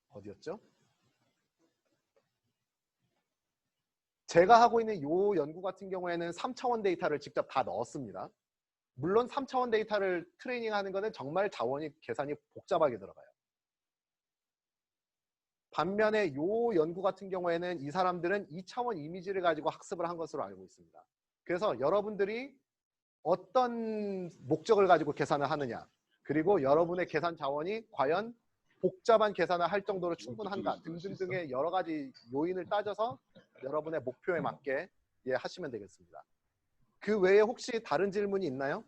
어디였죠? 제가 하고 있는 이 연구 같은 경우에는 3차원 데이터를 직접 다 넣었습니다. 물론 3차원 데이터를 트레이닝하는 것은 정말 자원이 계산이 복잡하게 들어가요. 반면에 이 연구 같은 경우에는 이 사람들은 2차원 이미지를 가지고 학습을 한 것으로 알고 있습니다. 그래서 여러분들이 어떤 목적을 가지고 계산을 하느냐, 그리고 여러분의 계산 자원이 과연 복잡한 계산을 할 정도로 충분한가 등등등의 여러 가지 요인을 따져서 여러분의 목표에 맞게 예, 하시면 되겠습니다. 그 외에 혹시 다른 질문이 있나요?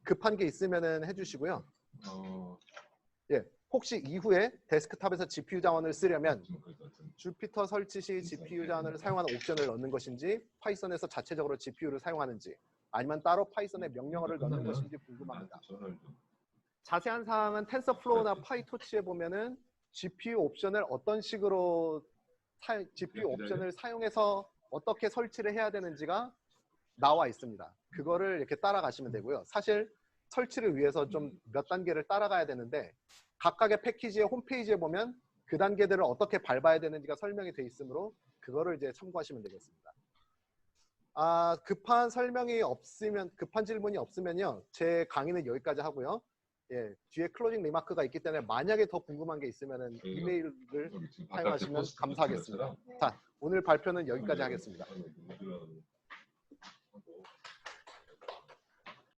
급한 게 있으면 해주시고요. 예, 혹시 이후에 데스크탑에서 GPU 자원을 쓰려면 주피터 설치 시 GPU 자원을 사용하는 옵션을 넣는 것인지 파이썬에서 자체적으로 GPU를 사용하는지 아니면 따로 파이썬에 명령어를 넣는 것인지 궁금합니다. 자세한 사항은 텐서플로우나 파이토치에 보면은 GPU 옵션을 어떤 식으로 GPU 옵션을 사용해서 어떻게 설치를 해야 되는지가 나와 있습니다. 그거를 이렇게 따라가시면 되고요. 사실 설치를 위해서 좀 몇 단계를 따라가야 되는데 각각의 패키지의 홈페이지에 보면 그 단계들을 어떻게 밟아야 되는지가 설명이 돼 있으므로 그거를 이제 참고하시면 되겠습니다. 급한 설명이 없으면, 급한 질문이 없으면요. 제 강의는 여기까지 하고요. 예, 뒤에 클로징 리마크가 있기 때문에 만약에 더 궁금한 게 있으면 이메일을 사용하시면 감사하겠습니다. 자, 오늘 발표는 여기까지 하겠습니다.